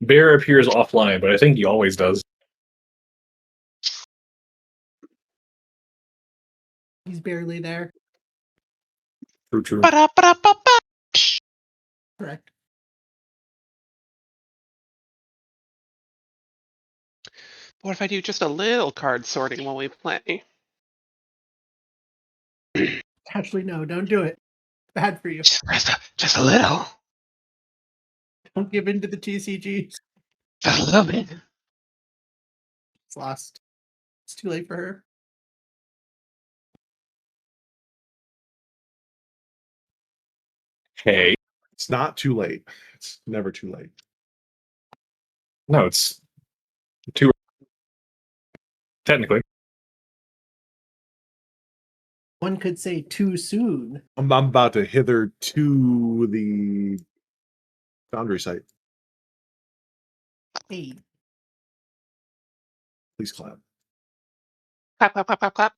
Bear appears offline, but I think he always does. He's barely there. True. Ba-da-ba-da-ba-ba. Correct. What if I do just a little card sorting while we play? Actually, no, don't do it. Bad for you. Just a little. Don't give in to the TCGs. Just a little bit. It's lost. It's too late for her. Hey. It's not too late. It's never too late. No, it's too technically. One could say too soon. I'm about to hither to the Foundry site. Hey, Please clap. Clap, clap, clap, clap, clap.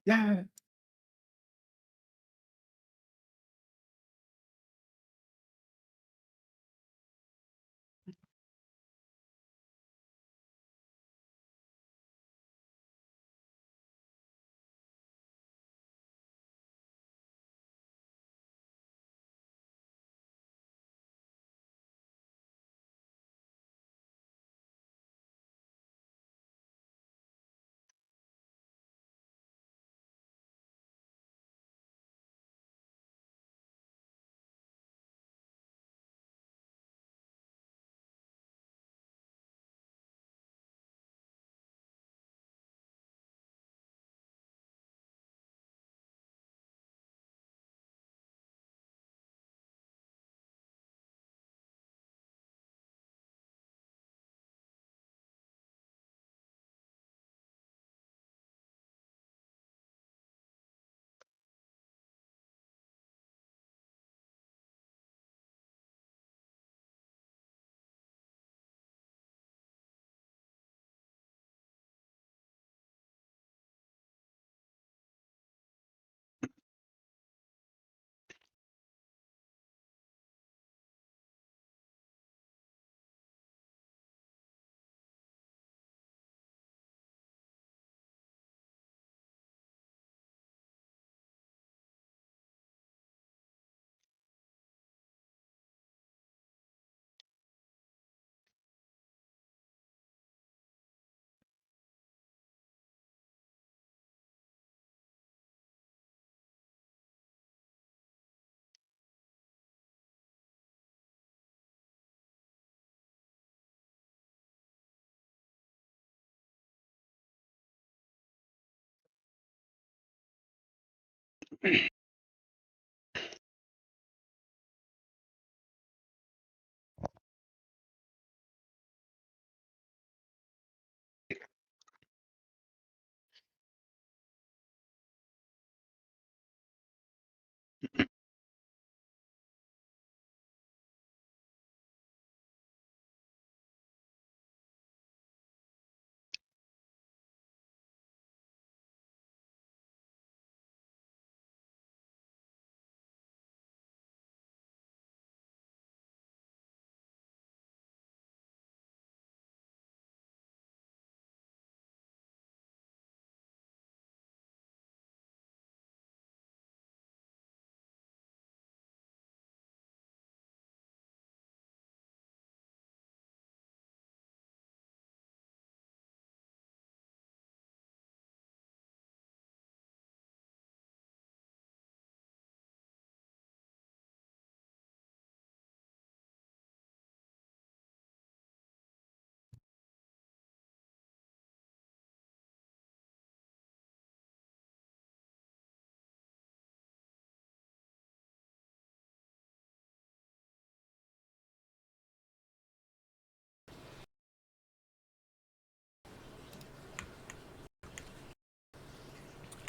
Yeah.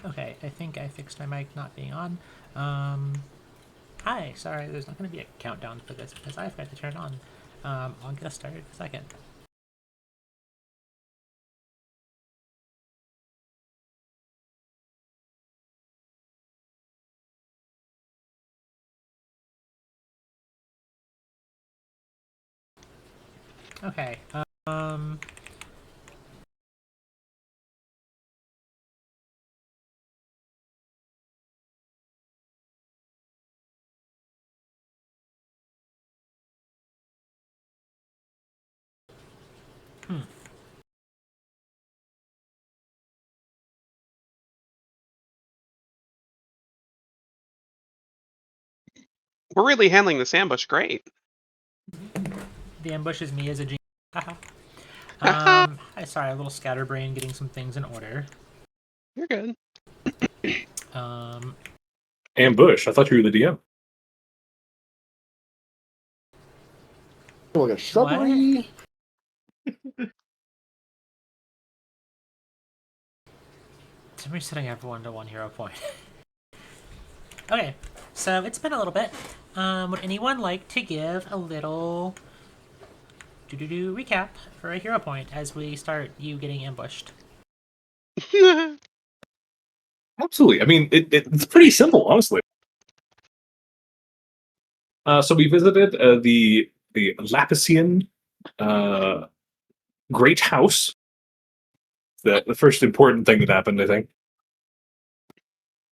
Okay, I think I fixed my mic not being on. Hi, sorry, there's not going to be a countdown for this because I forgot to turn it on. I'll get us started in a second. Okay. We're really handling this ambush great. The ambush is me as a genius. Sorry, a little scatterbrain getting some things in order. You're good. Ambush. I thought you were the DM. Like a shrubbery. Somebody's setting everyone to 1 hero point. Okay, so it's been a little bit. Would anyone like to give a little recap for a hero point as we start you getting ambushed? Absolutely. I mean, it's pretty simple, honestly. So we visited the Lapisian Great House. The first important thing that happened, I think.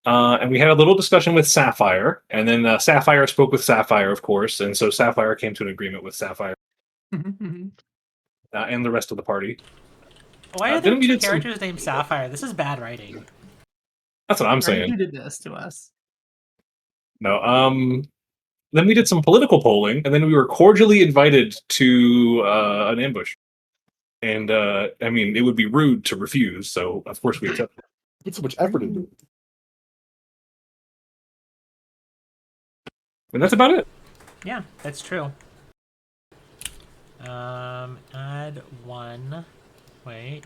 And we had a little discussion with Sapphire, and then Sapphire spoke with Sapphire, of course, and so Sapphire came to an agreement with Sapphire and the rest of the party. Why are then there we two did some- characters named Sapphire? This is bad writing. That's what I'm Right, saying. who did this to us? No. Then we did some political polling, and then we were cordially invited to an ambush. And I mean, it would be rude to refuse, so of course we accepted. Put so much effort into it. And that's about it. Yeah, that's true. Add 1. Wait.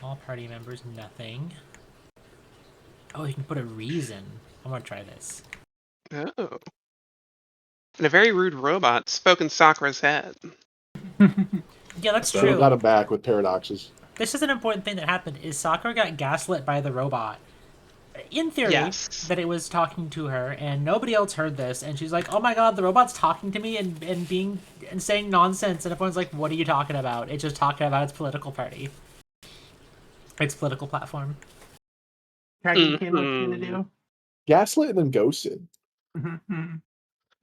All party members, nothing. Oh, you can put a reason. I'm gonna try this. Oh. And a very rude robot spoke in Sakura's head. Yeah, that's So- true. Got him back with paradoxes. This is an important thing that happened, is Sakura got gaslit by the robot. In theory, Yes. that it was talking to her, and nobody else heard this, and she's like, oh my god, the robot's talking to me and saying nonsense, and everyone's like, what are you talking about? It's just talking about its political party. Its political platform. Dragon King, what you gonna do? Gaslit and then ghosted.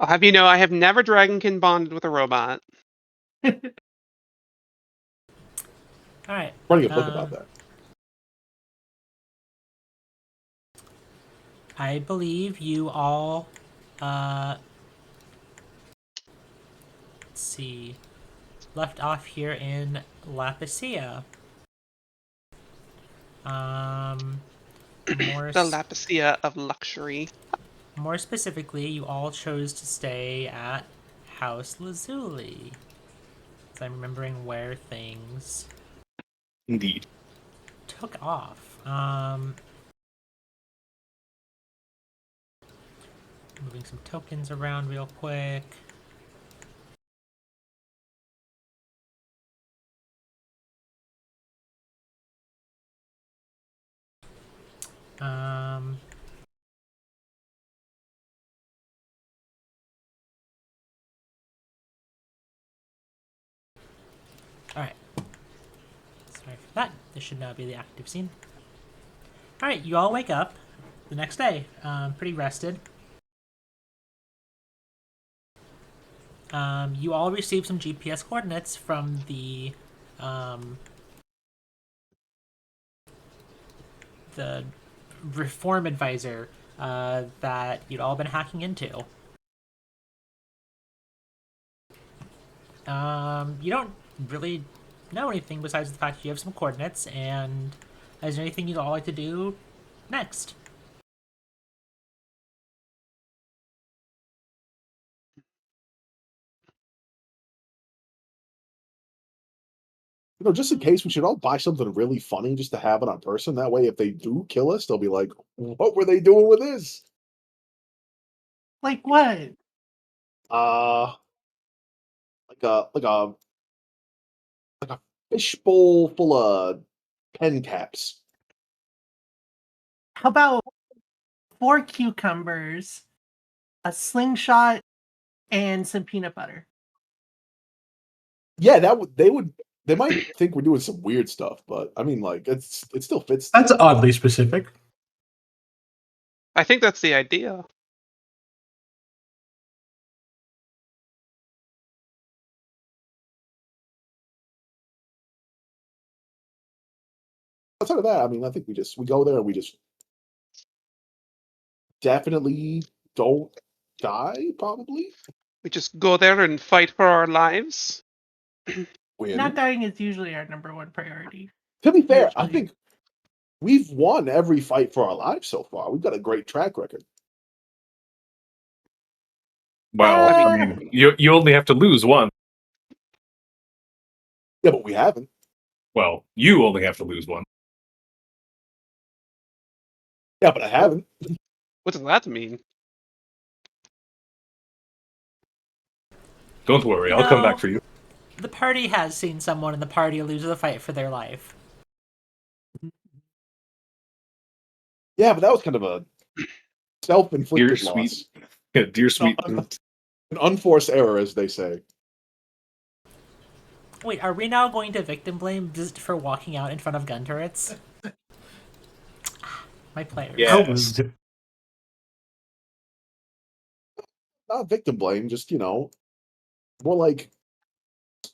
I'll have you know, I have never Dragonkin bonded with a robot. Alright. Running a book about that. I believe you all, let's see, left off here in Lapicia. More The Lapicia of luxury. More specifically, you all chose to stay at House Lazuli. So I'm remembering where things Indeed. took off. Moving some tokens around real quick. Alright. Sorry for that. This should now be the active scene. Alright, you all wake up the next day. Pretty rested. You all receive some GPS coordinates from the reform advisor that you'd all been hacking into. You don't really know anything besides the fact that you have some coordinates, and is there anything you'd all like to do next? You know, just in case, we should all buy something really funny just to have it on person. That way, if they do kill us, they'll be like, "What were they doing with this?" Like what? Uh, like a fishbowl full of pen caps. How about 4 cucumbers, a slingshot, and some peanut butter? Yeah, they might think we're doing some weird stuff, but I mean, like it still fits. That's oddly specific. I think that's the idea. Outside of that, I mean, I think we go there and we just definitely don't die. Probably We just go there and fight for our lives. win. Not dying is usually our number one priority. To be fair, I usually. think we've won every fight for our lives so far. We've got a great track record. Well, I I mean, you only have to lose one. Yeah, but we haven't. Well, you only have to lose one. Yeah, but I haven't. What does that mean? Don't worry, I'll come back for you. The party has seen someone in the party lose the fight for their life. Yeah, but that was kind of a self-inflicted Dear loss. sweet, yeah, dear sweet. An unforced error, as they say. Wait, are we now going to victim blame just for walking out in front of gun turrets? My players. Yes. Not victim blame, just more like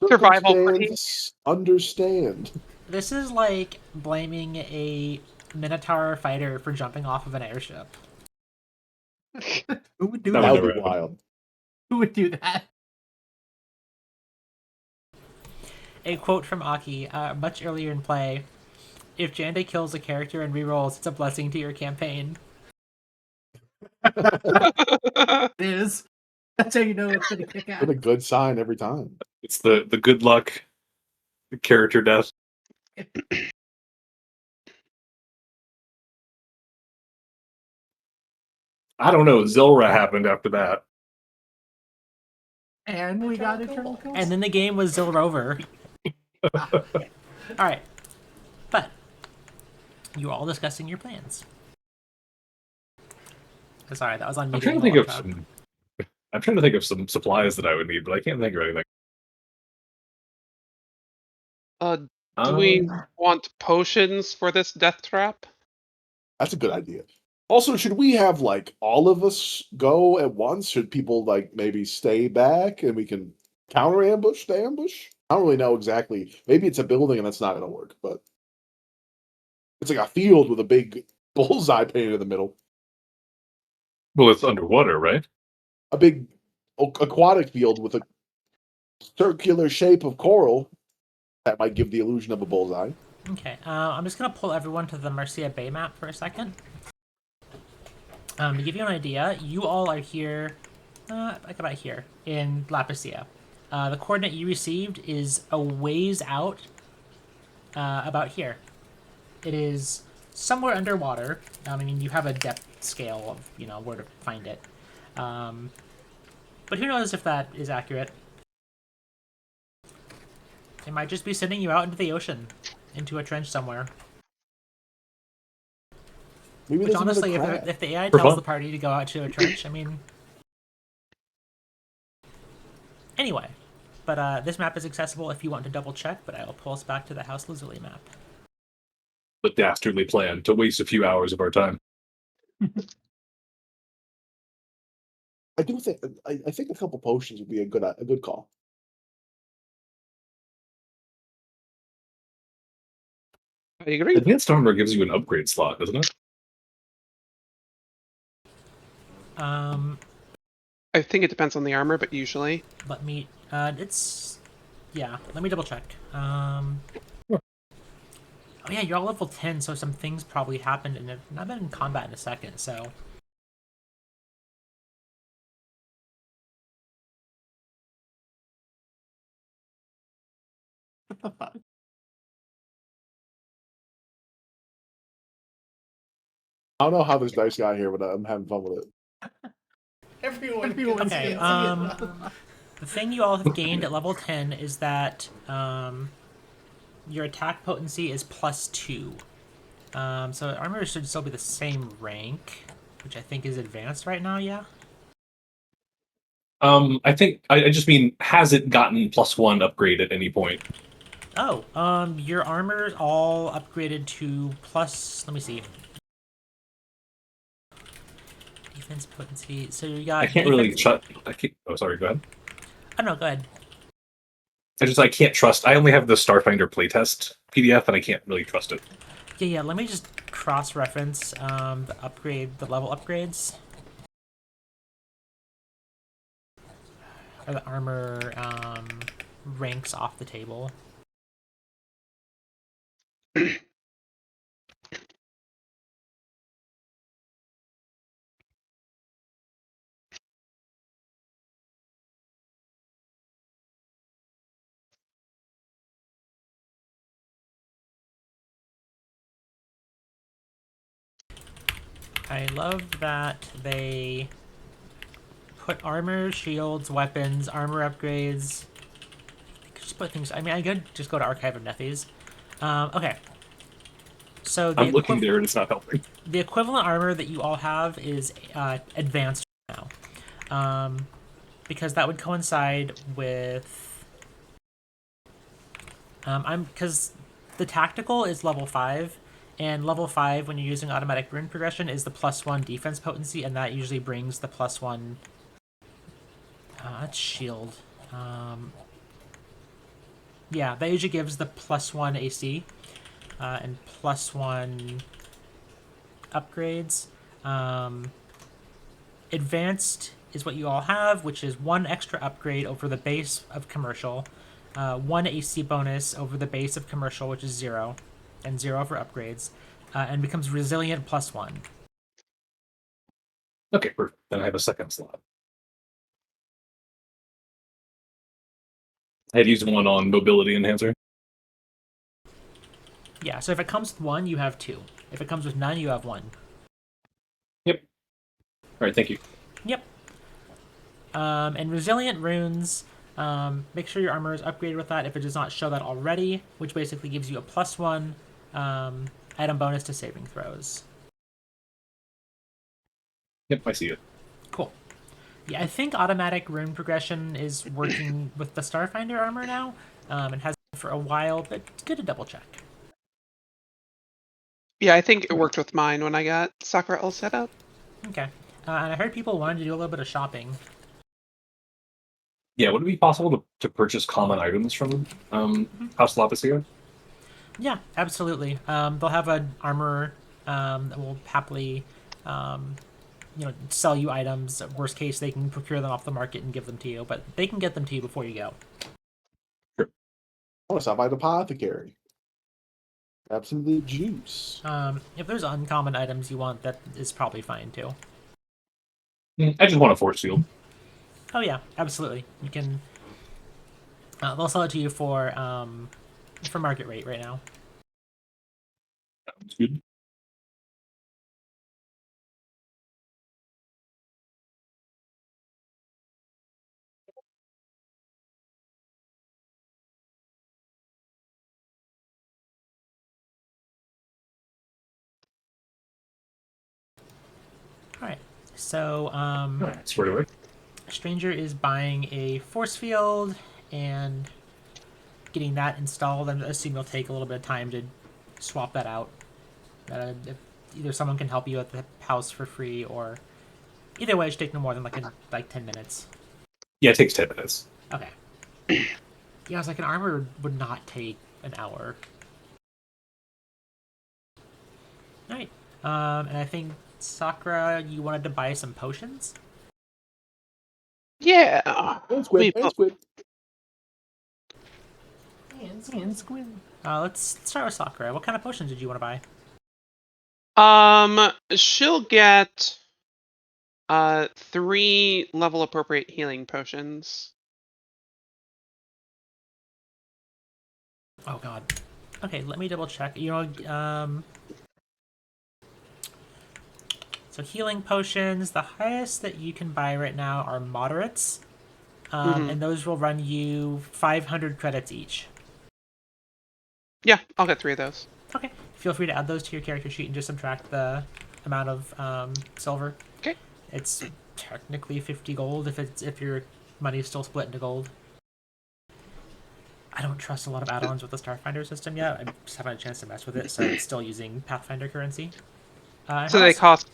Survival circumstance, understand. This is like blaming a Minotaur fighter for jumping off of an airship. Who would do That That would that? would never be happen. wild. Who would do that? A quote from Aki, much earlier in play: "If Jande kills a character and rerolls, it's a blessing to your campaign." It is. That's how you know it's gonna kick Been a ass. good sign every time. It's the good luck character death. I don't know. Zilra happened after that. And we got eternal kills. And then the game was Zilrover. Alright. But you're all discussing your plans. Sorry, that was on I'm trying to think of some. I'm trying to think of some supplies that I would need, but I can't think of anything. Do we Um, want potions for this death trap? That's a good idea. Also, should we have like all of us go at once? Should people like maybe stay back and we can counter ambush the ambush? I don't really know exactly. Maybe it's a building and that's not going to work, but it's like a field with a big bullseye painted in the middle. well, it's underwater, right? A big aquatic field with a circular shape of coral that might give the illusion of a bullseye. Okay, I'm just gonna pull everyone to the Mercia Bay map for a second. To give you an idea, you all are here, like about here, in Lapicia. The coordinate you received is a ways out, about here. It is somewhere underwater. I mean, you have a depth scale of, where to find it. But who knows if that is accurate. It might just be sending you out into the ocean, into a trench somewhere. Maybe Which there's another honestly, crab. if the AI For tells fun. the party to go out to a trench, I mean... Anyway, but this map is accessible if you want to double check, but I will pull us back to the House Lazuli map. The dastardly plan to waste a few hours of our time. I do think I think a couple potions would be a good call. I agree. Advanced armor gives you an upgrade slot, doesn't it? I think it depends on the armor, but usually. Let me, yeah, let me double check. Sure. Oh yeah, you're all level 10, so some things probably happened, and have not been in combat in a second, so... What the fuck? I don't know how this dice got here, but I'm having fun with it. Everyone's Okay, the thing you all have gained at level 10 is that your attack potency is +2. So armor should still be the same rank, which I think is advanced right now, yeah? I think I just mean, has it gotten +1 upgrade at any point? Oh, your armor's all upgraded to plus. Let me see. Defense potency. So you got. I can't really defense- I can't. Oh, sorry. Go ahead. Oh no, go ahead. I can't trust. I only have the Starfinder playtest PDF, and I can't really trust it. Yeah. Let me just cross-reference the level upgrades. Or the armor ranks off the table. I love that they put armor, shields, weapons, armor upgrades. They could just put things. I mean, I could just go to Archive of Nethys. Okay. So I'm looking there, and it's not helping. the equivalent armor that you all have is advanced now, because that would coincide with because the tactical is level 5, and level 5 when you're using automatic rune progression is the +1 defense potency, and that usually brings the +1. That's shield. Yeah, that usually gives the +1 AC and +1 upgrades. Advanced is what you all have, which is 1 extra upgrade over the base of commercial, 1 AC bonus over the base of commercial, which is 0, and 0 for upgrades, and becomes resilient +1. Okay, perfect. Then I have a second slot. I had used one on mobility enhancer. Yeah, so if it comes with 1, you have 2. If it comes with none, you have 1. Yep. All right, thank you. Yep. And resilient runes, make sure your armor is upgraded with that if it does not show that already, which basically gives you a +1 item bonus to saving throws. Yep, I see it. Cool. Yeah, I think automatic rune progression is working with the Starfinder armor now, and has been for a while, but it's good to double check. Yeah, I think it worked with mine when I got Sakura all set up. Okay. And I heard people wanted to do a little bit of shopping. Yeah, would it be possible to purchase common items from House Lapicia? Yeah, absolutely. They'll have an armor that will happily, sell you items. Worst case, they can procure them off the market and give them to you, but they can get them to you before you go. I want to stop by the apothecary. Grab some of the juice. If there's uncommon items you want, that is probably fine too. I just want a force field. Oh yeah, absolutely. You can. They'll sell it to you for market rate right now. Sounds good. All right. So All right, squared away. Stranger is buying a force field and getting that installed. I assume it'll take a little bit of time to swap that out. If either someone can help you at the house for free, or either way, it should take no more than like 10 minutes. Yeah, it takes 10 minutes. Okay. Yeah, I was like, an armor would not take an hour. All right. And I think Sakura, you wanted to buy some potions. Yeah. And squid. We- And squid. And squid. Let's start with Sakura. What kind of potions did you want to buy? She'll get 3 level appropriate healing potions. Oh God. Okay, let me double check. So healing potions, the highest that you can buy right now are moderates, and those will run you 500 credits each. Yeah, I'll get 3 of those. Okay. Feel free to add those to your character sheet and just subtract the amount of silver. Okay. It's technically 50 gold if your money's still split into gold. I don't trust a lot of add-ons with the Starfinder system yet. I just haven't had a chance to mess with it, so it's still using Pathfinder currency. So they cost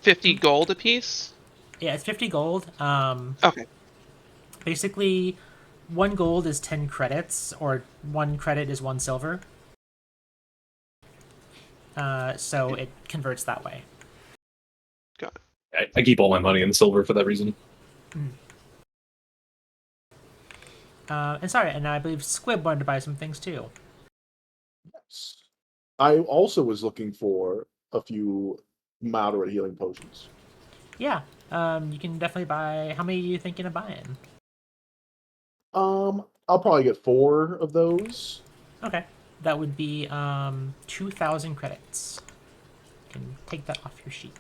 50 gold apiece? Yeah, it's 50 gold. Okay. Basically, 1 gold is 10 credits, or 1 credit is 1 silver. So it converts that way. Got it. I keep all my money in silver for that reason. And I believe Squib wanted to buy some things too. Yes. I also was looking for a few moderate healing potions. Yeah, you can definitely buy. How many are you thinking of buying? I'll probably get 4 of those. Okay, that would be 2,000 credits. You can take that off your sheet.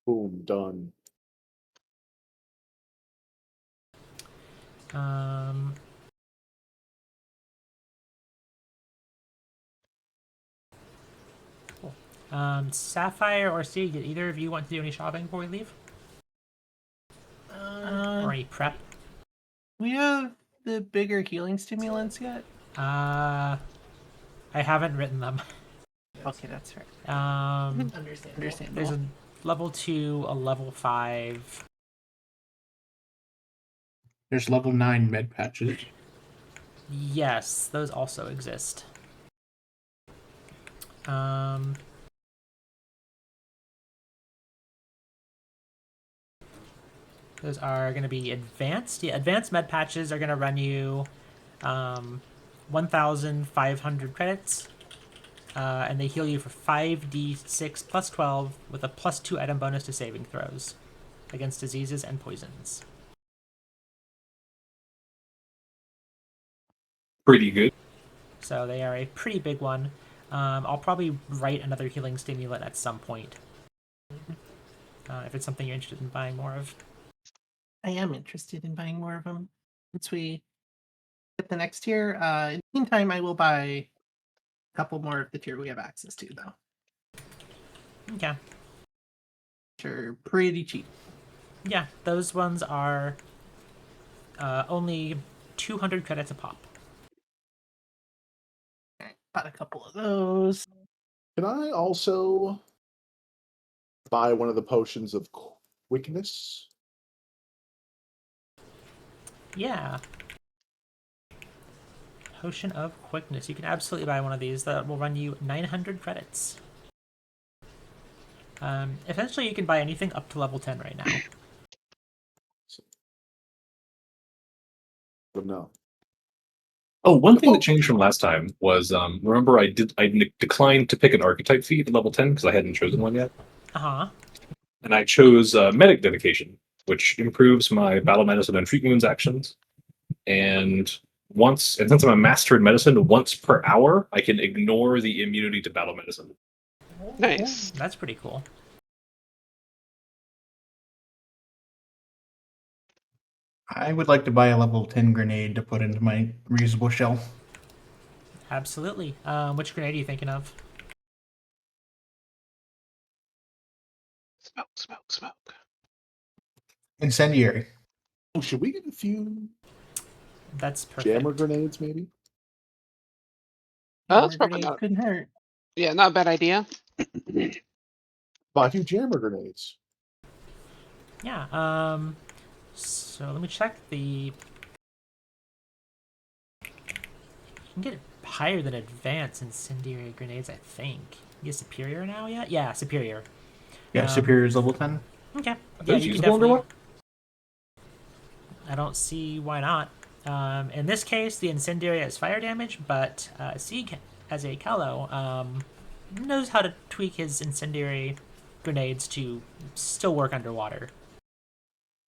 Boom, done. Um, cool. Sapphire or Sea, did either of you want to do any shopping before we leave? Or any prep? We have the bigger healing stimulants yet? I haven't written them. Okay, that's fair. There's a level 2, a level 5. There's level 9 med patches. Yes, those also exist. Those are going to be advanced. Yeah, advanced med patches are going to run you 1,500 credits. And they heal you for 5d6 plus 12 with a plus 2 item bonus to saving throws against diseases and poisons. Pretty good. So they are a pretty big one. I'll probably write another healing stimulant at some point. If it's something you're interested in buying more of. I am interested in buying more of them. Once we get the next tier, in the meantime, I will buy a couple more of the tier we have access to, though. Okay. Which are pretty cheap. Yeah, those ones are only 200 credits a pop. Bought a couple of those. Can I also buy one of the potions of quickness? Yeah. Potion of Quickness. You can absolutely buy one of these. That will run you 900 credits. Essentially, you can buy anything up to level 10 right now. But no. Oh, one thing that changed from last time was remember I declined to pick an archetype feat at level 10 because I hadn't chosen one yet, Uh-huh. and I chose medic dedication, which improves my battle medicine and treat wounds actions. And since I'm a master in medicine, once per hour, I can ignore the immunity to battle medicine. Nice. That's pretty cool. I would like to buy a level 10 grenade to put into my reusable shell. Absolutely. Which grenade are you thinking of? Smoke, smoke, smoke. Incendiary. Oh, should we get a few That's perfect. jammer grenades, maybe? Oh, that's Hammer probably grenades not. couldn't hurt. Yeah, not a bad idea. Buy a few jammer grenades. Yeah. So let me check the. You can get higher than advanced incendiary grenades, I think. You get superior now yet? Yeah, superior. Yeah, Superior is level 10. Okay. Are Yeah, those you can usable definitely. underwater? I don't see why not. In this case, the incendiary has fire damage, but Sieg, as a Callow, knows how to tweak his incendiary grenades to still work underwater.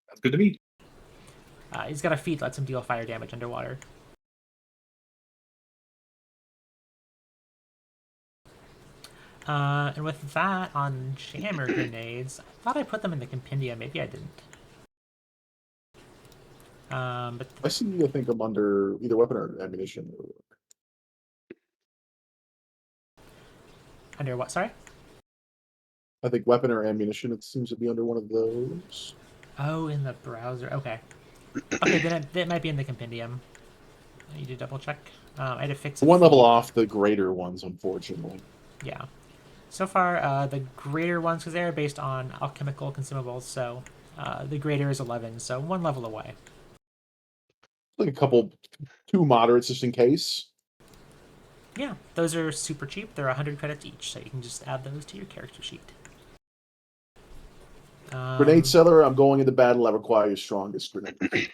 That's good to me. He's got a feat that lets him deal fire damage underwater. And with that, on jammer grenades, I thought I put them in the compendium. Maybe I didn't. But I think I'm under either weapon or ammunition. Under what? Sorry. I think weapon or ammunition. It seems to be under one of those. Oh, in the browser. Okay. Okay, then it might be in the compendium. I need to double check. I had to fix it. One level off the greater ones, unfortunately. Yeah. So far, the greater ones, because they are based on alchemical consumables, so the greater is 11, so one level away. Like a couple, 2 moderates just in case. Yeah, those are super cheap. They're 100 credits each, so you can just add those to your character sheet. Grenade seller, I'm going into battle. I require your strongest grenade.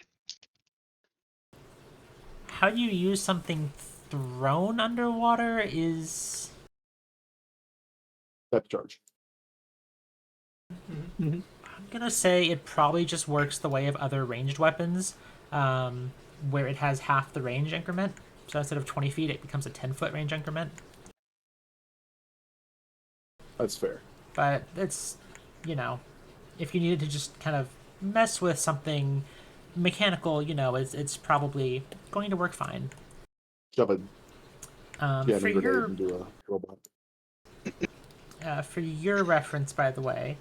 How you use something thrown underwater is... Depth charge. I'm gonna say it probably just works the way of other ranged weapons, where it has half the range increment. So instead of 20 feet, it becomes a 10-foot range increment. That's fair. But it's, you know, if you needed to just kind of mess with something mechanical, you know, it's probably going to work fine. Shove a For grenade your into a robot. for your reference, by the way,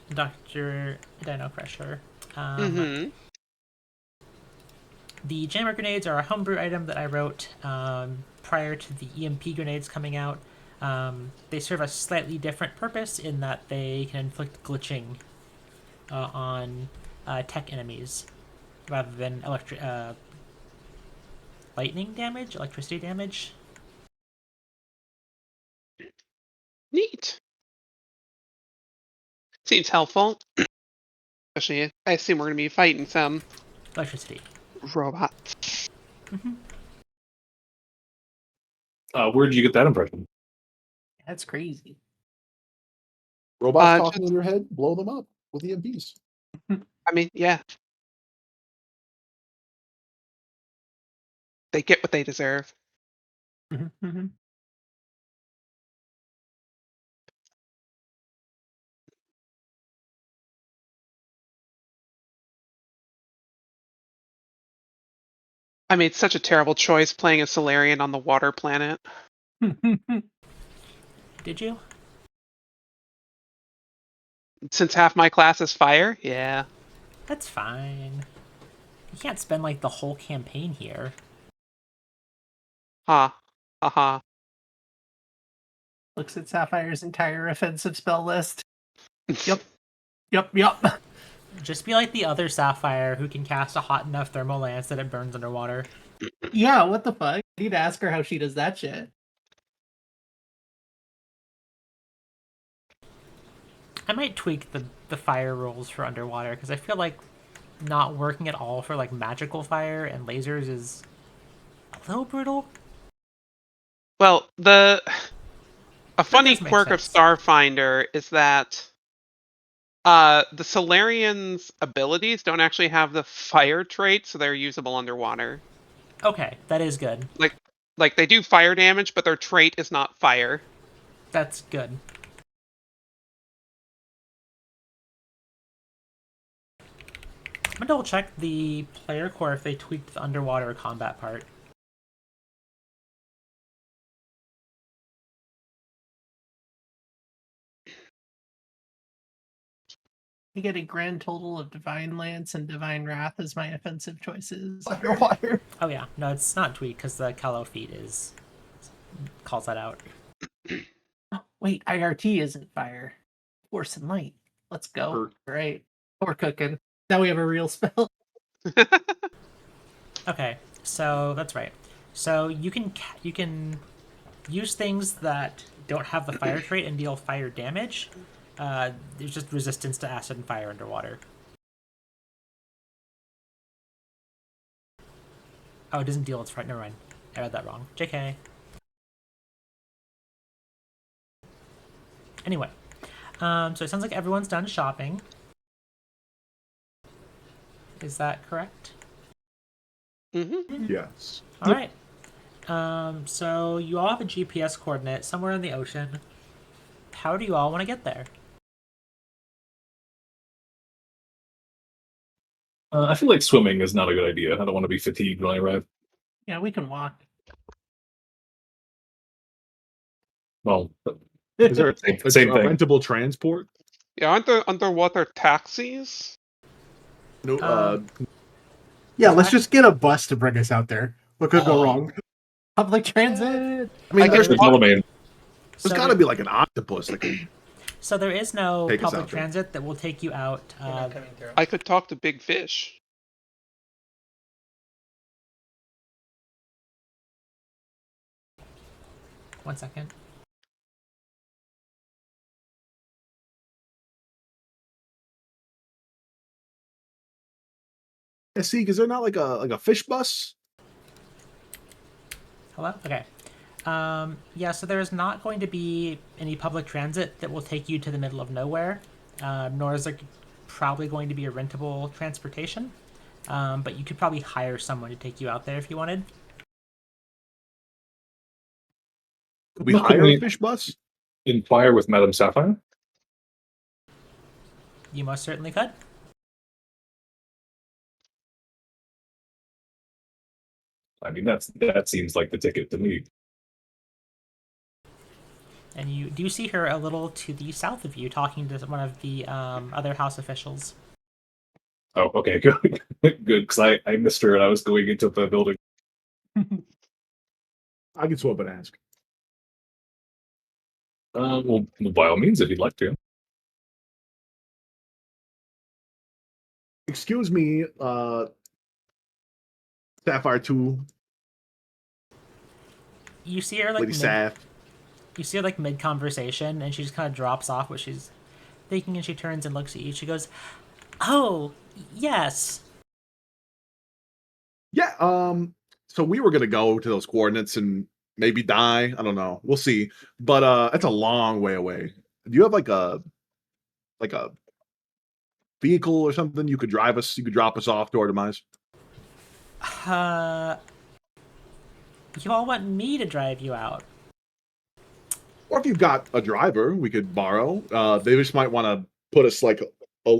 Dr. Dino Crusher, the jammer grenades are a homebrew item that I wrote prior to the EMP grenades coming out. They serve a slightly different purpose in that they can inflict glitching on tech enemies rather than lightning damage, electricity damage. Neat. Seems helpful. Especially, I assume we're going to be fighting some Electricity. robots. Where did you get that impression? That's crazy. Robots talking just- in your head, blow them up with EMPs. I mean, yeah. They get what they deserve. I made such a terrible choice playing a Solarian on the water planet. Did you? Since half my class is fire, yeah. That's fine. You can't spend like the whole campaign here. Ha. Haha. Looks at Sapphire's entire offensive spell list. Yep. Yep. Just be like the other Sapphire who can cast a hot enough thermal lance that it burns underwater. Yeah, what the fuck? I need to ask her how she does that shit. I might tweak the fire rules for underwater because I feel like not working at all for like magical fire and lasers is a little brutal. Well, a funny does make quirk of sense. Starfinder is that the Solarian's abilities don't actually have the fire trait, so they're usable underwater. Okay, that is good. Like they do fire damage, but their trait is not fire. That's good. I'm gonna double check the player core if they tweaked the underwater combat part. I get a grand total of Divine Lance and Divine Wrath as my offensive choices underwater. Oh yeah, no, it's not tweaked because the Calo feat calls that out. Oh, wait, IRT isn't fire. Force and light. Let's go. Right. We're cooking. Now we have a real spell. Okay, so that's right. So you can use things that don't have the fire trait and deal fire damage. There's just resistance to acid and fire underwater. Oh, it doesn't deal its fright. Never mind. I read that wrong. JK. Anyway, so it sounds like everyone's done shopping. Is that correct? Mm-hmm. Yes. All right. So you all have a GPS coordinate somewhere in the ocean. How do you all want to get there? I feel like swimming is not a good idea. I don't want to be fatigued when I arrive. Yeah, we can walk. Well, Is there Same a thing. rentable transport? Yeah, aren't there underwater taxis? No. Yeah, let's just get a bus to bring us out there. What could go wrong? Public transit. I mean, I there's could- Delamain. got to there, be like an octopus that can. so there is no Take us public out there. transit that will take you out. You're not coming through. I could talk to Big Fish. One second. Yeah, see, is there not like a fish bus? Hello? Okay. Yeah, so there is not going to be any public transit that will take you to the middle of nowhere, nor is there probably going to be a rentable transportation. But you could probably hire someone to take you out there if you wanted. Could we Well, hire we- a fish bus? Inquire with Madame Sapphire. You most certainly could. I mean, that seems like the ticket to me. And you do see her a little to the south of you, talking to one of the other house officials. Oh, okay, good, good, because I missed her and I was going into the building. I can swap and ask. Well, by all means, if you'd like to. Excuse me, Sapphire 2, You see her like Lady Saph. you see her like mid conversation, and she just kind of drops off what she's thinking, and she turns and looks at you. She goes, "Oh, yes." Yeah, so we were gonna go to those coordinates and maybe die. I don't know. We'll see. But that's a long way away. Do you have like a vehicle or something you could drop us off to our demise? You all want me to drive you out? Or if you've got a driver we could borrow. They just might want to put us like a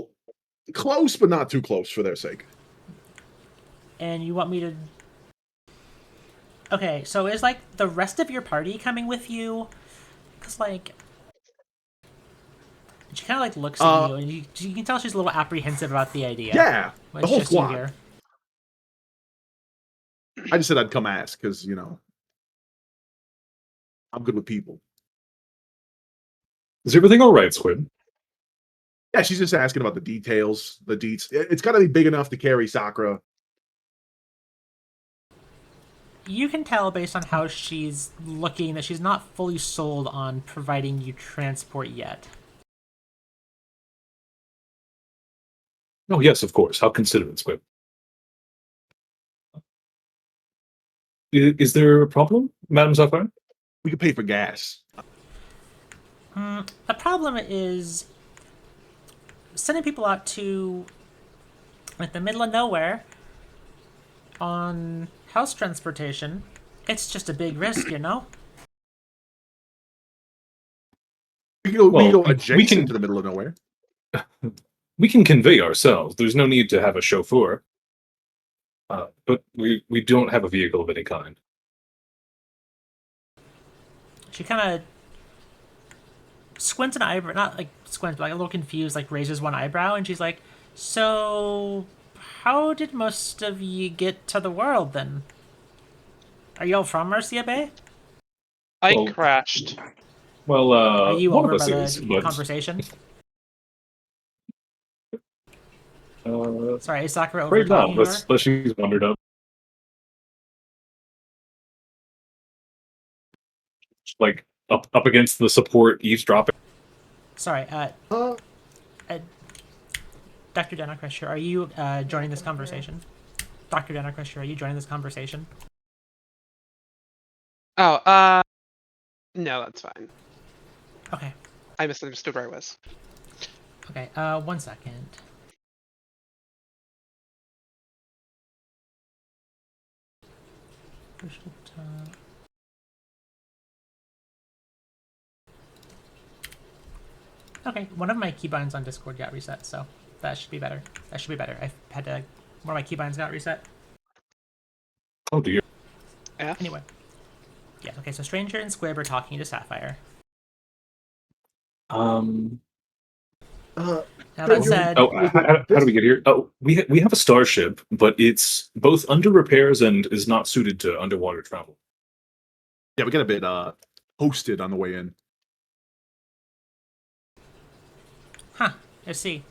close but not too close for their sake. And you want me to... Okay, so is like the rest of your party coming with you? Because like... She kind of like looks at you, and you can tell she's a little apprehensive about the idea. Yeah, when the it's whole just you squad. here. I just said I'd come ask because I'm good with people. Is everything all right, Squid? Yeah, she's just asking about the details, the deets. It's got to be big enough to carry Sakura. You can tell based on how she's looking that she's not fully sold on providing you transport yet. Oh, yes, of course. How considerate, Squid. Is there a problem, Madame Sapphire? We could pay for gas. The problem is sending people out to like the middle of nowhere on house transportation. It's just a big risk, you know? We can go, Well, adjacent to the middle of nowhere. We can convey ourselves. There's no need to have a chauffeur. But we don't have a vehicle of any kind. She kind of squints an eyebrow, not like squints, but like a little confused, like raises one eyebrow, and she's like, "So, how did most of you get to the world then? Are y'all from Mercia Bay? I Well, crashed. Well, Are you one over of us by is, the but conversation? uh, Sorry, is Sakura over right now, talking to her? unless she's wandered up. Like up against the support eavesdropping. Sorry, Uh, Dr. Denocrisher, are you joining this conversation? Dr. Denocrisher, are you joining this conversation? Oh, no, that's fine. Okay, I misunderstood where I was. okay, 1 second. Okay, one of my keybinds on Discord got reset, so that should be better. That should be better. I had to... One of my keybinds got reset. Oh dear. F? Anyway. Yeah, okay, so Stranger and Squib are talking to Sapphire. Uh, Now that Treasure, said, Oh, how do we get here? Oh, we have a starship, but it's both under repairs and is not suited to underwater travel. yeah, we got a bit hosted on the way in. huh, I see.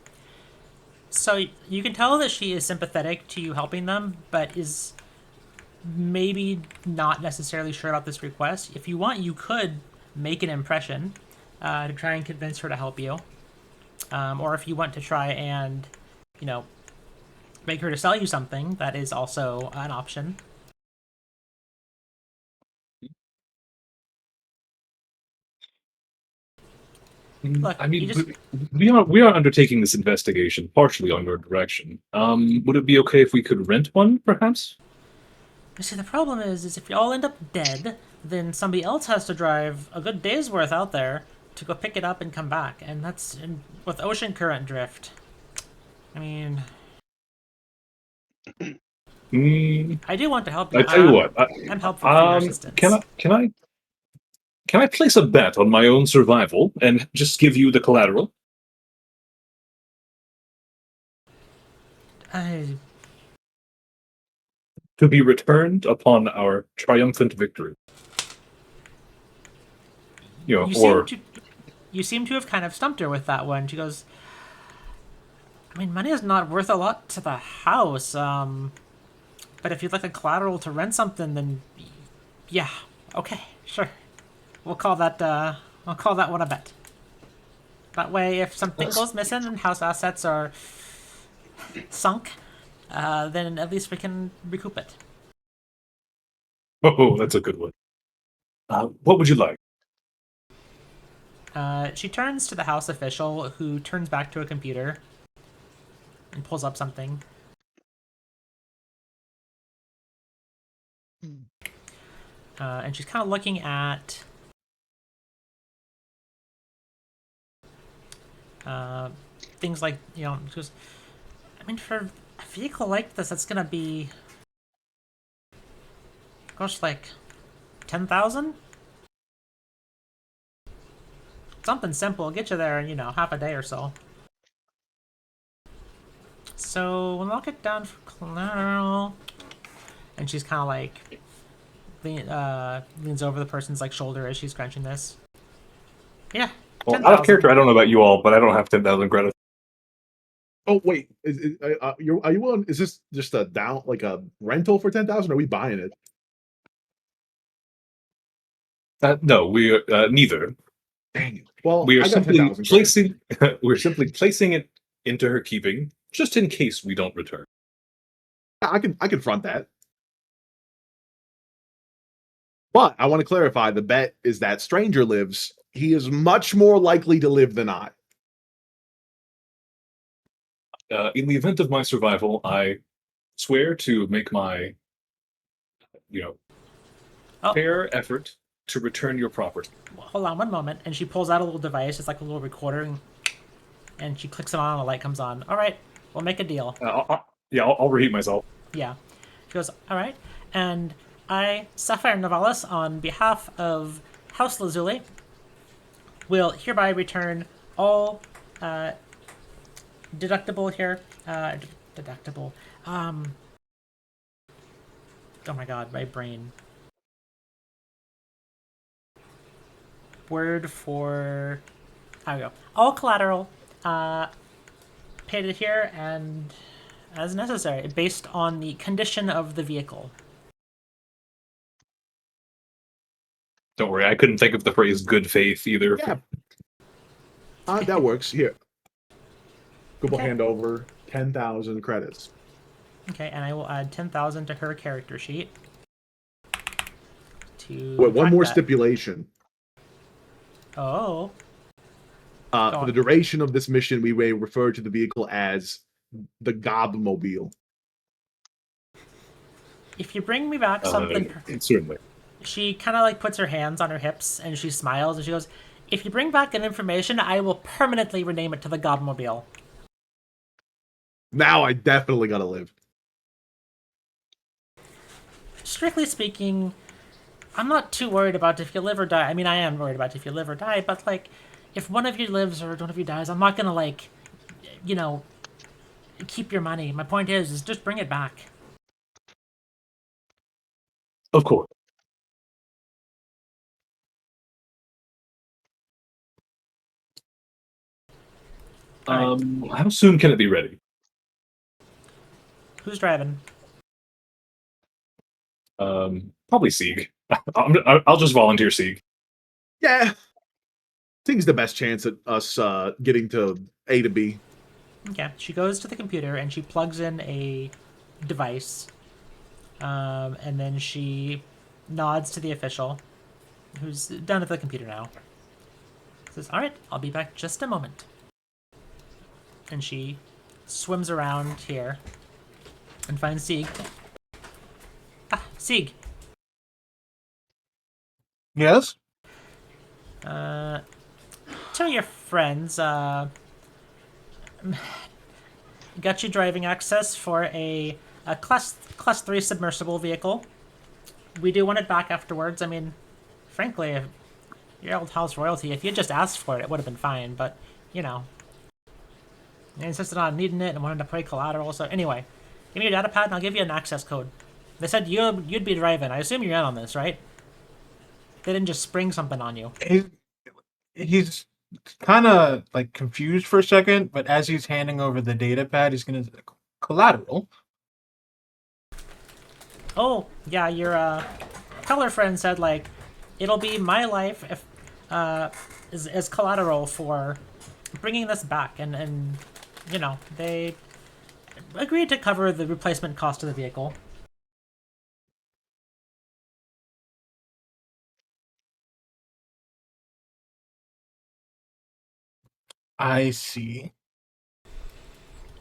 So you can tell that she is sympathetic to you helping them, but is maybe not necessarily sure about this request. If you want, you could make an impression to try and convince her to help you. Or if you want to try and, you know, make her to sell you something, that is also an option. Look, I mean, you just we are undertaking this investigation partially on your direction. Would it be okay if we could rent one, perhaps? you see the problem is if you all end up dead, then somebody else has to drive a good day's worth out there to go pick it up and come back, and that's with ocean current drift. I mean, I do want to help you. I tell you what. I'm helpful for your assistance. Can I place a bet on my own survival and just give you the collateral? I To be returned upon our triumphant victory. You know, or you seem to have kind of stumped her with that one. She goes, I mean, money is not worth a lot to the house. But if you'd like a collateral to rent something, then yeah, okay, sure. We'll call that one a bet. That way, if something goes missing and house assets are sunk, then at least we can recoup it. oh, that's a good one. What would you like? She turns to the house official, who turns back to a computer and pulls up something. And she's kind of looking at things like, she goes, I mean, for a vehicle like this, it's gonna be, gosh, like 10,000? Something simple, get you there in, half a day or so. So we'll knock it down for collateral. And she's kind of like leans over the person's like shoulder as she's crunching this. Yeah. Well, 10,000. out of character, I don't know about you all, but I don't have 10,000 credits. Oh wait, are you willing? Is this just a rental for 10,000? Are we buying it? No, we neither. Dang it! Well, We are I got simply 10,000 placing. We're simply placing it into her keeping, just in case we don't return. I can front that. But I want to clarify: the bet is that Stranger lives. He is much more likely to live than I. In the event of my survival, I swear to make my, Oh. fair effort to return your property. Hold on one moment. And she pulls out a little device. It's like a little recorder. And she clicks it on and a light comes on. All right, we'll make a deal. I'll reheat myself. Yeah. She goes, all right. And I, Sapphire Navalis, on behalf of House Lazuli, will hereby return all deductible here. Deductible. Oh my god, my brain. Word for. There we go. All collateral paid it here and as necessary, based on the condition of the vehicle. Don't worry, I couldn't think of the phrase "good faith" either. Yeah, that works. Here, Google Okay. hand over 10,000 credits. Okay, and I will add 10,000 to her character sheet. To Wait, one track more that. stipulation. Oh. For on. the duration of this mission, we may refer to the vehicle as the Gobmobile. If you bring me back something, Certainly. she kind of like puts her hands on her hips and she smiles and she goes, "If you bring back an information, I will permanently rename it to the Godmobile." Now I definitely gotta live. Strictly speaking, I'm not too worried about if you live or die. I mean, I am worried about if you live or die, but like, if one of you lives or one of you dies, I'm not gonna like, you know, keep your money. My point is just bring it back. Of course. All right. How soon can it be ready? Who's driving? Probably Sieg. I'll just volunteer Sieg. Yeah. Sieg's the best chance at us getting to A to B. Okay. She goes to the computer and she plugs in a device, and then she nods to the official, who's down at the computer now. Says, "All right, I'll be back just a moment." And she swims around here and finds Sieg. Ah, Sieg. Yes? Tell your friends, got you driving access for a class 3 submersible vehicle. We do want it back afterwards. I mean, frankly, if your old house royalty, if you had just asked for it, it would have been fine. But you know, you insisted on needing it and wanted to pay collateral. So anyway, give me your data pad and I'll give you an access code. They said you'd be driving. I assume you're in on this, right? They didn't just spring something on you. He's kind of like confused for a second, but as he's handing over the data pad, he's gonna collateral. Oh yeah, your color friend said like it'll be my life if as collateral for bringing this back, and you know they agreed to cover the replacement cost of the vehicle. I see.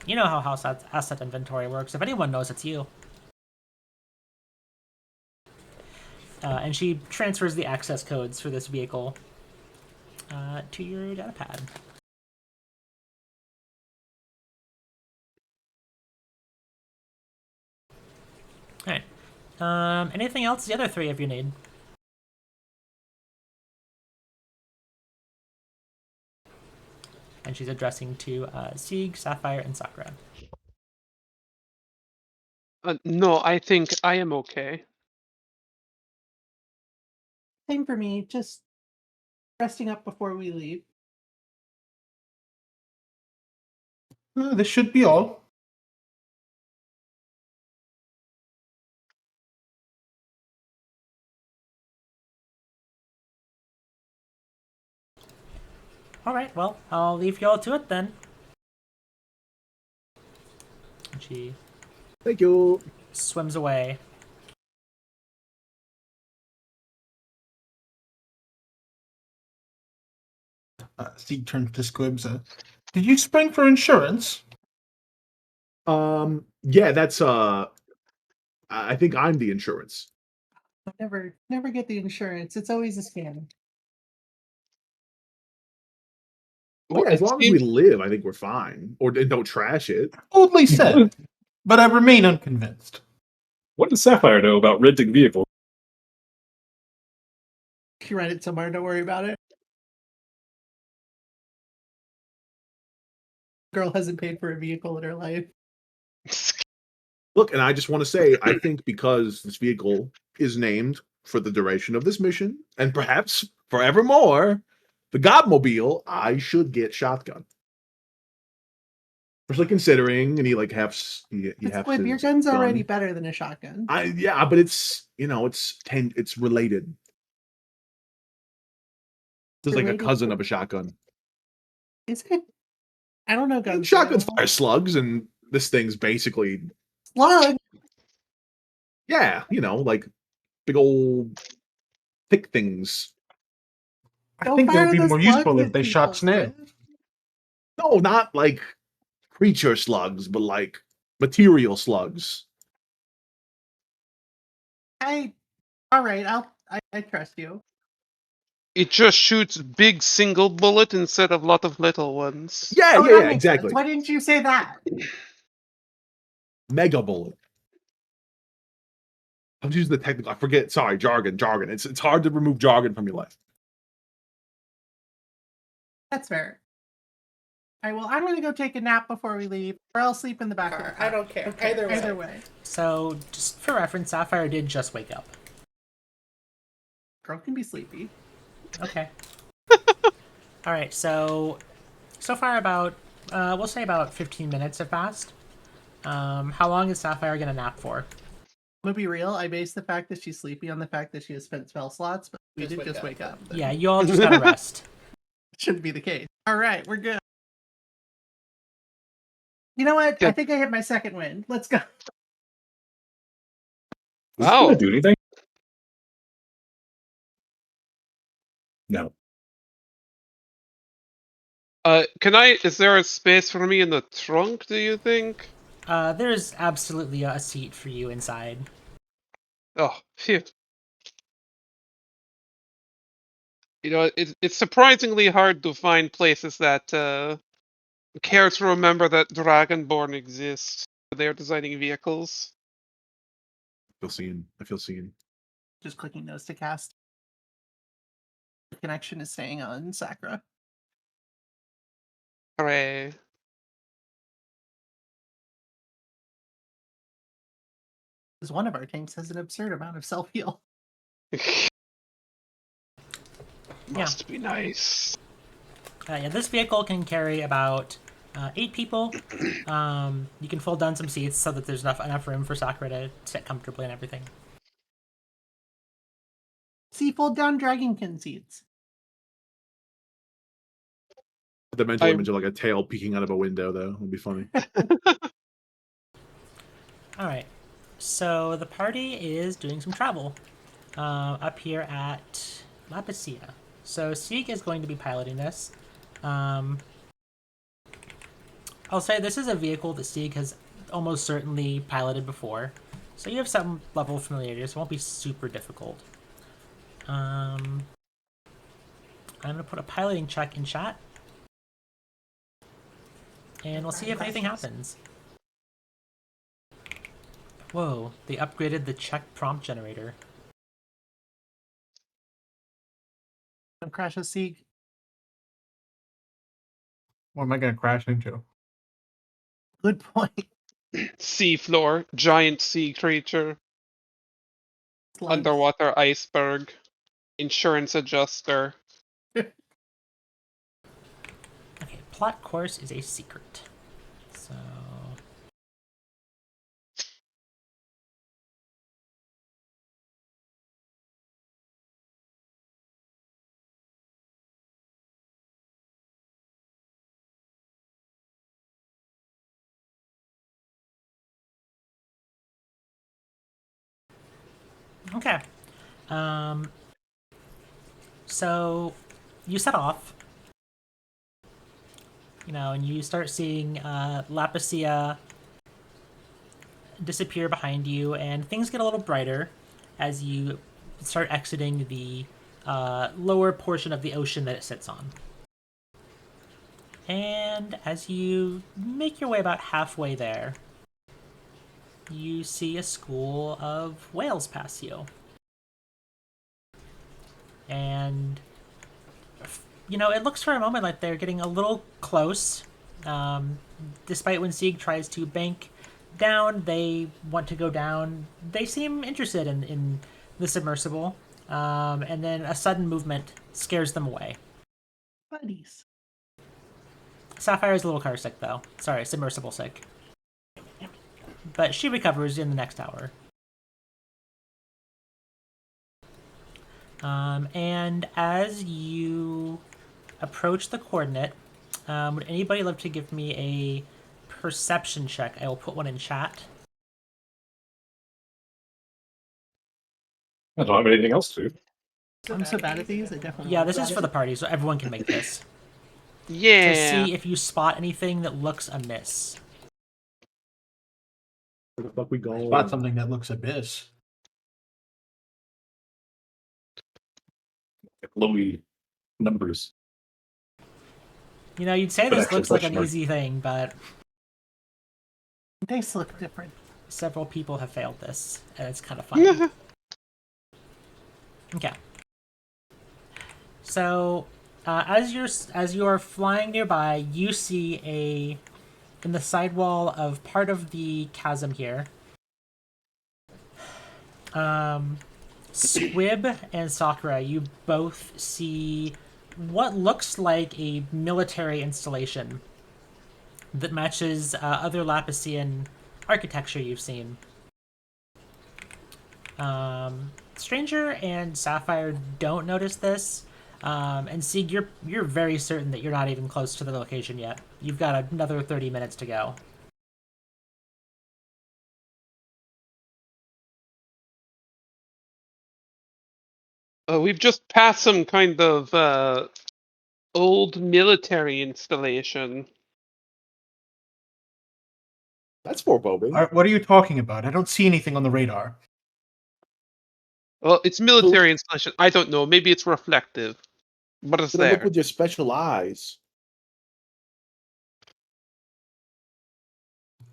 You know how house asset inventory works. If anyone knows, it's you. And she transfers the access codes for this vehicle to your data pad. All right. Anything else the other three of you need? And she's addressing to Sieg, Sapphire, and Sakura. No, I think I am okay. Same for me. Just resting up before we leave. This should be all. All right. Well, I'll leave you all to it then. And she Thank you. swims away. Steve turns to Squibs. Did you spring for insurance? Yeah, that's I think I'm the insurance. I never get the insurance. It's always a scam. Well, yeah, as long as we live, I think we're fine. Or don't trash it. Boldly said, but I remain unconvinced. What does Sapphire know about renting vehicles? You rent it somewhere, don't worry about it. Girl hasn't paid for a vehicle in her life. Look, and I just want to say, I think because this vehicle is named for the duration of this mission, and perhaps forevermore, the Godmobile, I should get shotgun. Especially considering, and he like has he But has Squib, your his gun's already gun. better than a shotgun. Yeah, but it's it's related. It's like a Related cousin to- of a shotgun. Is it? I don't know guns. Shotguns so- fire slugs, and this thing's basically Slug. yeah, like big old thick things. I Don't think they would fire be the more slugs useful if at they people, shot snails. Squib. No, not like creature slugs, but like material slugs. All right, I trust you. It just shoots big single bullet instead of lot of little ones. Yeah, Oh, yeah, that yeah, makes exactly. sense. Why didn't you say that? Mega bullet. I'm using the technical. I forget. Sorry, jargon. It's hard to remove jargon from your life. That's fair. All right, well, I'm going to go take a nap before we leave, or I'll sleep in the back of the car. I don't care. Okay, Either way. Either way. So, just for reference, Sapphire did just wake up. Girl can be sleepy. Okay. All right. So far about we'll say about 15 minutes have passed. How long is Sapphire gonna nap for? I'm going to be real. I base the fact that she's sleepy on the fact that she has spent spell slots, but we Just did wake just up. wake up. Then Yeah, you all just gotta rest. shouldn't be the case. All right, we're good. You know what? I Good. think I hit my second win. Let's go. Is this Wow. gonna do anything? No. Is there a space for me in the trunk, do you think? There's absolutely a seat for you inside. Oh, phew. It's surprisingly hard to find places that care to remember that Dragonborn exists when they're designing vehicles. I feel seen. Just clicking those to cast. The connection is staying on Sakura. Hooray. Because one of our tanks has an absurd amount of self heal. Must be nice. Yeah, this vehicle can carry about 8 people. You can fold down some seats so that there's enough room for Sakura to sit comfortably and everything. See, fold down dragonkin seats. The mental I- image of like a tail peeking out of a window, though, would be funny. All right. So the party is doing some travel up here at Lapicia. So Sieg is going to be piloting this. I'll say this is a vehicle that Sieg has almost certainly piloted before. So you have some level of familiarity, so it won't be super difficult. I'm going to put a piloting check in chat. And we'll see if anything happens. Whoa, they upgraded the check prompt generator. Don't crash a Sieg. What am I gonna crash into? Good point. Sea floor, giant sea creature, Slugs. underwater iceberg, insurance adjuster. Okay, plot course is a secret. So... Okay. So you set off, and you start seeing Lapicia disappear behind you, and things get a little brighter as you start exiting the lower portion of the ocean that it sits on. And as you make your way about halfway there, you see a school of whales pass you. And, it looks for a moment like they're getting a little close. Despite when Sieg tries to bank down, they want to go down. They seem interested in the submersible. And then a sudden movement scares them away. Buddies. Sapphire's a little car sick, though. Sorry, submersible sick. But she recovers in the next hour. And as you approach the coordinate, would anybody love to give me a perception check? I will put one in chat. I don't have anything else to do. I'm so bad at these. I definitely. Yeah, this is for the party, so everyone can make this. To Yeah. see if you spot anything that looks amiss. Where the fuck we going? Spot something that looks abyss. Glowy numbers. You'd say But this actual looks like question an mark. easy thing, but They look different. several people have failed this, and it's kind of funny. Okay. So, As you are flying nearby, you see in the sidewall of part of the chasm here. Squib and Sakura, you both see what looks like a military installation that matches other Lapissian architecture you've seen. Stranger and Sapphire don't notice this, and Sieg, you're very certain that you're not even close to the location yet. You've got another 30 minutes to go. We've just passed some kind of old military installation. That's foreboding. What are you talking about? I don't see anything on the radar. Well, it's military installation. I don't know. Maybe it's reflective, but it's Gonna look there. with your special eyes.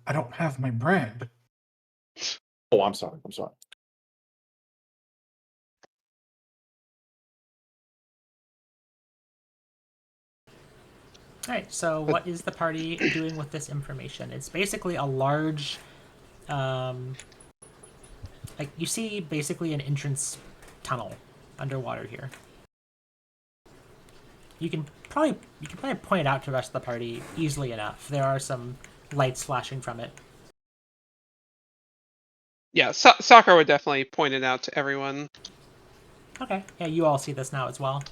I don't have my brand. Oh, I'm sorry. I'm sorry. Alright, so what is the party doing with this information? It's basically a large, like, you see basically an entrance tunnel underwater here. You can probably point it out to the rest of the party easily enough. There are some lights flashing from it. Yeah, Sakura would definitely point it out to everyone. Okay, yeah, you all see this now as well.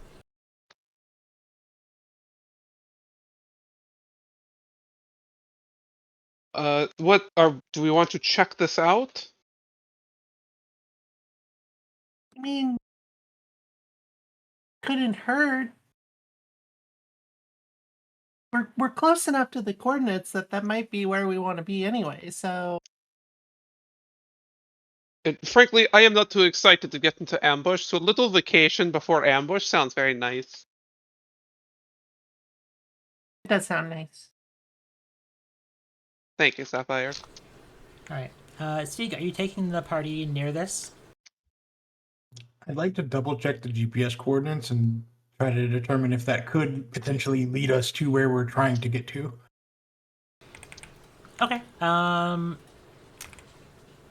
Do we want to check this out? I mean, couldn't hurt. We're close enough to the coordinates that might be where we want to be anyway. So And frankly, I am not too excited to get into ambush, so a little vacation before ambush sounds very nice. it does sound nice. Thank you, Sapphire. Alright. Sieg, are you taking the party near this? I'd like to double check the GPS coordinates and try to determine if that could potentially lead us to where we're trying to get to. Okay.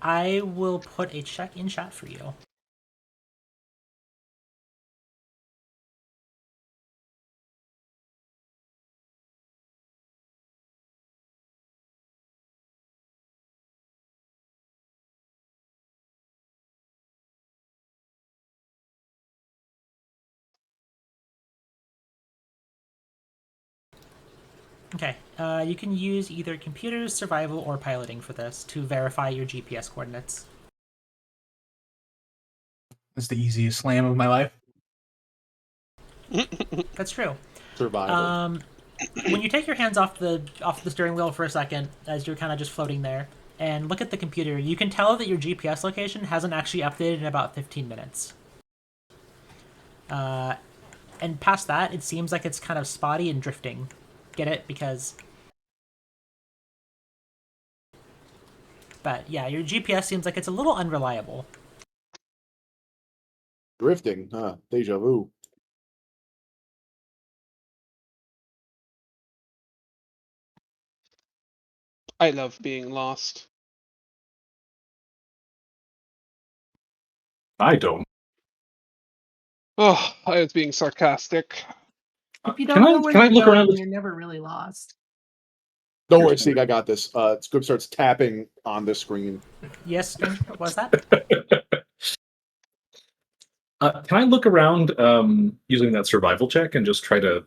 I will put a check in chat for you. Okay, you can use either computers, survival, or piloting for this to verify your GPS coordinates. It's the easiest slam of my life. That's true. Survival. When you take your hands off the steering wheel for a second, as you're kind of just floating there, and look at the computer, you can tell that your GPS location hasn't actually updated in about 15 minutes. And past that, it seems like it's kind of spotty and drifting. Get it? Because... But yeah, your GPS seems like it's a little unreliable. Drifting, huh? Deja vu. I love being lost. I don't. Oh, I was being sarcastic. If you Can don't know where I you're look going, around? you're never really lost. Don't worry, Seek, I got this. Squib starts tapping on the screen. Yes, what was that? Can I look around using that survival check and just try to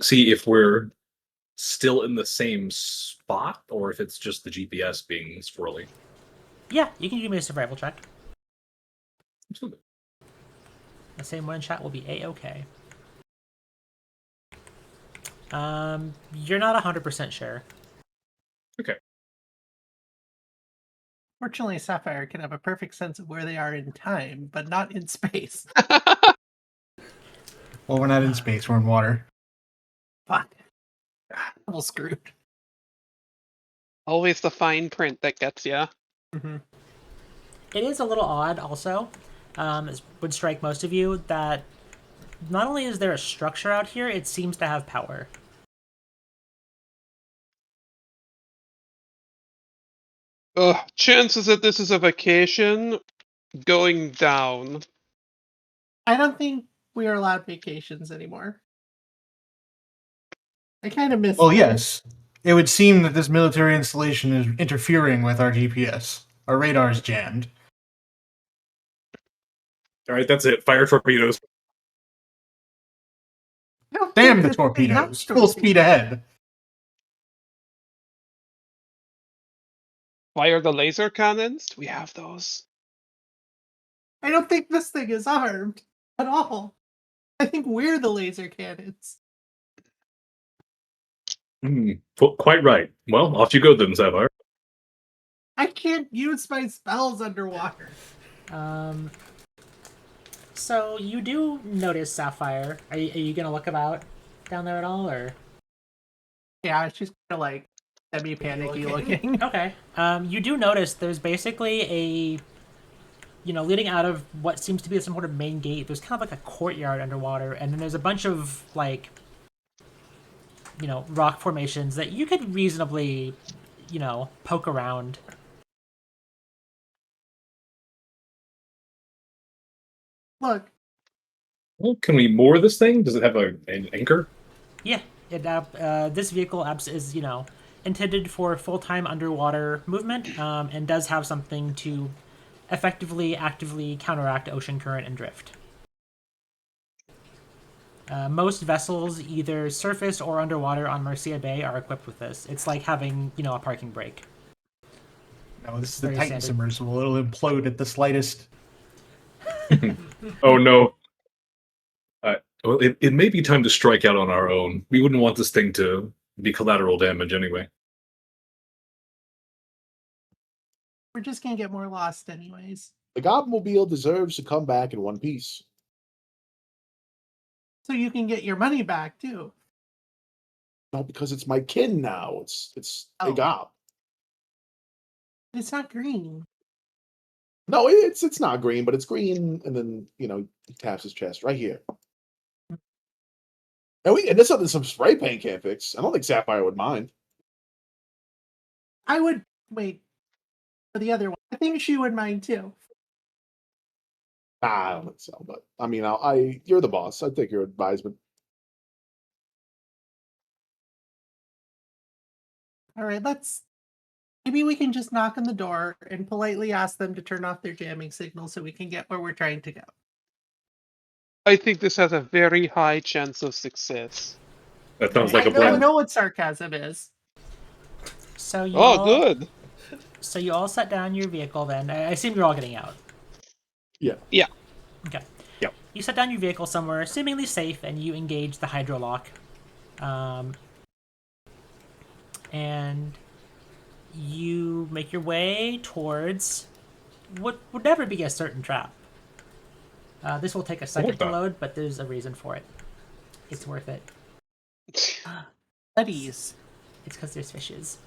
see if we're still in the same spot or if it's just the GPS being squirrely? Yeah, you can give me a survival check. Absolutely. The same one in chat will be A-okay. You're not 100% sure. Okay. Fortunately, Sapphire can have a perfect sense of where they are in time, but not in space. Well, we're not in space, we're in water. Fuck. Double screwed. Always the fine print that gets ya. Mm-hmm. It is a little odd, also, as would strike most of you, that not only is there a structure out here, it seems to have power. Chances that this is a vacation going down. I don't think we are allowed vacations anymore. I kind of miss. Well, that. yes. It would seem that this military installation is interfering with our GPS. Our radar's jammed. All right, that's it. Fire torpedoes. I don't Damn think the this thing has torpedoes! Full torpedoes. speed ahead. Fire the laser cannons? Do we have those? I don't think this thing is armed at all. I think we're the laser cannons. Quite right. Well, off you go then, Sapphire. I can't use my spells underwater. So you do notice Sapphire. Are you gonna look about down there at all, or? Yeah, she's kind of like semi-panicky looking. Okay. You do notice there's basically a, leading out of what seems to be some sort of main gate. There's kind of like a courtyard underwater, and then there's a bunch of like, rock formations that you could reasonably, poke around. Look, Well, can we moor this thing? Does it have an anchor? Yeah, this vehicle is intended for full-time underwater movement, and does have something to effectively, actively counteract ocean current and drift. Most vessels, either surface or underwater on Mercia Bay, are equipped with this. It's like having, a parking brake. No, this is the Very Titan standard. submersible. It'll implode at the slightest. Oh no. Well, it may be time to strike out on our own. We wouldn't want this thing to be collateral damage anyway. we're just gonna get more lost anyways. The Gobmobile deserves to come back in one piece. So you can get your money back too. No, because it's my kin now. It's a Oh. gob. It's not green. No, it's not green, but it's green, and then he taps his chest right here. And this something some spray paint can't fix. I don't think Sapphire would mind. I would wait for the other one. I think she would mind too. Nah, I don't think so. But I mean, you're the boss. I take your advisement. All right, maybe we can just knock on the door and politely ask them to turn off their jamming signal so we can get where we're trying to go. I think this has a very high chance of success. That sounds like a I plan. know what sarcasm is. So you Oh, all, good. So you all set down your vehicle then. I assume you're all getting out. Yeah. Yeah. Okay. Yep. You set down your vehicle somewhere seemingly safe, and you engage the hydrolock. And you make your way towards what would never be a certain trap. This will take a second to load, but there's a reason for it. It's worth it. Buddies. It's because there's fishes.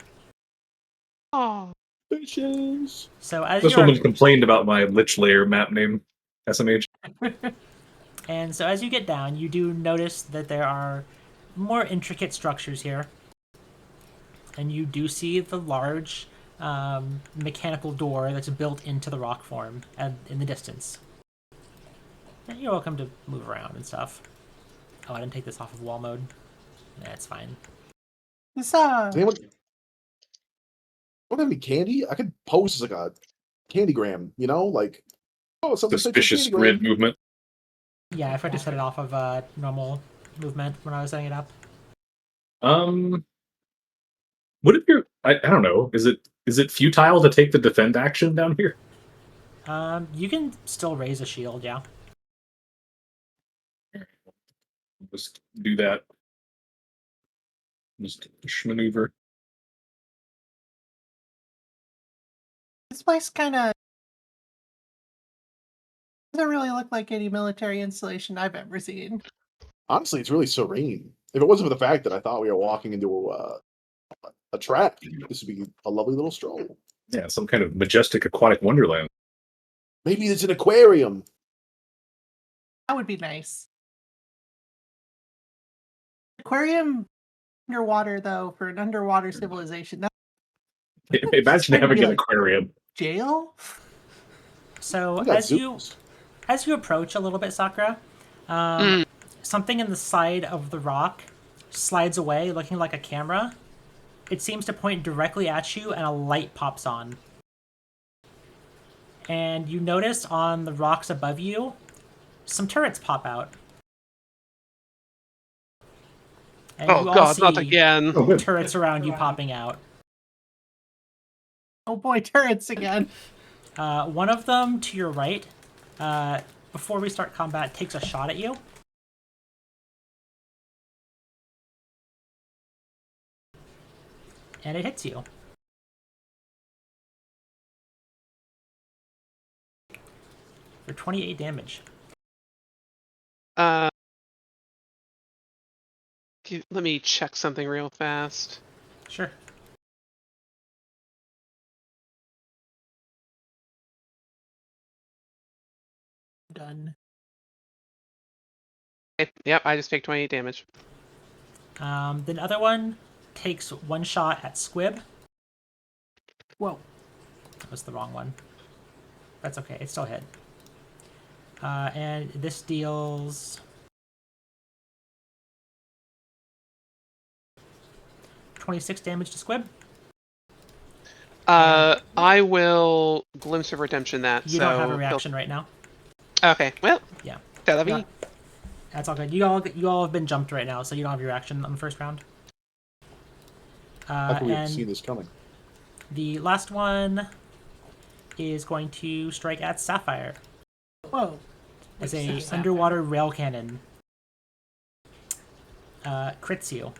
Oh. Fishes. So as This you are, woman complained about my Lich Layer map name, SMH. and so as you get down, you do notice that there are more intricate structures here, and you do see the large mechanical door that's built into the rock form in the distance. And you're welcome to move around and stuff. Oh, I didn't take this off of wall mode. That's fine. This Does anyone don't have any candy? I could pose as like a candygram, like something Suspicious grid movement. Yeah, I forgot to set it off of normal movement when I was setting it up. What if you're? I don't know. Is it futile to take the defend action down here? You can still raise a shield, yeah. Just do that. Just maneuver. This place kind of doesn't really look like any military installation I've ever seen. Honestly, it's really serene. If it wasn't for the fact that I thought we were walking into a trap, this would be a lovely little stroll. Yeah, some kind of majestic aquatic wonderland. Maybe it's an aquarium. That would be nice. Aquarium underwater, though, for an underwater civilization. That's Imagine having an like- aquarium. jail? So We got as you zoos. approach a little bit, Sakura, something in the side of the rock slides away, looking like a camera. It seems to point directly at you, and a light pops on. And you notice on the rocks above you, some turrets pop out. And Oh you all god, not see again. Oh, good. turrets around you popping out. Oh boy, turrets again. One of them to your right, before we start combat, takes a shot at you. And it hits you. For 28 damage. Let me check something real fast. Sure. Done. Okay, yep, I just take 28 damage. The other one takes one shot at Squib. Whoa. That was the wrong one. That's okay, it still hit. And this deals 26 damage to Squib. I will Glimpse of Redemption that. You don't have a reaction right now. Okay, well, Yeah. c'est la vie. Yeah. That's all good. You all have been jumped right now, so you don't have your action on the first round. How could we have And seen this coming? the last one is going to strike at Sapphire Whoa. as What's a Sapphire? underwater rail cannon. Crits you.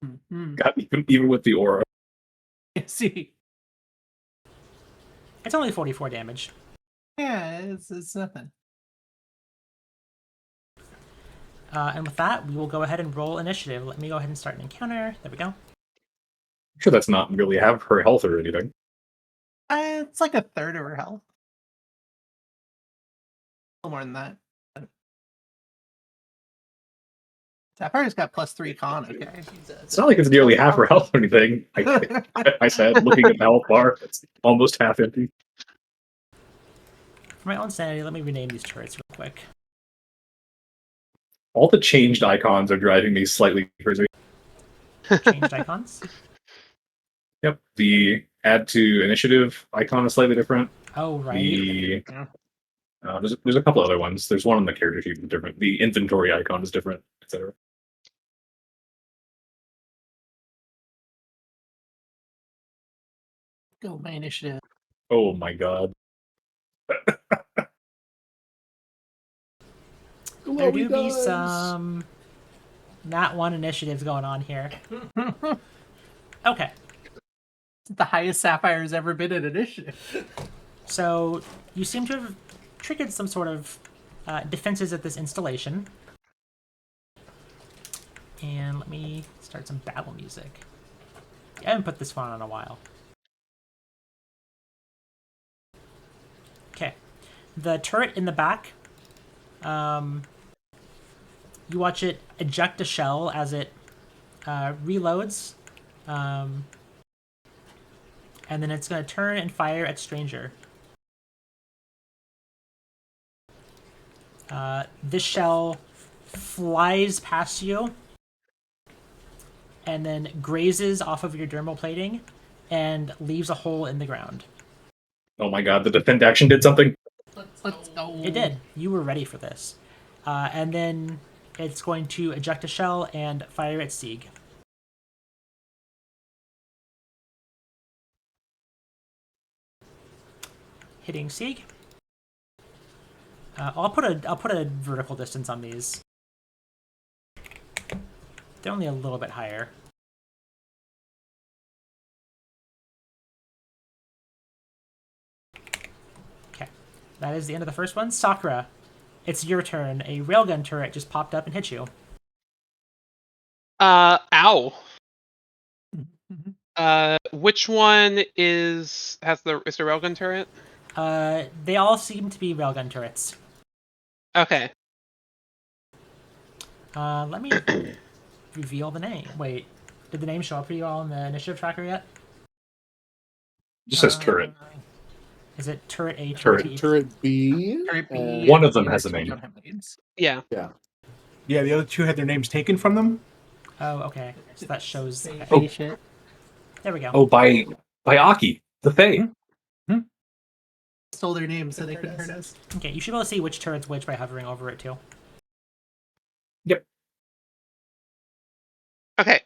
Mm-hmm. God, even with the aura. See. It's only 44 damage. Yeah, it's nothing. And with that, we will go ahead and roll initiative. Let me go ahead and start an encounter. There we go. I'm sure that's not really have her health or anything. It's like a third of her health. A little more than that. Sapphire's got +3 con, okay. It's not like it's nearly half her health or anything. I said, looking at the health bar, it's almost half empty. For my own sanity, let me rename these turrets real quick. All the changed icons are driving me slightly crazy. Changed icons. Yep, the add to initiative icon is slightly different. Oh, right. The Yeah. there's a couple other ones. There's one on the character sheet that's different. The inventory icon is different, etc. Go my initiative. Oh my god. There Glowy do be dice. some Nat 1 initiatives going on here. Okay, The highest Sapphire's ever been in initiative. so you seem to have triggered some sort of defenses at this installation. And let me start some battle music. I haven't put this one on in a while. Okay. The turret in the back, you watch it eject a shell as it reloads, and then it's going to turn and fire at Stranger. This shell flies past you and then grazes off of your dermal plating and leaves a hole in the ground. Oh my god, the defend action did something. Let's go. It did. You were ready for this. And then it's going to eject a shell and fire at Sieg. Hitting Sieg. I'll put a vertical distance on these. They're only a little bit higher. Okay, that is the end of the first one. Sakura, it's your turn. A railgun turret just popped up and hit you. Ow. Mhm. Which one is the railgun turret? They all seem to be railgun turrets. Okay. Let me reveal the name. Wait, did the name show up for you all in the initiative tracker yet? Just says turret. Is it turret A, Turret. turret B? Turret B. Turret B, and- One and of them the has other a two name. don't have names. Yeah. Yeah. Yeah, the other two had their names taken from them. Oh, okay. So that shows. Say Okay. Oh. shit. There we go. Oh, by Aki, the Fae. Stole their names so they couldn't hurt us. Okay, you should be able to see which turret's which by hovering over it too. Yep. Okay.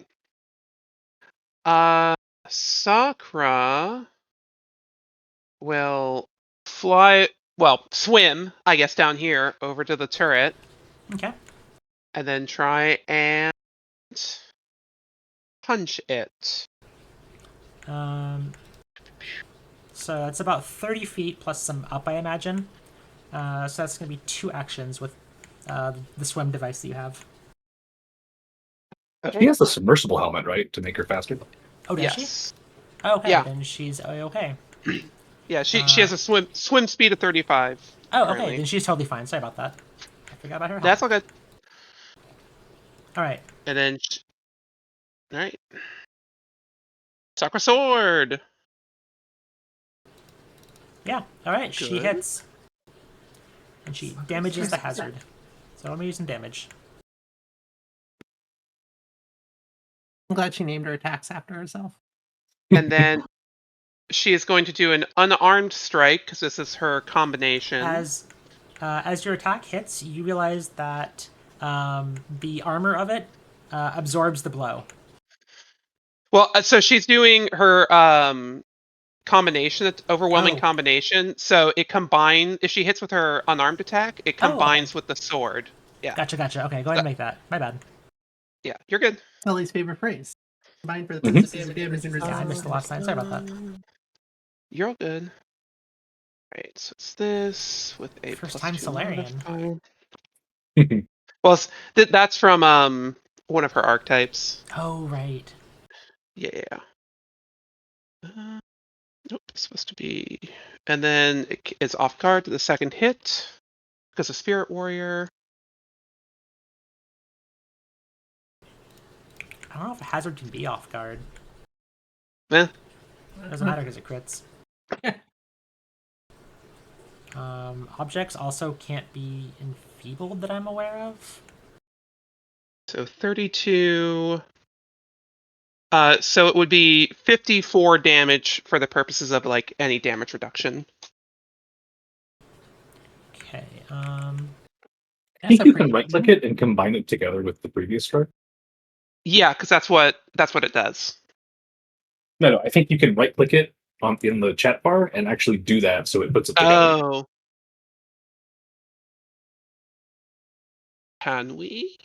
Sakura will swim, I guess, down here over to the turret, Okay. and then try and punch it. So that's about 30 feet plus some up, I imagine. So that's going to be 2 actions with the swim device that you have. She has the submersible helmet, right, to make her faster. Oh, does she? Yes. Okay, Yeah. then she's okay. Yeah, she has a swim speed of 35. Oh, currently. okay, then she's totally fine. Sorry about that. I forgot about her. That's all good. All right. And then, all right. Sakura sword. Yeah. All right. She Good. hits, and she damages the hazard. So let me use some damage. I'm glad she named her attacks after herself. And then she is going to do an unarmed strike because this is her combination. As your attack hits, you realize that the armor of it absorbs the blow. Well, so she's doing her combination, overwhelming combination. So it combines, if she hits with her unarmed attack, it combines with the sword. Yeah. Gotcha. Okay, go ahead and make that. My bad. Yeah, you're good. Sully's favorite phrase. Combined for the Mhm. purposes of damage and Yeah, I resistance. missed the last line. Sorry about that. You're all good. Right, so it's this with a First plus time 2 Solarian. modifier. Well, that's from one of her archetypes. Oh, right. Yeah. Nope, it's supposed to be. And then it's off guard to the second hit because of Spirit Warrior. I don't know if a hazard can be off guard. Eh. Doesn't matter because it crits. Objects also can't be enfeebled that I'm aware of. So 32. So it would be 54 damage for the purposes of like any damage reduction. Okay. I think you can right click it and combine it together with the previous card. Yeah, because that's what it does. No, I think you can right click it in the chat bar and actually do that, so it puts it together. Oh. Can we?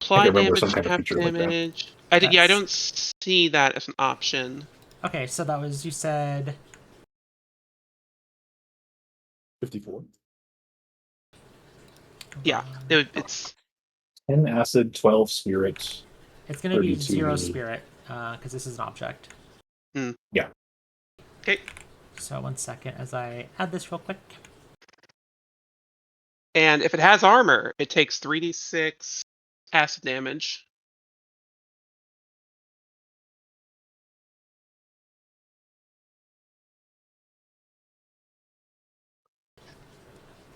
Apply remember damage some kind to of half feature like that. damage. I don't see that as an option. Okay, so that was, you said 54. Yeah, it's 10 acid, 12 spirit. it's going to be 32. 0 spirit because this is an object. Yeah. okay. So 1 second as I add this real quick. And if it has armor, it takes 3d6 acid damage.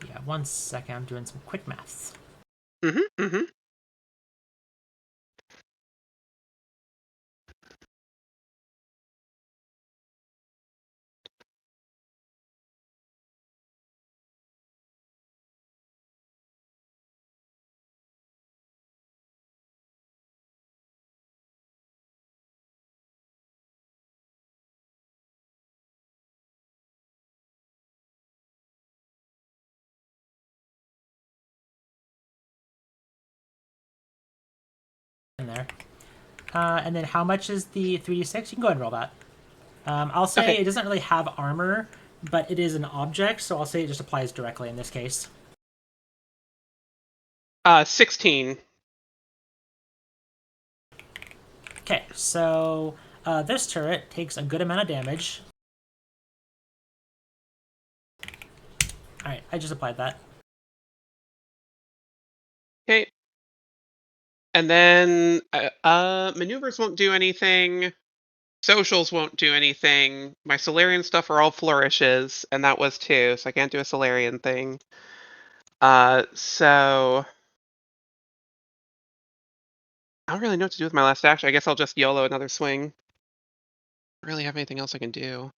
Yeah, 1 second. I'm doing some quick maths. Mm-hmm. In there. And then how much is the 3d6? You can go ahead and roll that. I'll say Okay. it doesn't really have armor, but it is an object, so I'll say it just applies directly in this case. 16. Okay, so this turret takes a good amount of damage. Alright, I just applied that. Okay. And then maneuvers won't do anything. Socials won't do anything. My Solarian stuff are all flourishes, and that was 2, so I can't do a Solarian thing. So I don't really know what to do with my last action. I guess I'll just YOLO another swing. I don't really have anything else I can do.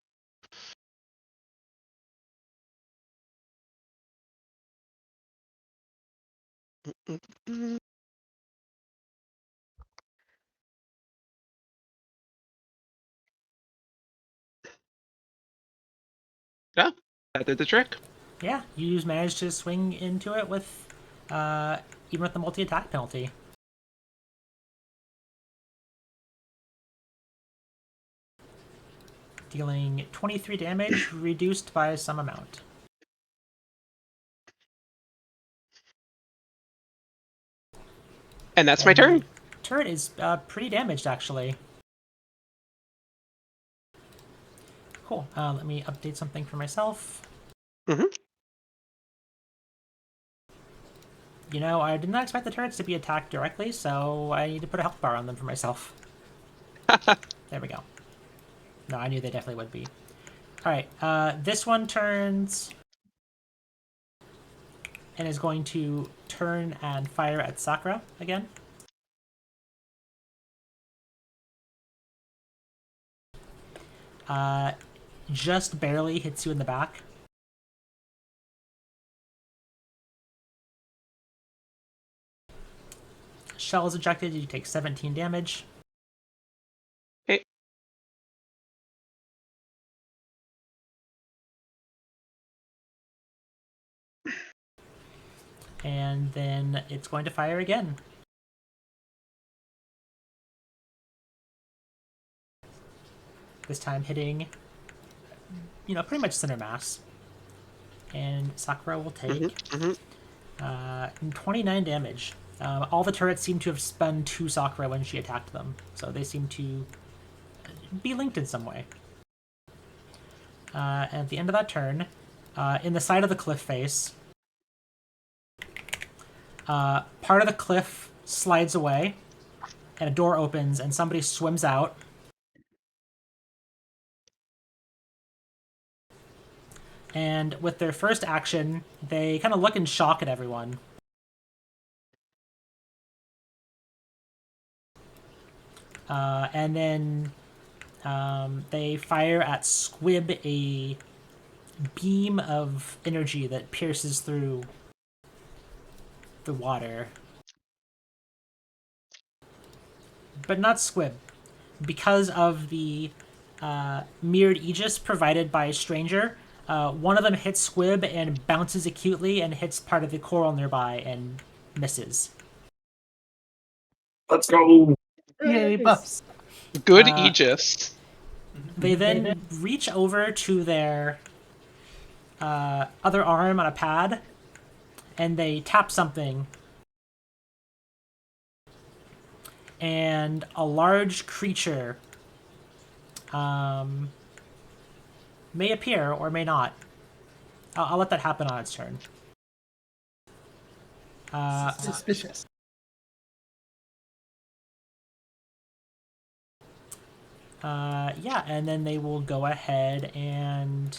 Mm-mm-mm. Yeah, that did the trick. Yeah, you managed to swing into it with, even with the multi-attack penalty. Dealing 23 damage, reduced by some amount. And that's my turn. The turret is pretty damaged, actually. Cool. Let me update something for myself. Mhm. You know, I did not expect the turrets to be attacked directly, so I need to put a health bar on them for myself. There we go. No, I knew they definitely would be. Alright, this one turns and is going to turn and fire at Sakura again. Just barely hits you in the back. Shell is ejected, you take 17 damage. Okay. And then it's going to fire again. This time hitting, pretty much center mass. And Sakura will take 29 damage. All the turrets seem to have spun to Sakura when she attacked them, so they seem to be linked in some way. And at the end of that turn, in the side of the cliff face, part of the cliff slides away, and a door opens, and somebody swims out. And with their first action, they kind of look in shock at everyone. And then they fire at Squib a beam of energy that pierces through the water. But not Squib. Because of the mirrored Aegis provided by a stranger, one of them hits Squib and bounces acutely and hits part of the coral nearby and misses. Let's go. Yay, buffs. Good Aegis. They then reach over to their other arm on a pad, and they tap something. And a large creature may appear or may not. I'll let that happen on its turn. Suspicious. Yeah, and then they will go ahead and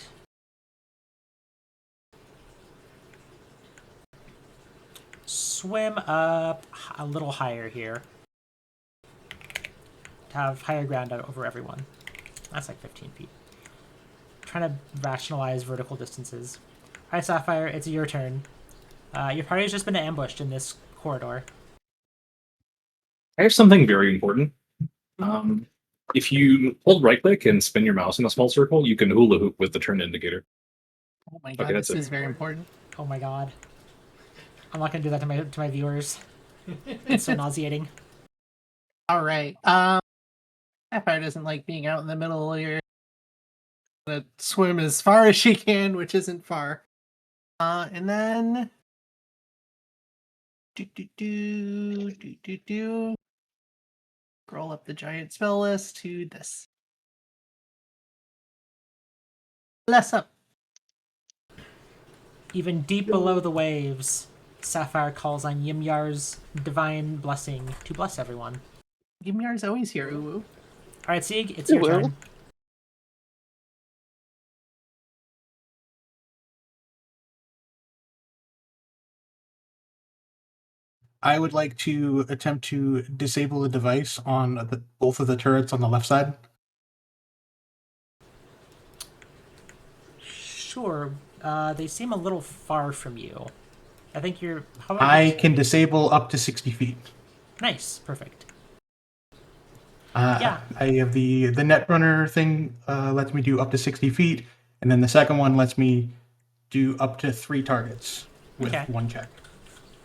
swim up a little higher here to have higher ground over everyone. That's like 15 feet. Trying to rationalize vertical distances. Alright, Sapphire, it's your turn. Your party's just been ambushed in this corridor. I have something very important. If you hold right click and spin your mouse in a small circle, you can hula hoop with the turn indicator. Oh my god, Okay, that's this it. is very important. Oh my god. I'm not gonna do that to my viewers. It's so nauseating. All right. Sapphire doesn't like being out in the middle here. Gonna swim as far as she can, which isn't far. And then scroll up the giant spell list to this. Less up. Even deep below the waves, Sapphire calls on Yimyar's divine blessing to bless everyone. Gimyar's always here, Uwu. All right, Sieg, it's It your will. turn. I would like to attempt to disable the device on both of the turrets on the left side. Sure. They seem a little far from you. I think you're. How about I can disable up to 60 feet. Nice, perfect. Yeah. I have the Netrunner thing lets me do up to 60 feet, and then the second one lets me do up to 3 targets with Okay. 1 check.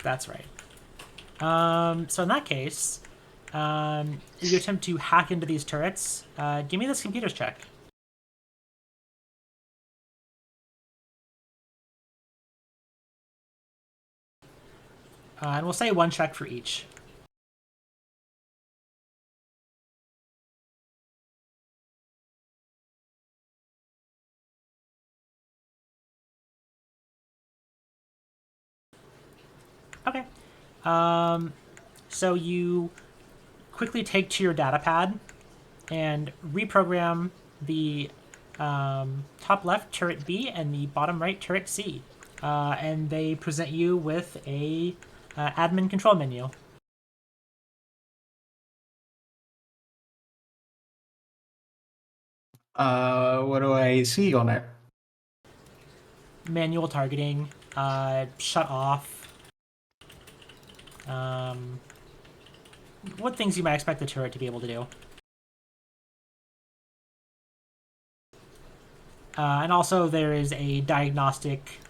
That's right. So in that case, you attempt to hack into these turrets. Give me this computer's check. And we'll say 1 check for each. Okay. So you quickly take to your data pad and reprogram the top left turret B and the bottom right turret C. And they present you with a admin control menu. What do I see on it? Manual targeting, shut off. What things you might expect the turret to be able to do. And also there is a diagnostic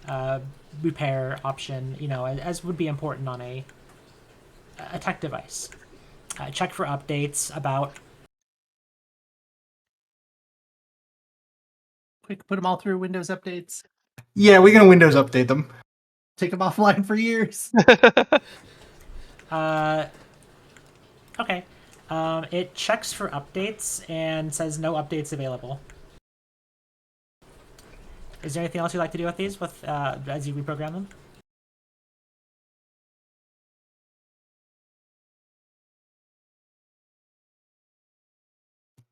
repair option, you know, as would be important on a tech device. Check for updates about. Quick, put them all through Windows updates. Yeah, we can Windows update them. Take them offline for years. Okay. It checks for updates and says no updates available. Is there anything else you'd like to do with these as you reprogram them?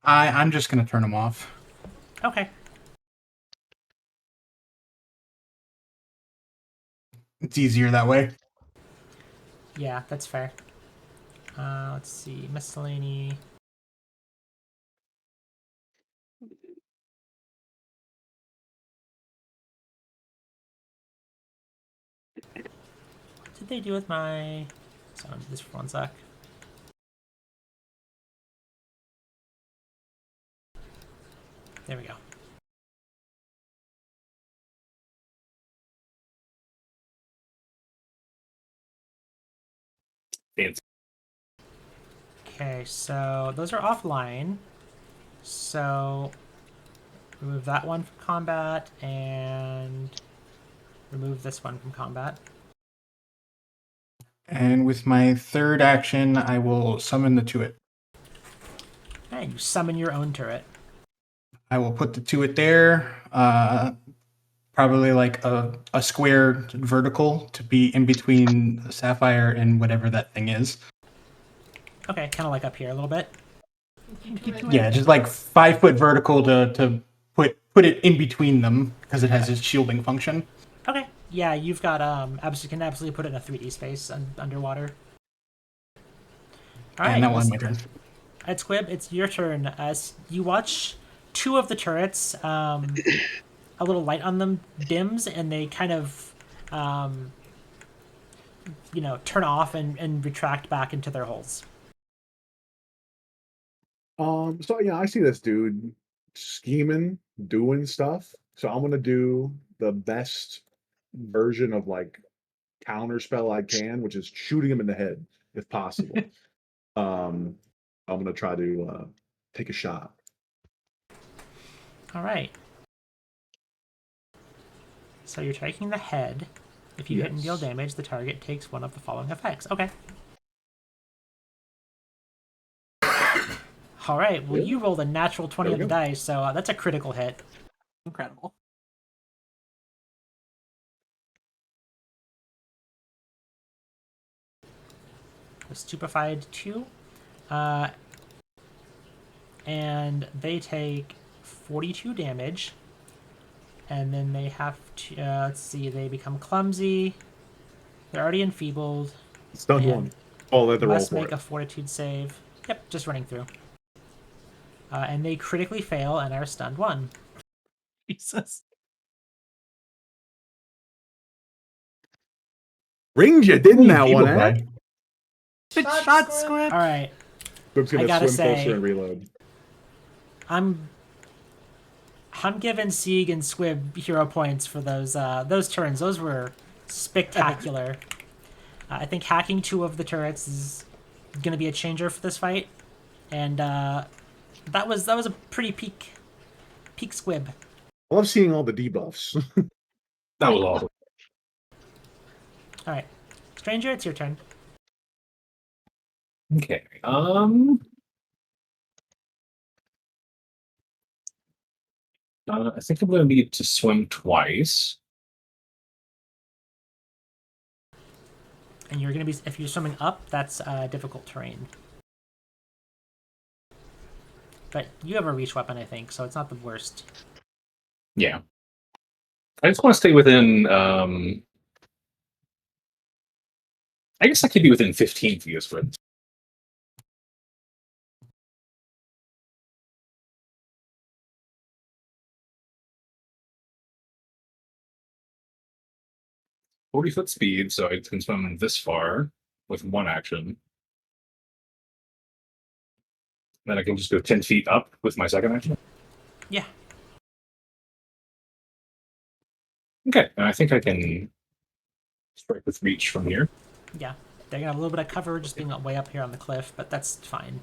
I'm just going to turn them off. Okay. It's easier that way. Yeah, that's fair. Let's see. Miscellany. What did they do with my... So I'll do this for 1 sec. There we go. Fancy. Okay, so those are offline. So remove that one from combat and remove this one from combat. And with my third action, I will summon the Tuit. And you summon your own turret. I will put the Tuit there, probably like a square vertical to be in between Sapphire and whatever that thing is. Okay, kind of like up here a little bit. Yeah, just like 5 foot vertical to put it in between them because it has its shielding function. Okay, yeah, you've got can absolutely put it in a 3D space underwater. All right, And that was my turn. At Squib, it's your turn. As you watch 2 of the turrets, a little light on them dims, and they kind of, turn off and retract back into their holes. So yeah, I see this dude scheming, doing stuff. So I'm gonna do the best version of like counter spell I can, which is shooting him in the head if possible. I'm gonna try to take a shot. All right. So you're taking the head. If you hit and deal Yes. damage, the target takes one of the following effects. Okay. All right. Well, Yeah. you rolled a natural 20 There on we the go. dice, so that's a critical hit. Incredible. stupefied 2. And they take 42 damage. And then they have to, let's see, they become clumsy. They're already enfeebled. Stun and one. Oh, let the roll must for make it. a fortitude save. Yep, just running through. And they critically fail and are stunned 1. Jesus. Ringed you, didn't that Evil one, eh? guy. Good shot, Squib. All right, Squib's I gonna gotta swim say- closer and reload. I'm giving Sieg and Squib hero points for those turns. Those were spectacular. I think hacking 2 of the turrets is going to be a changer for this fight, and that was a pretty peak Squib. I love seeing all the debuffs. That was awesome. All right, Stranger, it's your turn. Okay. I think I'm going to need to swim twice. And you're going to be, if you're swimming up, that's difficult terrain. But you have a reach weapon, I think, so it's not the worst. Yeah. I just want to stay within. I guess I could be within 15 feet of Squid. .40-foot speed, so I can swim this far with 1 action. Then I can just go 10 feet up with my 2nd action. Yeah. Okay, and I think I can strike with reach from here. Yeah. They're going to have a little bit of cover just being way up here on the cliff, but that's fine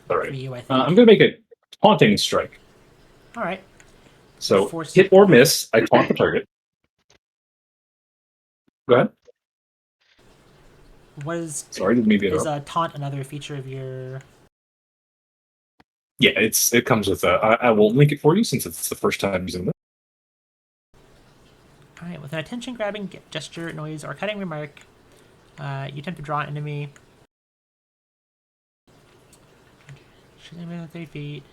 All for right. you, I think. I'm going to make a taunting strike. All right. So Force- hit or miss, I taunt the target. Go ahead. What is Sorry, didn't mean to is interrupt. taunt another feature of your... Yeah, it comes with I will link it for you since it's the first time using this. All right, with an attention-grabbing gesture, noise, or cutting remark, you attempt to draw an enemy. Shoot them within 3 feet.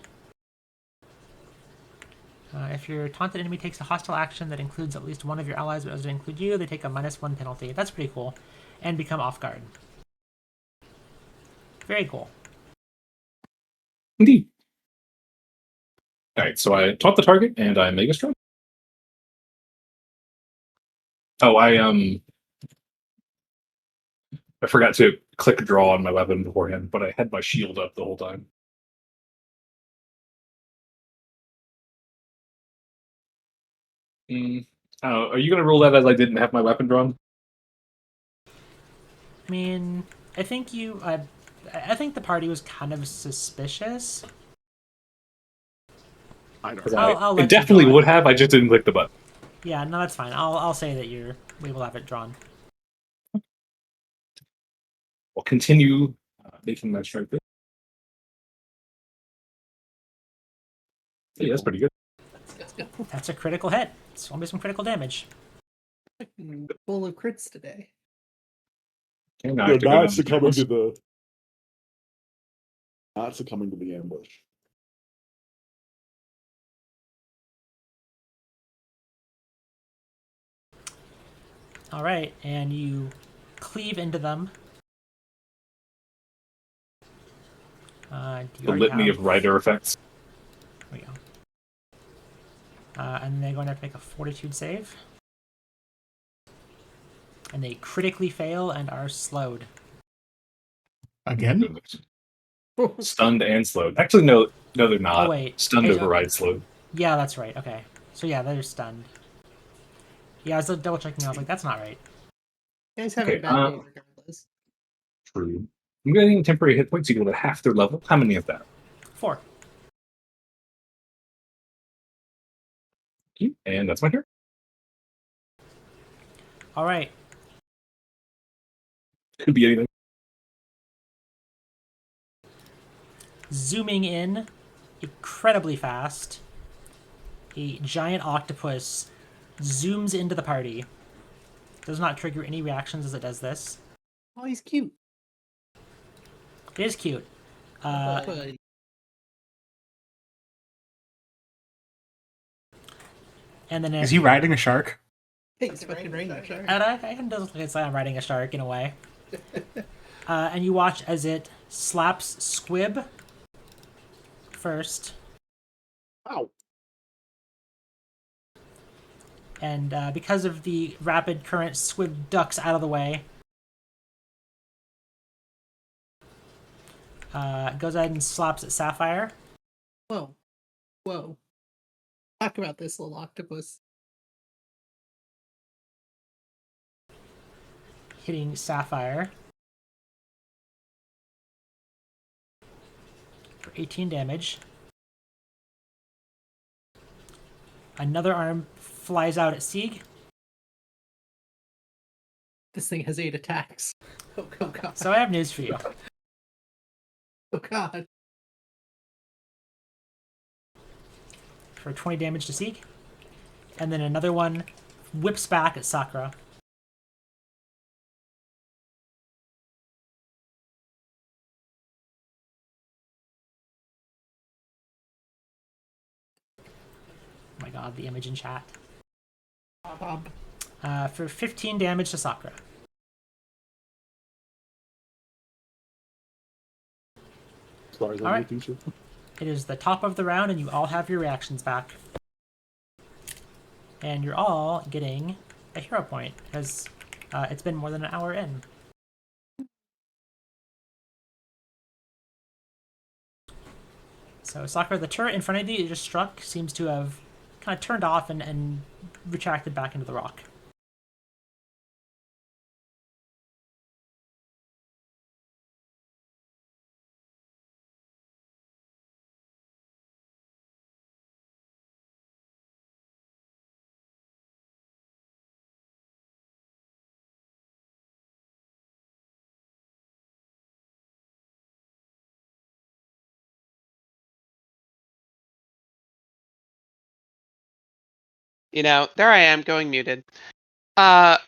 If your taunted enemy takes a hostile action that includes at least one of your allies but doesn't include you, they take a -1 penalty. That's pretty cool. And become off guard. Very cool. Indeed. All right, so I taunt the target and I Mega Strike. Oh, I forgot to click draw on my weapon beforehand, but I had my shield up the whole time. Are you going to rule that as I didn't have my weapon drawn? I mean, I think you... I think the party was kind of suspicious. I don't 'Cause know. I'll let I you definitely draw it. would have. I just didn't click the button. Yeah, no, that's fine. I'll say that we will have it drawn. I'll continue making my strike. Yeah, that's pretty good. Let's go. That's a critical hit. It's gonna be some critical damage. Full of crits today. Okay, now I have They're to go not down succumbing to to the ambush. All right, and you cleave into them. Do you the already litany have- of rider effects. There we go. And they're going to have to make a fortitude save. And they critically fail and are slowed. Again? Stunned and slowed. Actually, no, they're not. Oh, wait. Stunned Is- overrides slowed. Yeah, that's right. Okay. So yeah, they're stunned. Yeah, I was double checking. I was like, that's not right. You guys have Okay, a bad day regardless. True. I'm getting temporary hit points equal to half their level. How many of that? 4. And that's my turn. All right. Could be anything. Zooming in incredibly fast, a giant octopus zooms into the party. Does not trigger any reactions as it does this. Oh, he's cute. It is cute. But And then Is he riding a shark? it's fucking raining. Sure. And I can just look like I'm riding a shark in a way. And you watch as it slaps Squib first, Ow. and because of the rapid current, Squib ducks out of the way. Goes ahead and slaps at Sapphire. Whoa. Whoa. Talk about this little octopus. Hitting Sapphire for 18 damage. Another arm flies out at Sieg. This thing has 8 attacks. Oh god. So I have news for you. Oh god. For 20 damage to Sieg. And then another one whips back at Sakura. Oh my god, the image in chat. Bob. For 15 damage to Sakura. Sorry, All right. teacher. It is the top of the round, and you all have your reactions back. And you're all getting a hero point, because it's been more than an hour in. So, Sakura, the turret in front of you you just struck seems to have kind of turned off and retracted back into the rock. You know, there I am going muted. I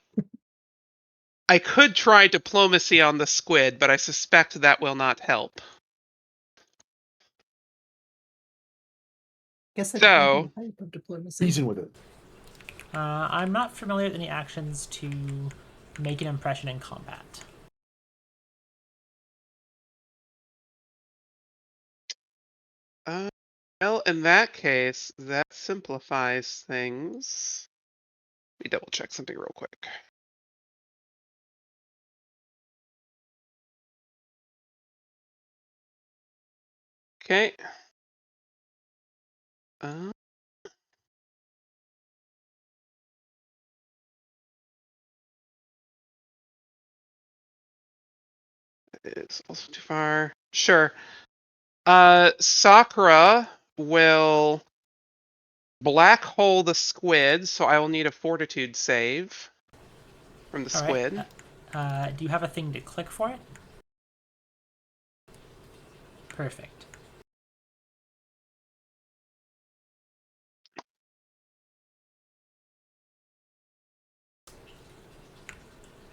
could try diplomacy on the squid, but I suspect that will not help. Guess that's So- the type of diplomacy. Reason with it. I'm not familiar with any actions to make an impression in combat. Well, in that case, that simplifies things. Let me double check something real quick. Okay. It's also too far. Sure. Sakura will black hole the squid, so I will need a fortitude save from the All right. squid. Do you have a thing to click for it? Perfect.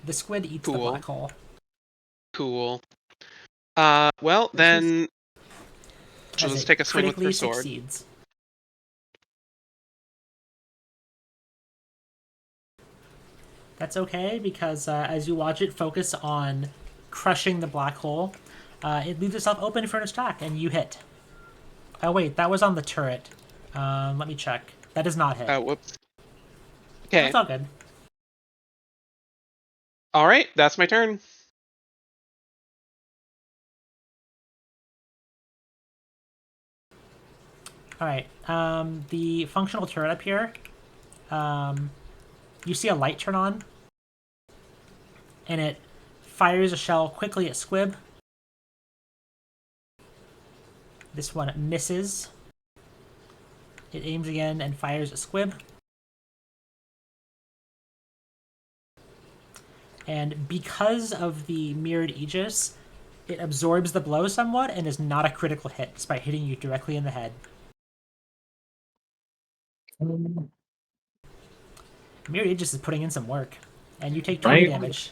The squid eats the Cool. black hole. Cool. Well, then she'll As just it take a swing with her critically sword. succeeds. That's okay, because as you watch it focus on crushing the black hole, it leaves itself open for an attack, and you hit. Oh wait, that was on the turret. Let me check. That does not hit. Oh, whoops. Okay. That's all good. All right, that's my turn. All right. The functional turret up here. You see a light turn on, and it fires a shell quickly at Squib. This one misses. It aims again and fires at Squib. And because of the mirrored Aegis, it absorbs the blow somewhat and is not a critical hit, despite hitting you directly in the head. Mirrored Aegis is putting in some work, and you take 20 Right. damage.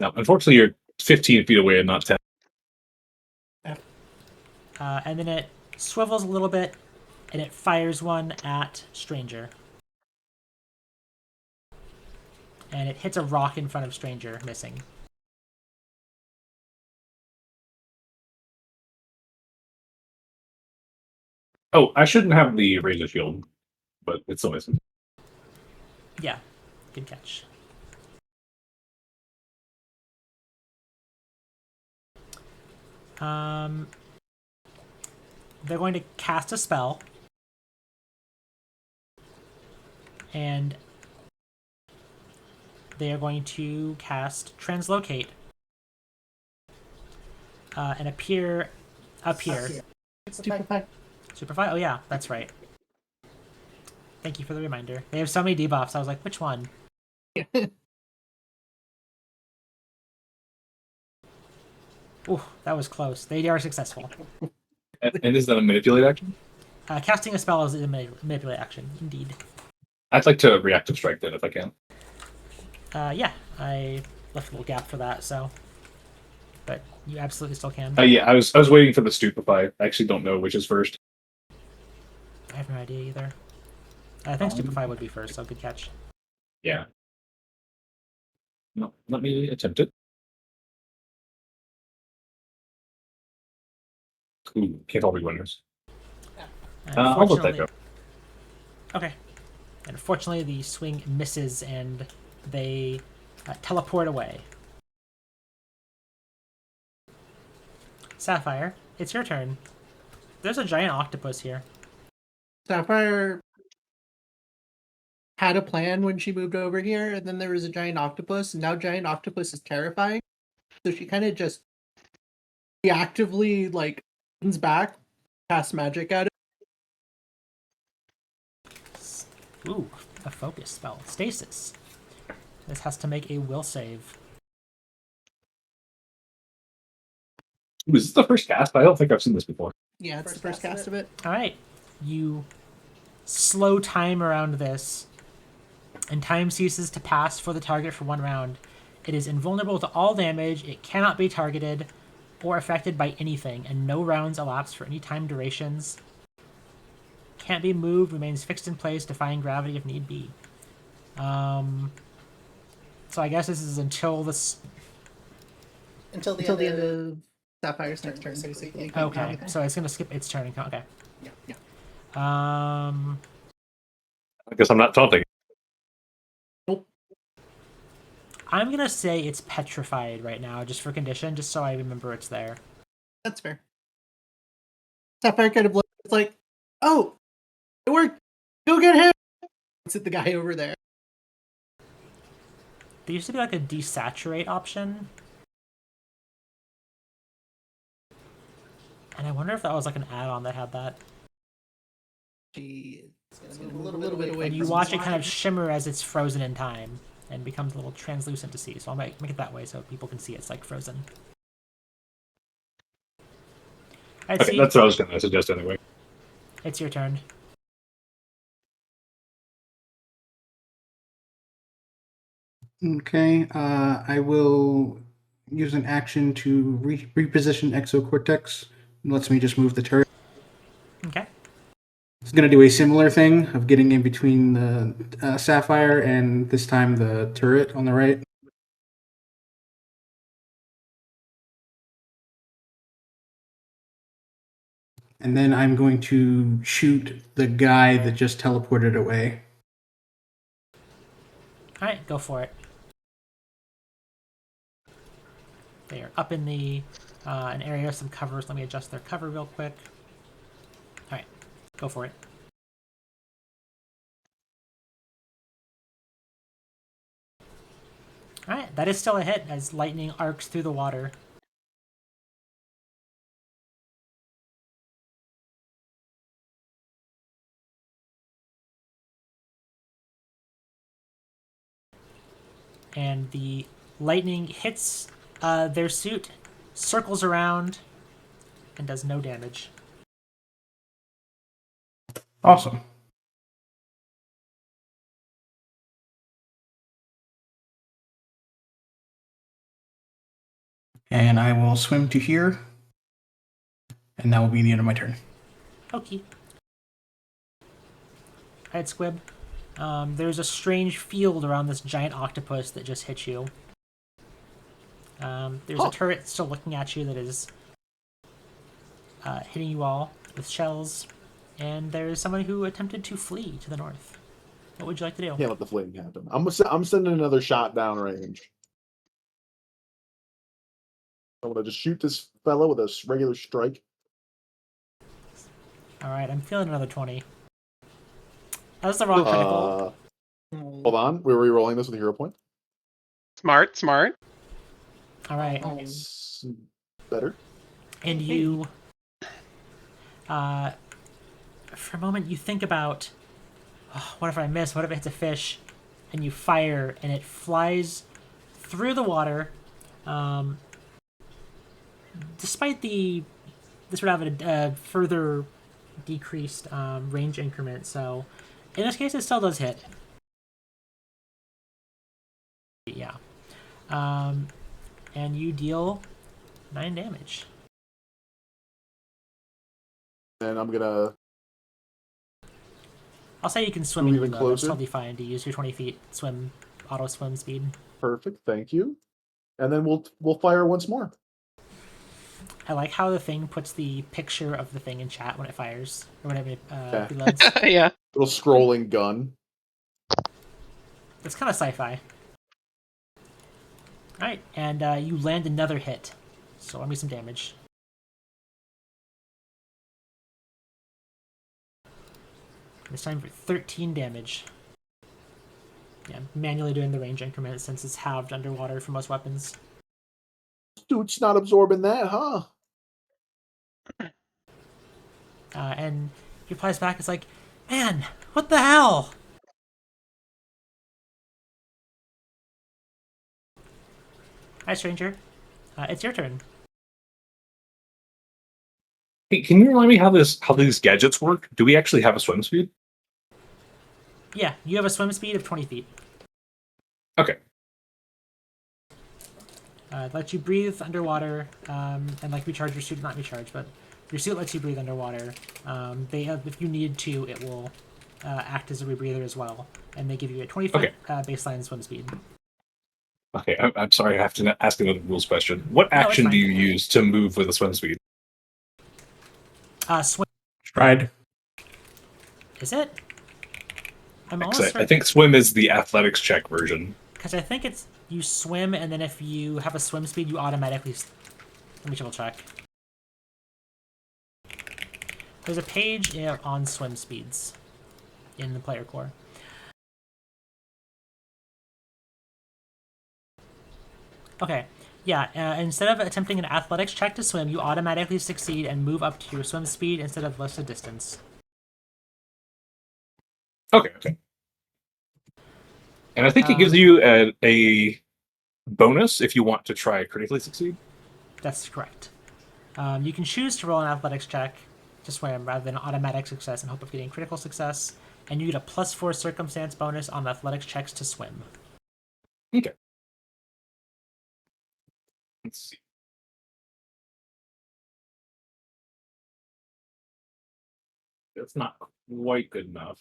Now, unfortunately, you're 15 feet away and not 10. and then it swivels a little bit, and it fires one at Stranger. And it hits a rock in front of Stranger, missing. Oh, I shouldn't have the razor shield, but it's still missing. Yeah, good catch. They're going to cast a spell, and they are going to cast Translocate and appear up here. Stupefy. Superfly? Oh yeah, that's right. Thank you for the reminder. They have so many debuffs. I was like, which one? Ooh, that was close. They are successful. And is that a manipulate action? Casting a spell is a manipulate action, indeed. I'd like to reactive strike that if I can. Yeah, I left a little gap for that, so. But you absolutely still can. Yeah, I was waiting for the stupefy. I actually don't know which is first. I have no idea either. I think Stupefy would be first, so good catch. Yeah. No, let me attempt it. Ooh, can't all be winners. I'll let that go. Okay. And unfortunately, the swing misses and they teleport away. Sapphire, it's your turn. There's a giant octopus here. Sapphire had a plan when she moved over here, and then there was a giant octopus, and now giant octopus is terrifying. So she kind of just reactively like comes back, casts magic at it. Ooh, a focus spell. Stasis. This has to make a will save. Ooh, is this the first cast? I don't think I've seen this before. Yeah, it's the first cast of it. Alright. You slow time around this, and time ceases to pass for the target for 1 round. It is invulnerable to all damage, it cannot be targeted or affected by anything, and no rounds elapse for any time durations. Can't be moved, remains fixed in place, defying gravity if need be. So I guess this is until this. Until the end of Sapphire's next turn, basically. Okay, so it's gonna skip its turn. Okay. Yeah. I guess I'm not taunting. Nope. I'm gonna say it's petrified right now, just for condition, just so I remember it's there. That's fair. Sapphire kind of looks like, oh, it worked. Go get him. Looks at the guy over there. There used to be like a desaturate option. And I wonder if that was like an add-on that had that. She is a little bit away. And you watch it kind of shimmer as it's frozen in time and becomes a little translucent to see. So I'll make it that way so people can see it's like frozen. Alright, Okay, that's what I was going to suggest anyway. It's your turn. Okay, I will use an action to reposition Exocortex. It lets me just move the turret. Okay. It's going to do a similar thing of getting in between the Sapphire and this time the turret on the right. And then I'm going to shoot the guy that just teleported away. Alright, go for it. They are up in the an area of some covers. Let me adjust their cover real quick. Alright, go for it. Alright, that is still a hit as lightning arcs through the water. And the lightning hits their suit, circles around, and does no damage. Awesome. And I will swim to here And that will be the end of my turn. Okay. Alright, Squib. There's a strange field around this giant octopus that just hit you. There's a turret still looking at you that is hitting you all with shells. And there's someone who attempted to flee to the north. What would you like to do? Can't let the fleeing happen. I'm sending another shot downrange. I'm gonna just shoot this fellow with a regular strike. Alright, I'm feeling another 20. That's the wrong critical. Hold on, we're re-rolling this with a hero point. Smart. Alright. It's better. And you, for a moment, you think about, oh, what if I miss? What if it hits a fish? And you fire, and it flies through the water. Despite this would have a further decreased range increment, so in this case, it still does hit. Yeah. And you deal 9 damage. And I'm gonna I'll say you can swim Move in, even though. That's closer? totally fine to use your 20 feet auto swim speed. perfect, thank you. And then we'll fire once more. I like how the thing puts the picture of the thing in chat when it fires, or whenever it Yeah. reloads. Yeah. Little scrolling gun. It's kind of sci-fi. Alright, and you land another hit. So roll me some damage. This time for 13 damage. Yeah, manually doing the range increment since it's halved underwater for most weapons. Dude's not absorbing that, huh? And he replies back, it's like, man, what the hell? Hi, stranger. It's your turn. Hey, can you remind me how these gadgets work? Do we actually have a swim speed? Yeah, you have a swim speed of 20 feet. Okay. It lets you breathe underwater, and like recharge your suit, not recharge, but your suit lets you breathe underwater. If you need to, it will act as a rebreather as well, and they give you a 20-foot baseline swim speed. Okay, I'm sorry, I have to ask another rules question. What No, it's action fine. do you use to move with a swim speed? Swim. Stride. Is it? I'm almost I certain, think swim is the athletics check version. because I think it's you swim, and then if you have a swim speed, you automatically. Let me double check. There's a page on swim speeds in the player core. Okay, yeah, instead of attempting an athletics check to swim, you automatically succeed and move up to your swim speed instead of listed distance. Okay. And I think it gives you a bonus if you want to try critically succeed. That's correct. You can choose to roll an athletics check to swim rather than automatic success in hope of getting critical success, and you get a +4 circumstance bonus on athletics checks to swim. Okay. Let's see. That's not quite good enough.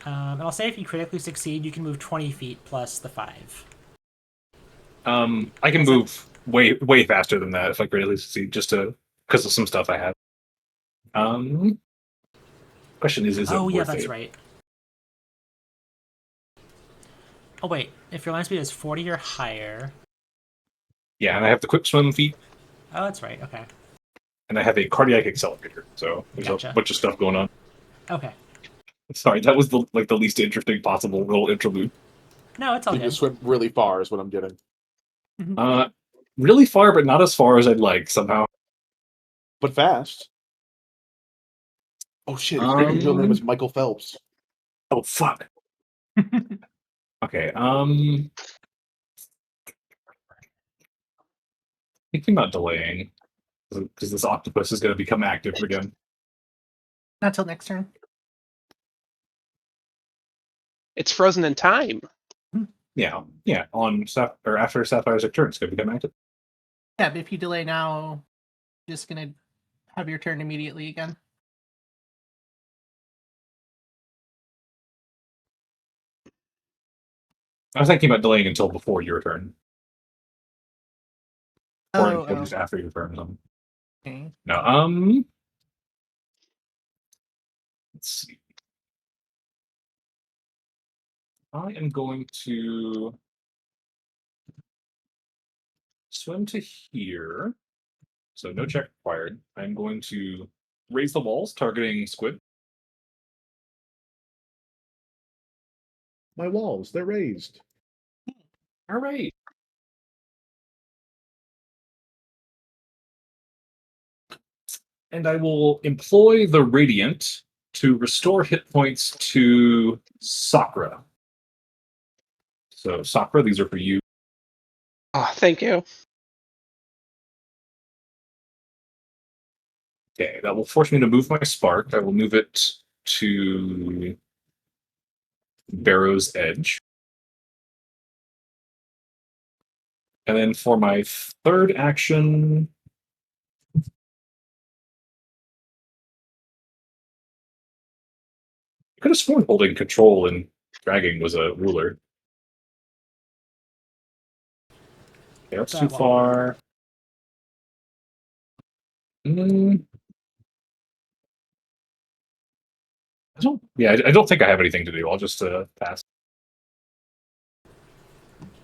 And I'll say if you critically succeed, you can move 20 feet plus the 5. I can move way faster than that if I critically succeed, just because of some stuff I have. Question is it Oh, yeah, worth that's it? right. Oh, wait. If your land speed is 40 or higher... Yeah, and I have the quick swim feat, Oh, that's right. Okay. and I have a cardiac accelerator, so there's Gotcha. a bunch of stuff going on. Okay. Sorry, that was the least interesting possible little interlude. No, it's all You can good. swim really far is what I'm getting. Really far, but not as far as I'd like somehow. But fast. Oh shit, his real name is Michael Phelps. Oh fuck. Okay. Thinking about delaying because this octopus is going to become active again. Not till next turn. It's frozen in time. Yeah. On or after Sapphire's turn, it's going to become active. Yeah, but if you delay now, you're just gonna have your turn immediately again. I was thinking about delaying until before your turn, or Oh, just after your turn or something. okay. No, let's see. I am going to swim to here. So no check required. I'm going to raise the walls, targeting Squid. My walls, they're raised. All right. And I will employ the Radiant to restore hit points to Sakura. So Sakura, these are for you. Oh, thank you. Okay, that will force me to move my spark. I will move it to Barrow's Edge. And then for my third action, I could have sworn holding control and dragging was a ruler. Okay, that's too That won't far. I don't think I have anything to do. I'll just pass.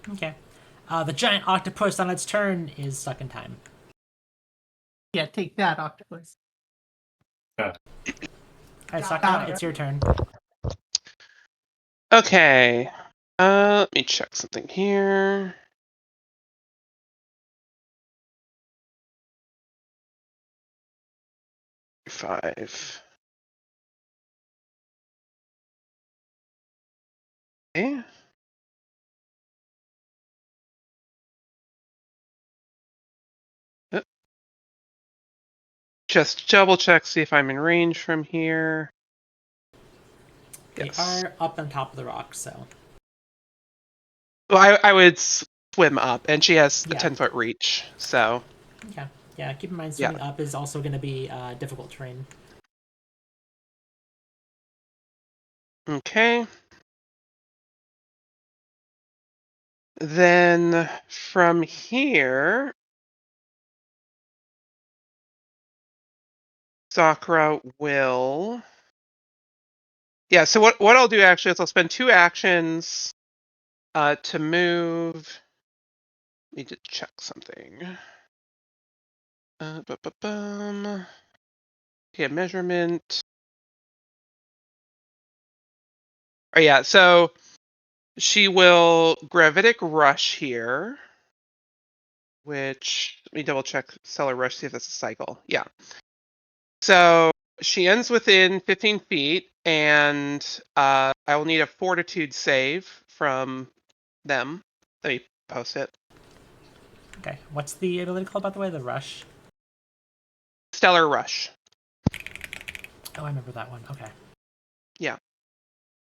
Okay. The giant octopus on its turn is stuck in time. Yeah, take that, octopus. Alright, Sakura, it's your turn. Okay. Let me check something here. Five. Okay. Just double check, see if I'm in range from here. They Yes. are up on top of the rock, so. Well, I would swim up, and she has a Yeah. 10-foot reach, so. Okay. Yeah, keep in mind Yeah. swimming up is also going to be difficult terrain. Okay. Then from here, Sakura will. Yeah, so what I'll do actually is I'll spend 2 actions to move. Need to check something. Okay, measurement. Oh yeah, so she will gravitic rush here, which let me double check stellar rush, see if that's a cycle. Yeah. So she ends within 15 feet, and I will need a fortitude save from them. Let me post it. Okay. What's the ability called, by the way? The rush? Stellar rush. Oh, I remember that one. Okay. Yeah.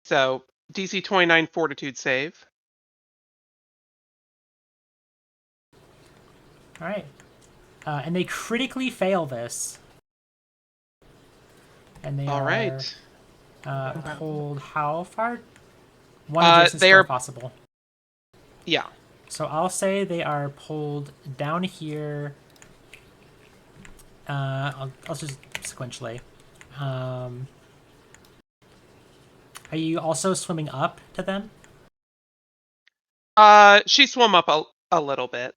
So DC 29 fortitude save. Alright. And they critically fail this. And they All are right. pulled how far? One adjacent They square are. possible. Yeah. So I'll say they are pulled down here. I'll just sequentially. Are you also swimming up to them? She swam up a little bit.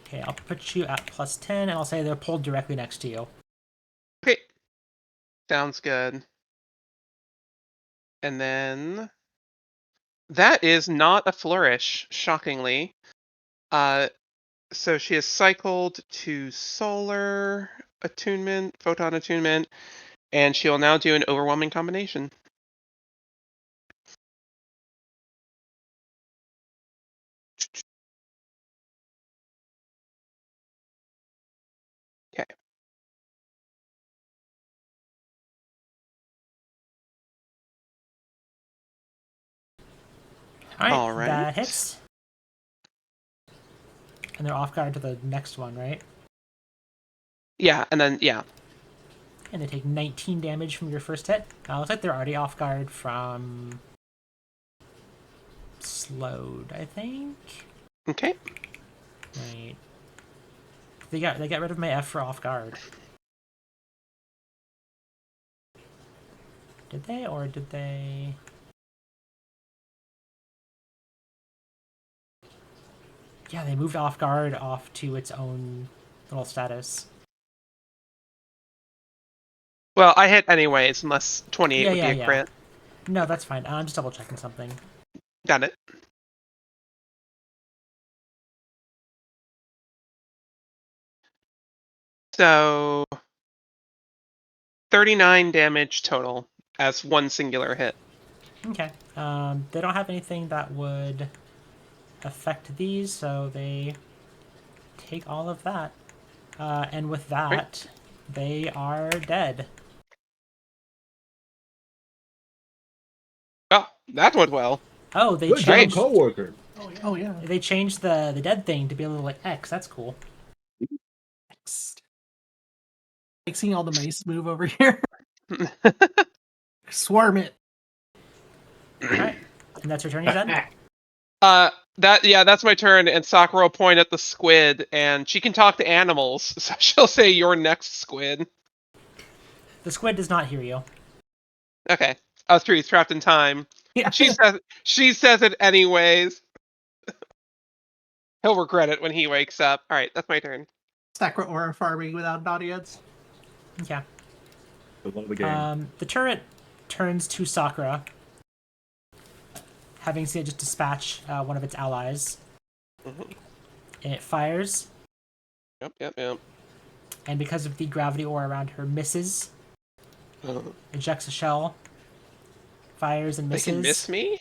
Okay, I'll put you at +10, and I'll say they're pulled directly next to you. Okay. Sounds good. And then that is not a flourish, shockingly. So she has cycled to solar attunement, photon attunement, and she will now do an overwhelming combination. Okay. All right, that Alright. hits. And they're off guard to the next one, right? Yeah, and then, yeah. And they take 19 damage from your first hit. Looks like they're already off guard from slowed, I think. Okay. Right. They got rid of my F for off guard. Did they, or did they? Yeah, they moved off guard off to its own little status. Well, I hit anyways, unless 28 would be a Yeah. crit. No, that's fine. I'm just double checking something. Got it. So 39 damage total as one singular hit. Okay. They don't have anything that would affect these, so they take all of that. And with that, they are dead. Oh, that went well. Oh, they Good job, changed. coworker. Oh yeah. They changed the dead thing to be a little like X. That's cool. Next. Like seeing all the mice move over here. Swarm it. All right, and that's your turn. You said. That's my turn, and Sakura will point at the squid, and she can talk to animals, so she'll say, "Your next squid." The squid does not hear you. Okay. Oh, true, he's trapped in time. Yeah. She says it anyways. He'll regret it when he wakes up. Alright, that's my turn. Sakura aura farming without an audience. Yeah. I love the game. The turret turns to Sakura, having seen it just dispatch one of its allies, Mhm. and it fires. Yep. And because of the gravity aura around her, misses, ejects a shell, fires and They misses. can miss me?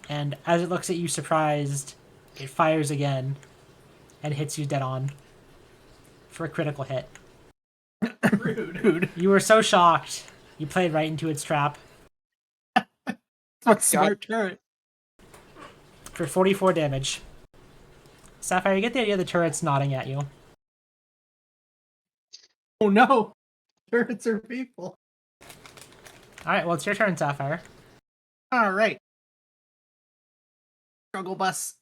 And as it looks at you surprised, it fires again and hits you dead on for a critical hit. Rude. You were so shocked, you played right into its trap What smart turret. for 44 damage. Sapphire, you get the idea the turret's nodding at you. Oh no. Turrets are people. Alright, well, it's your turn, Sapphire. Alright. Struggle bus.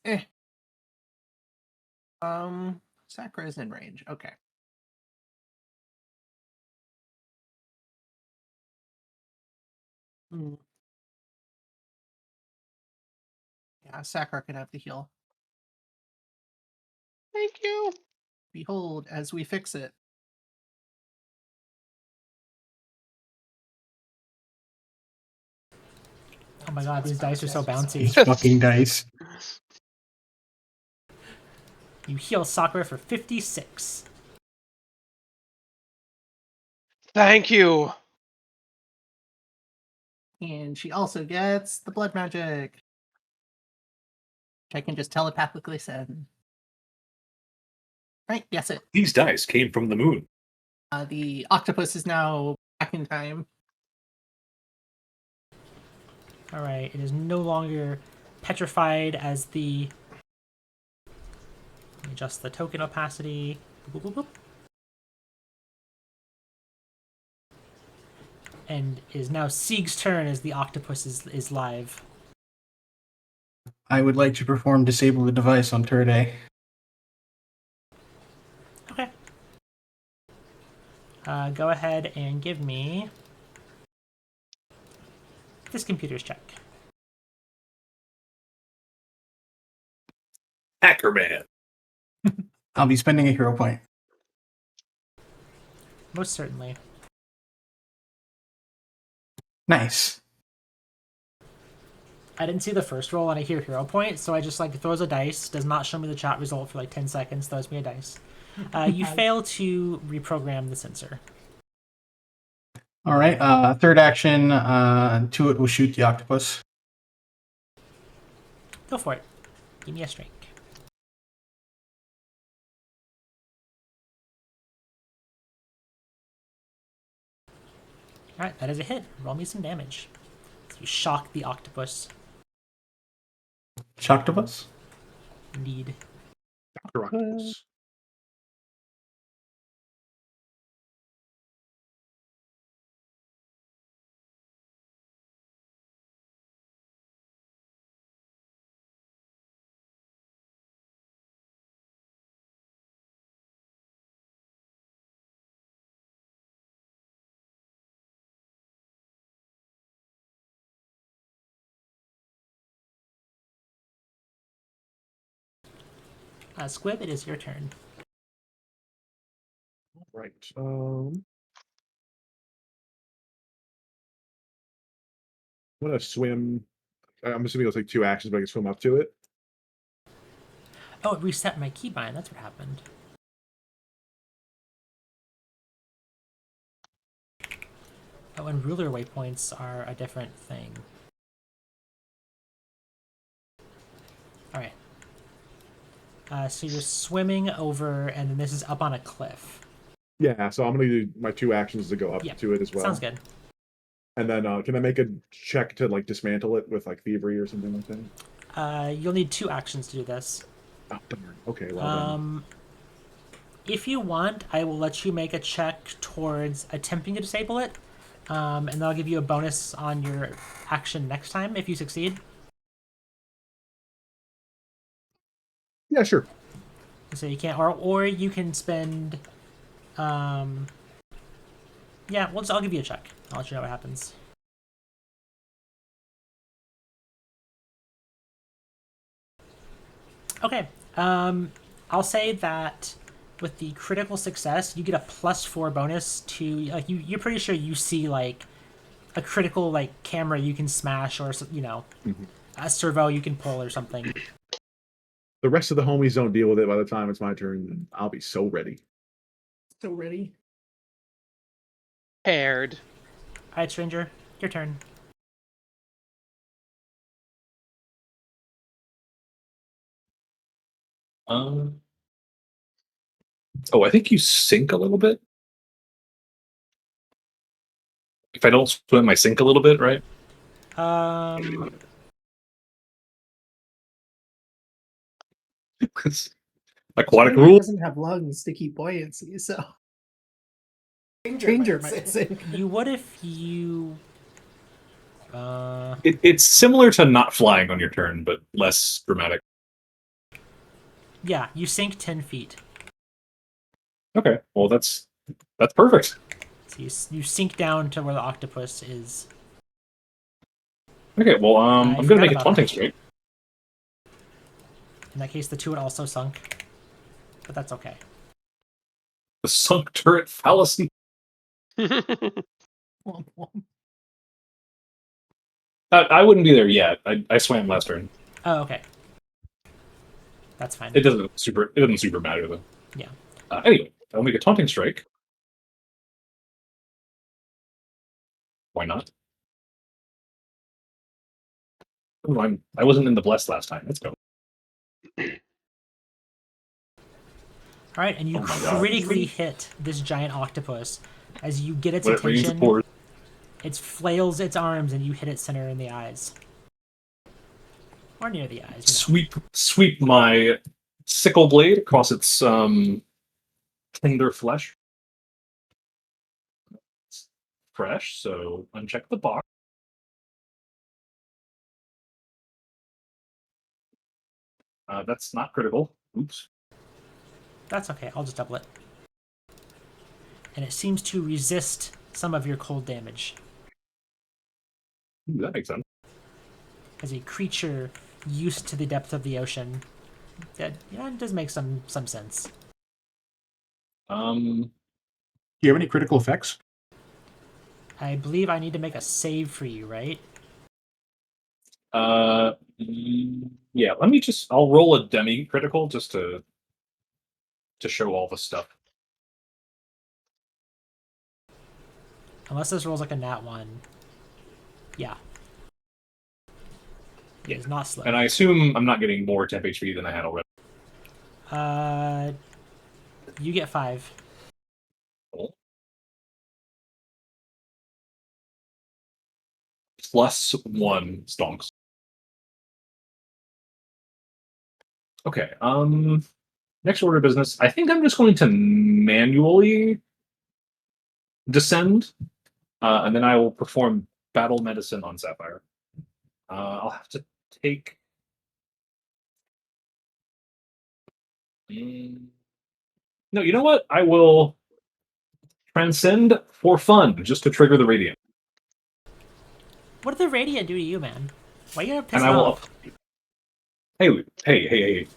Sakura is in range. Okay. Yeah, Sakura can have the heal. Thank you. Behold, as we fix it. Oh my god, these dice are so bouncy. These fucking dice. You heal Sakura for 56. Thank you. And she also gets the blood magic. Which I can just telepathically send. Right, yes it. These dice came from the moon. The octopus is now back in time. Alright, it is no longer petrified as the... Let me adjust the token opacity. Boop, boop, boop. And is now Sieg's turn as the octopus is live. I would like to perform disable the device on turret A. Okay. Go ahead and give me this computer's check. Hacker Man. I'll be spending a hero point. Most certainly. Nice. I didn't see the first roll and I hear hero point, so I just throws a dice, does not show me the chat result for 10 seconds, throws me a dice. You fail to reprogram the sensor. All right. Third action, Tuit will shoot the octopus. Go for it. Give me a strike. Alright, that is a hit. Roll me some damage. You shock the octopus. Shocktopus? Indeed. Dr. Octopus. Squib, it is your turn. Right. I'm gonna swim. I'm assuming it'll take 2 actions, but I can swim up to it. Oh, it reset my keybind. That's what happened. Oh, and ruler waypoints are a different thing. Alright. So you're swimming over, and then this is up on a cliff. Yeah, so I'm gonna do my 2 actions to go up Yeah, to it as well. Sounds good. And then can I make a check to like dismantle it with like thievery or something like that? You'll need 2 actions to do this. Oh, darn. Okay, well then. If you want, I will let you make a check towards attempting to disable it, and then I'll give you a bonus on your action next time if you succeed. Yeah, sure. So you can't, or you can spend. Yeah, I'll give you a check. I'll let you know what happens. Okay. I'll say that with the critical success, you get a +4 bonus to like you're pretty sure you see like a critical like camera you can smash or a servo you can pull or something. The rest of the homies don't deal with it by the time it's my turn, and I'll be so ready. So ready. Paired. All right, stranger, your turn. Oh, I think you sink a little bit. If I don't swim, I sink a little bit, right? Aquatic Stranger rule. doesn't have lungs to keep buoyancy, so Stranger might sink. You would if you. It's similar to not flying on your turn, but less dramatic. Yeah, you sink 10 feet. Okay, well that's perfect. So you sink down to where the octopus is. Okay, well I I'm gonna forgot make a about taunting that. strike. In that case, the 2 had also sunk, but that's okay. The sunk turret fallacy. Womp womp. I wouldn't be there yet. I swam last turn. Oh, okay. That's fine. It doesn't super matter though. Yeah. Anyway, I'll make a taunting strike. Why not? Oh, I wasn't in the blessed last time. Let's go. All right, and you Oh my God. critically hit this giant octopus as you get its When it rains, it attention. pours. It flails its arms, and you hit it center in the eyes, or near the eyes. Sweep my sickle blade across its tender flesh. It's fresh, so uncheck the box. That's not critical. Oops. That's okay. I'll just double it. And it seems to resist some of your cold damage. Ooh, that makes sense. As a creature used to the depth of the ocean, that it does make some sense. Do you have any critical effects? I believe I need to make a save for you, right? Yeah. I'll roll a demi critical just to show all the stuff. Unless this rolls like a nat 1. Yeah. It Yeah. is not slow. And I assume I'm not getting more temp HP than I had already. You get 5. +1 stonks. Okay. Next order of business. I think I'm just going to manually descend, and then I will perform battle medicine on Sapphire. I'll have to take. No, you know what? I will transcend for fun, just to trigger the radiant. What did the radiant do to you, man? Why are you gonna piss And it I will. off? Hey.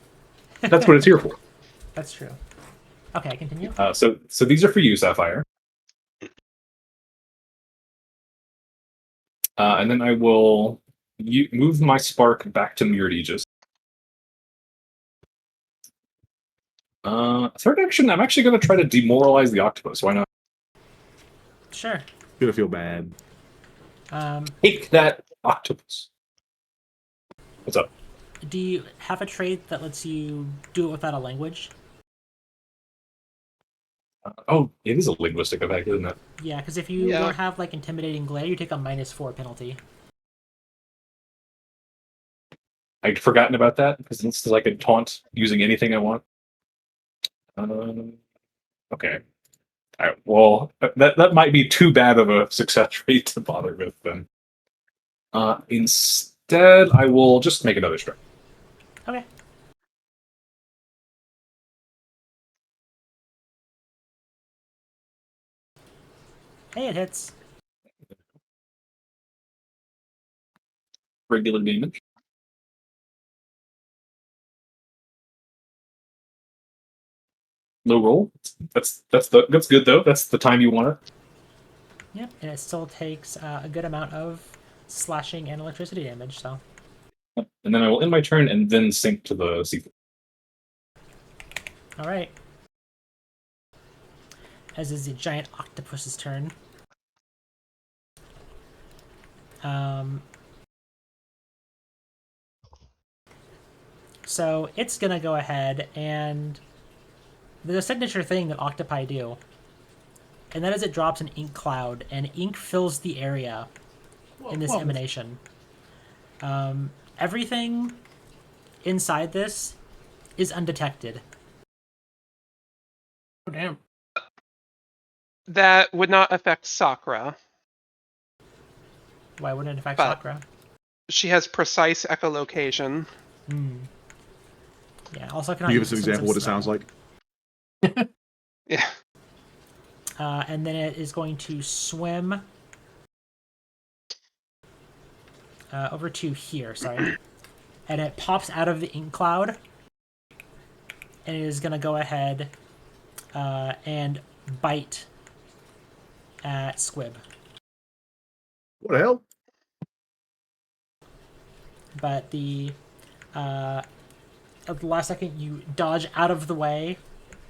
That's what it's here for. That's true. Okay, continue. So these are for you, Sapphire. And then I will move my spark back to Mirrored Aegis. Third action, I'm actually going to try to demoralize the octopus. Why not? Sure. Gonna feel bad. Take that, octopus. What's up? Do you have a trait that lets you do it without a language? Oh, it is a linguistic effect, isn't it? Yeah, because if you Yeah. don't have like intimidating glare, you take a -4 penalty. I'd forgotten about that because it's like a taunt using anything I want. Okay. All right, well, that might be too bad of a success rate to bother with then. Instead, I will just make another strike. Okay. Hey, it hits. Regular damage. Low roll. That's good though. That's the time you want it. Yep, and it still takes a good amount of slashing and electricity damage, so. And then I will end my turn and then sink to the sea. Alright. As is the giant octopus's turn. So it's gonna go ahead and there's a signature thing that octopi do. And that is it drops an ink cloud, and ink fills the area in this emanation. Everything inside this is undetected. Oh, damn. That would not affect Sakura. Why wouldn't it affect But- Sakura? She has precise echolocation. Yeah, also Can you give us an example of what it sounds like? Yeah. And then it is going to swim over to here, sorry. And it pops out of the ink cloud. And it is going to go ahead and bite at Squib. What the hell? But at the last second, you dodge out of the way,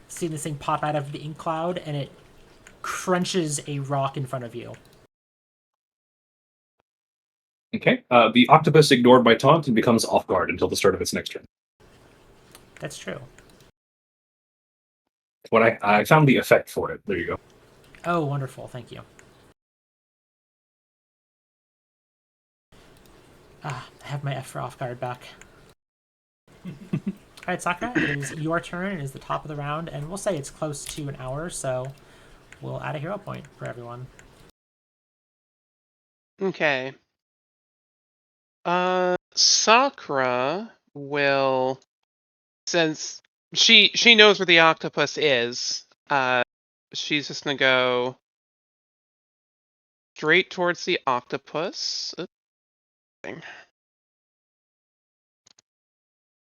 see this thing pop out of the ink cloud, and it crunches a rock in front of you. Okay. The octopus ignored my taunt and becomes off guard until the start of its next turn. That's true. When I found the effect for it. There you go. Oh, wonderful. Thank you. I have my F for off guard back. Alright, Sakura, it is your turn. It is the top of the round, and we'll say it's close to an hour, so we'll add a hero point for everyone. Okay. Sakura will, since she knows where the octopus is, she's just gonna go straight towards the octopus. Oops.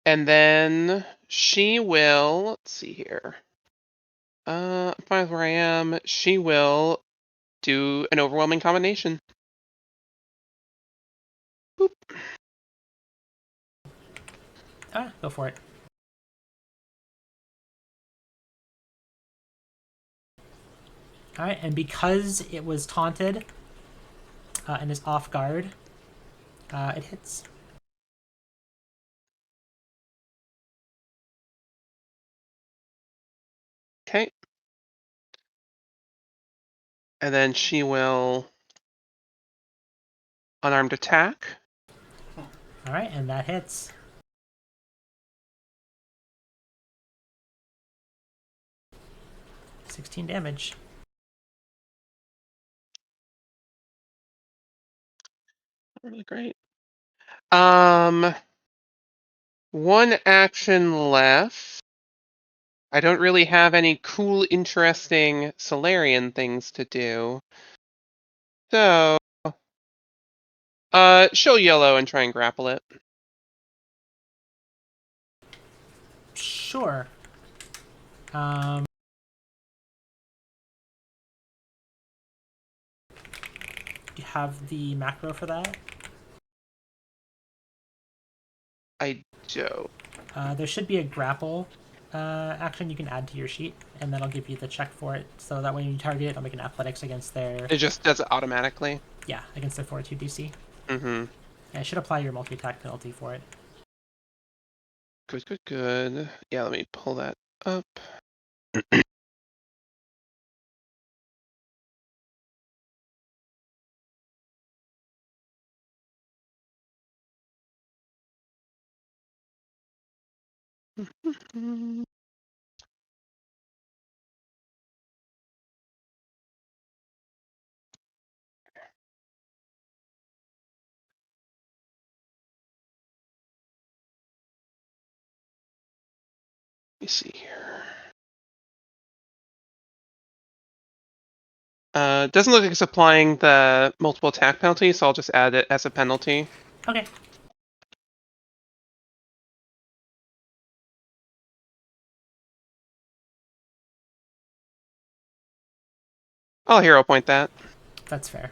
And then she will, let's see here. Fine with where I am. She will do an overwhelming combination. Boop. Go for it. Alright, and because it was taunted and is off guard, it hits. Okay. And then she will unarmed attack. All right, and that hits. $16 damage. Really great. One action left. I don't really have any cool, interesting Solarian things to do. So, show yellow and try and grapple it. Sure. Do you have the macro for that? I do. There should be a grapple action you can add to your sheet, and that'll give you the check for it. So that when you target it, it'll make an athletics against their It just does it automatically. against their fortitude DC. Mm-hmm. And it should apply your multi-attack penalty for it. Good, good, good. Yeah, let me pull that up. Let me see here. Doesn't look like it's applying the multiple attack penalty, so I'll just add it as a penalty. Okay. I'll hero point that. That's fair.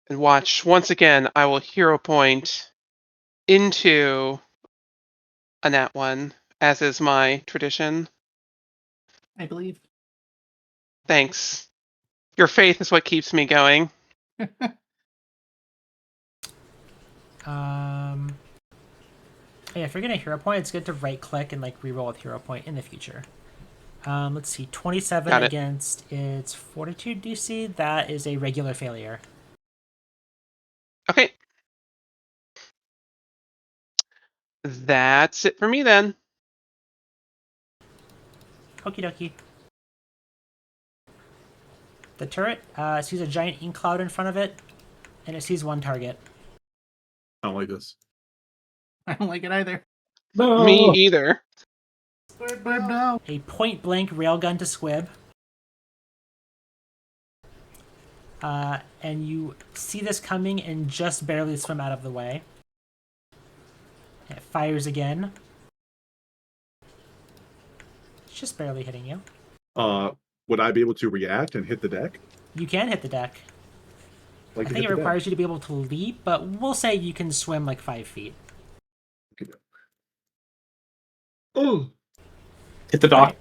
And watch, once again, I will hero point into a nat 1, as is my tradition. I believe. Thanks. Your faith is what keeps me going. Yeah, if you're gonna hero point, it's good to right click and like reroll with hero point in the future. Let's see, 27 Got it. against its fortitude DC. That is a regular failure. Okay. That's it for me then. Okie dokie. The turret sees a giant ink cloud in front of it, and it sees one target. I don't like this. I don't like it either. No. Me either. Squib, no. A point blank railgun to Squib. And you see this coming and just barely swim out of the way. It fires again. It's just barely hitting you. Would I be able to react and hit the deck? You can hit the deck. Like I think it requires you to be able to leap, but we'll say you can swim like 5 feet. Oh, Hit the dock.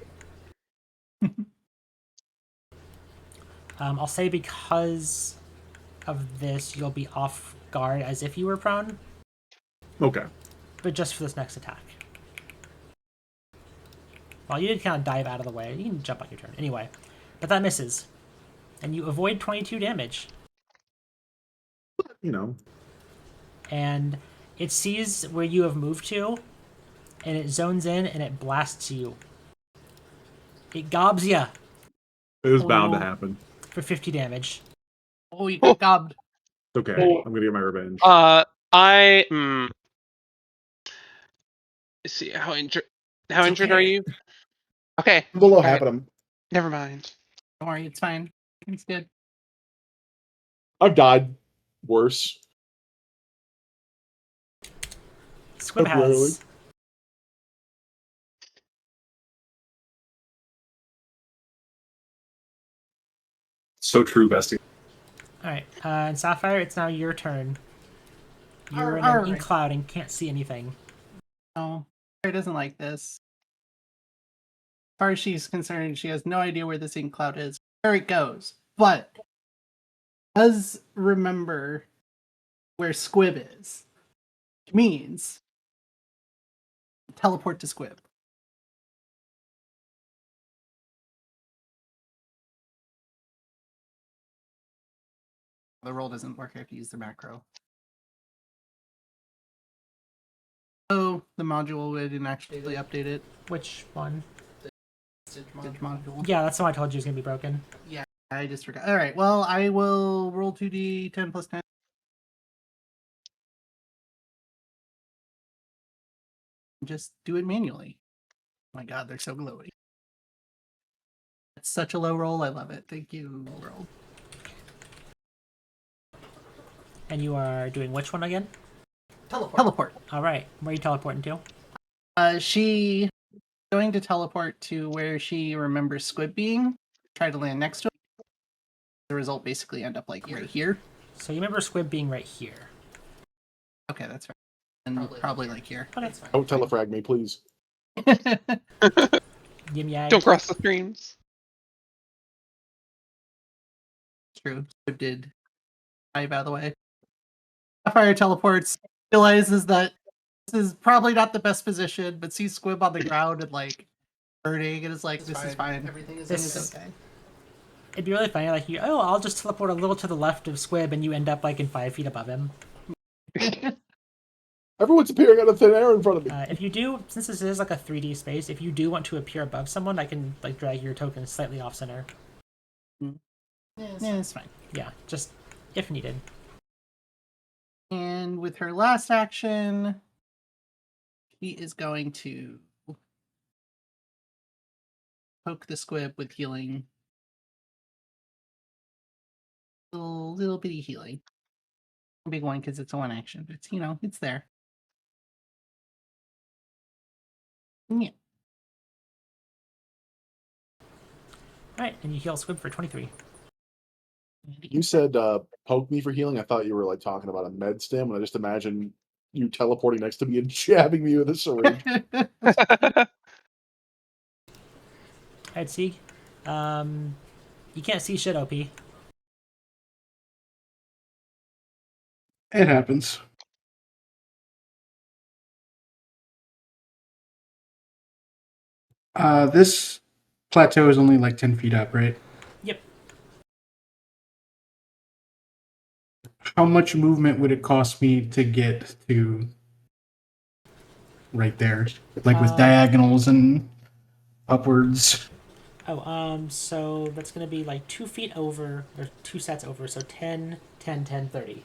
I'll say because of this, you'll be off guard as if you were prone, okay. but just for this next attack. Well, you did kind of dive out of the way. You can jump on your turn. Anyway, but that misses. And you avoid 22 damage. You know. And it sees where you have moved to, and it zones in and it blasts you. It gobs you It was bound to Oh. happen. for 50 damage. Oh, you got gobbed. It's okay. I'm gonna get my revenge. Let's see, how injured are okay. you? Okay. I'm below all half right. of them. Never mind. Don't worry, it's fine. It's good. I've died worse. Squib Temporarily. has. So true, bestie. Alright, and Sapphire, it's now your turn. You're in Arr, an ink arr. cloud and can't see anything. No, Claire doesn't like this. As far as she's concerned, she has no idea where this ink cloud is, where it goes, but does remember where Squib is. Which means teleport to Squib. The roll doesn't work. I have to use the macro. Oh, the module we didn't actually update it. Which one? Stitch module. Yeah, that's the one I told you was gonna be broken. Yeah, I just forgot. All right. Well, I will roll 2d10 plus 10. Just do it manually. Oh my God, they're so glowy. It's such a low roll. I love it. Thank you, world. And you are doing which one again? Teleport. All right. Where are you teleporting to? She going to teleport to where she remembers Squib being. Try to land next to him. The result basically end up like right here. So you remember Squib being right here. Okay, that's right. And probably like here. Okay. Don't telefrag me, please. Yim yag. Don't cross the streams. True. Squib did. By the way. Fire teleports, realizes that this is probably not the best position, but sees Squib on the ground and like hurting and is like, this is fine. Everything is okay. It'd be really funny, like I'll just teleport a little to the left of Squib, and you end up like in 5 feet above him. Everyone's appearing out of thin air in front of me. If you do, since this is like a 3D space, if you do want to appear above someone, I can like drag your token slightly off center. Yeah, it's fine. Yeah, just if needed. And with her last action, she is going to poke the Squib with healing. Little bitty healing. A big one because it's a one action, but it's there. Yeah. Alright, and you heal Squib for 23. You said poke me for healing. I thought you were like talking about a med stim, and I just imagine you teleporting next to me and jabbing me with a syringe. Alright, Sieg. You can't see shit, OP. It happens. This plateau is only like 10 feet up, right? Yep. How much movement would it cost me to get to right there? Like with diagonals and upwards? Oh, so that's gonna be like 2 feet over, or 2 sets over, so 10, 10, 10, 30.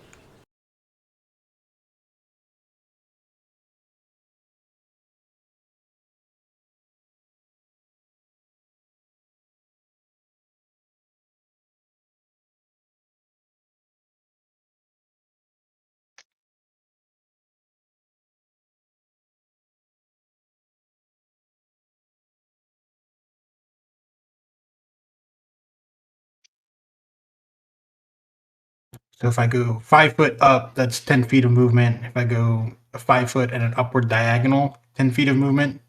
So if I go 5 foot up, that's 10 feet of movement. If I go a 5 foot and an upward diagonal, 10 feet of movement.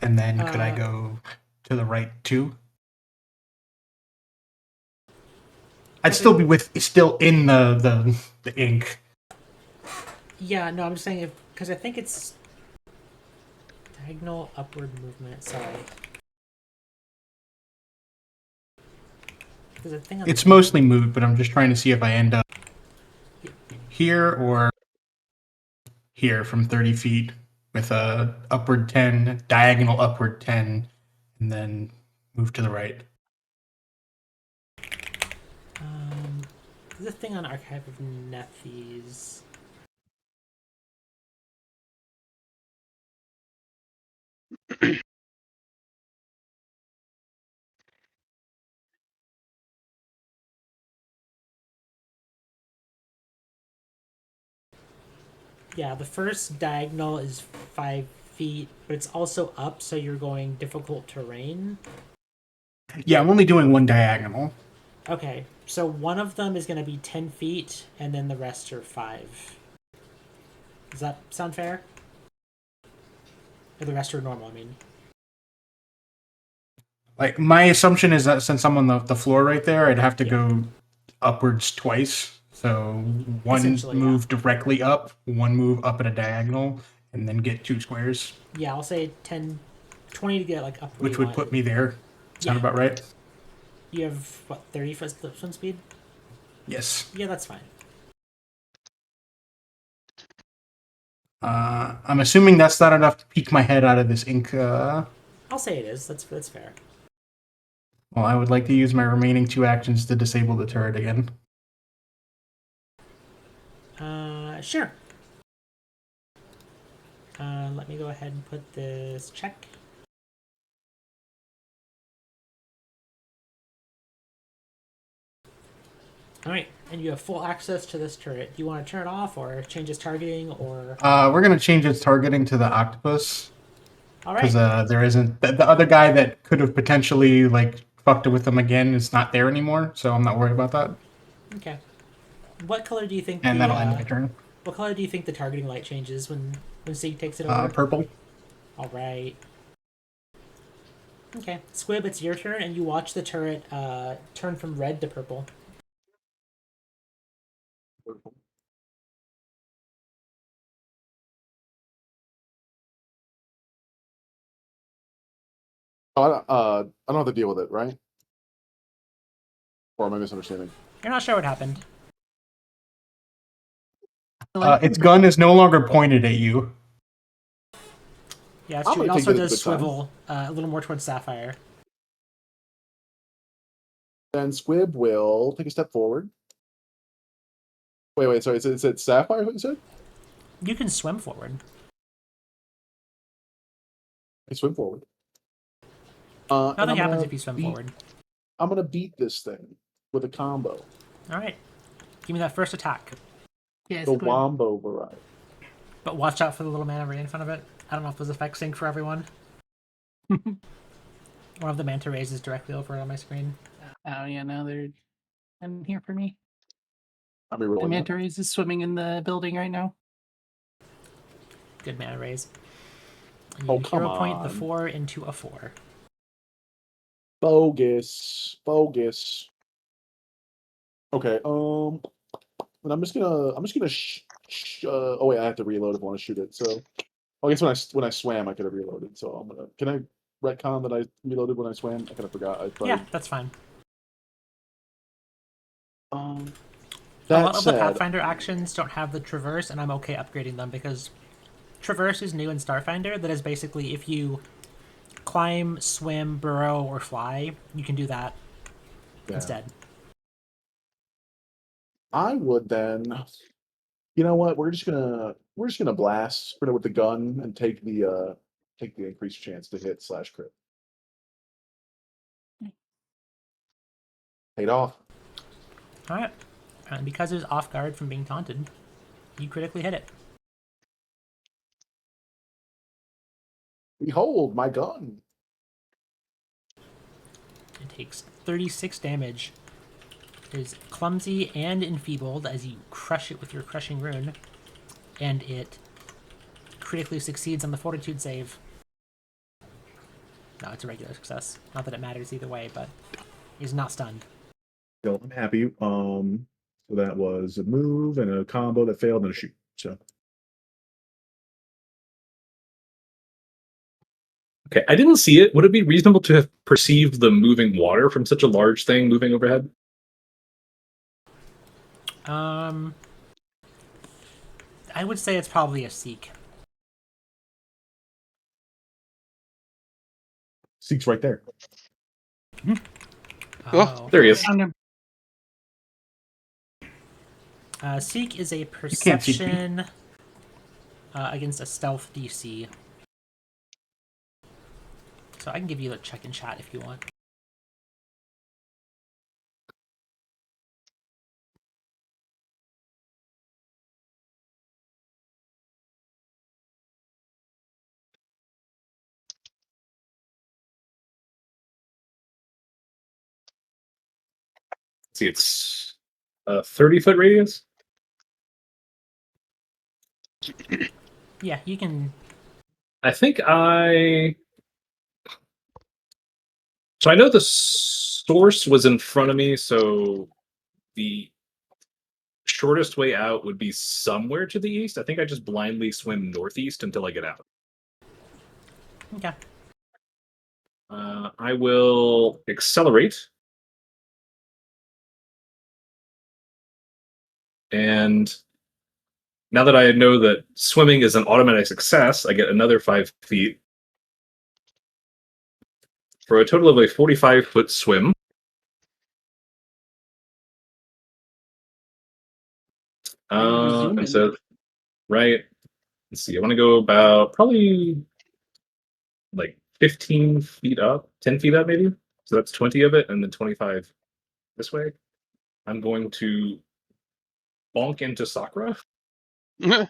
And then could I go to the right too? I'd still be still in the ink. Yeah, no, I'm just saying because I think it's diagonal upward movement. Sorry. There's a thing on It's mostly moot, but I'm just trying to see if I end up here or here from 30 feet with a upward 10, diagonal upward 10, and then move to the right. There's a thing on Archive of Nephes. Yeah, the first diagonal is 5 feet, but it's also up, so you're going difficult terrain. Yeah, I'm only doing one diagonal. Okay, so one of them is going to be 10 feet, and then the rest are 5. Does that sound fair? Or the rest are normal, I mean. Like, my assumption is that since I'm on the floor right there, I'd have to go upwards twice. So one Essentially, move directly up, one move up at a diagonal, and then get 2 squares, Yeah, I'll say 10, 20 to get like up. which would put me there. Sound Yeah. about right? You have what, 30 foot swim speed? Yes. Yeah, that's fine. I'm assuming that's not enough to peek my head out of this ink. I'll say it is. That's fair. Well, I would like to use my remaining 2 actions to disable the turret again. Sure. Let me go ahead and put this check. Alright, and you have full access to this turret. Do you want to turn it off or change its targeting or... We're gonna change its targeting to the octopus. Alright. Because there isn't the other guy that could have potentially like fucked it with them again is not there anymore, so I'm not worried about that. Okay. What color do you think And the that'll end my turn. what color do you think the targeting light changes when Sieg takes it over? Purple. Alright. Okay. Squib, it's your turn, and you watch the turret turn from red to purple. I don't have to deal with it, right? Or am I misunderstanding? You're not sure what happened. Its gun is no longer pointed at you. Yeah, it's I'm true. It gonna take also this as a does good time. swivel a little more towards Sapphire. Then Squib will take a step forward. Wait, sorry, is it Sapphire, what you said? You can swim forward. I swim forward. Nothing happens if you swim forward. I'm gonna beat this thing with a combo. Alright. Give me that first attack. Yes, The good. Wombo variety. But watch out for the little mana ray in front of it. I don't know if those effects sync for everyone. One of the manta rays is directly over it on my screen. Oh yeah, now they're in here for me. I'm The rerolling that. manta rays is swimming in the building right now. Good mana rays. And Oh, you come hero point the on. 4 into a 4. Bogus. Okay, and I'm just gonna oh wait, I have to reload if I want to shoot it. So, I guess when I swam, I could have reloaded. So can I retcon that I reloaded when I swam? I kind of forgot. I probably, Yeah, that's fine. Um, A that lot of the said, Pathfinder actions don't have the traverse, and I'm okay upgrading them because traverse is new in Starfinder. That is basically if you climb, swim, burrow, or fly, you can do that yeah. instead. I would then. You know what? We're just gonna blast with the gun and take the increased chance to hit / crit. Paid off. Alright. And because it was off guard from being taunted, you critically hit it. Behold my gun. It takes 36 damage. It is clumsy and enfeebled as you crush it with your crushing rune. And it critically succeeds on the fortitude save. No, it's a regular success. Not that it matters either way, but he's not stunned. So I'm happy. So that was a move and a combo that failed and a shoot. So Okay, I didn't see it. Would it be reasonable to have perceived the moving water from such a large thing moving overhead? I would say it's probably a seek. Seek's right there. Oh. There he is. Found him. Seek is a can't see me. perception against a stealth DC. So I can give you a check in chat if you want. See, it's a 30-foot radius. Yeah, you can. I think So I know the source was in front of me, so the shortest way out would be somewhere to the east. I think I just blindly swim northeast until I get out. Okay. I will accelerate And now that I know that swimming is an automatic success, I get another 5 feet for a total of a 45-foot swim. Ready to zoom And in. so, right. Let's see. I want to go about probably like 15 feet up, 10 feet up, maybe. So that's 20 of it, and then 25 this way. I'm going to bonk into Sakura. And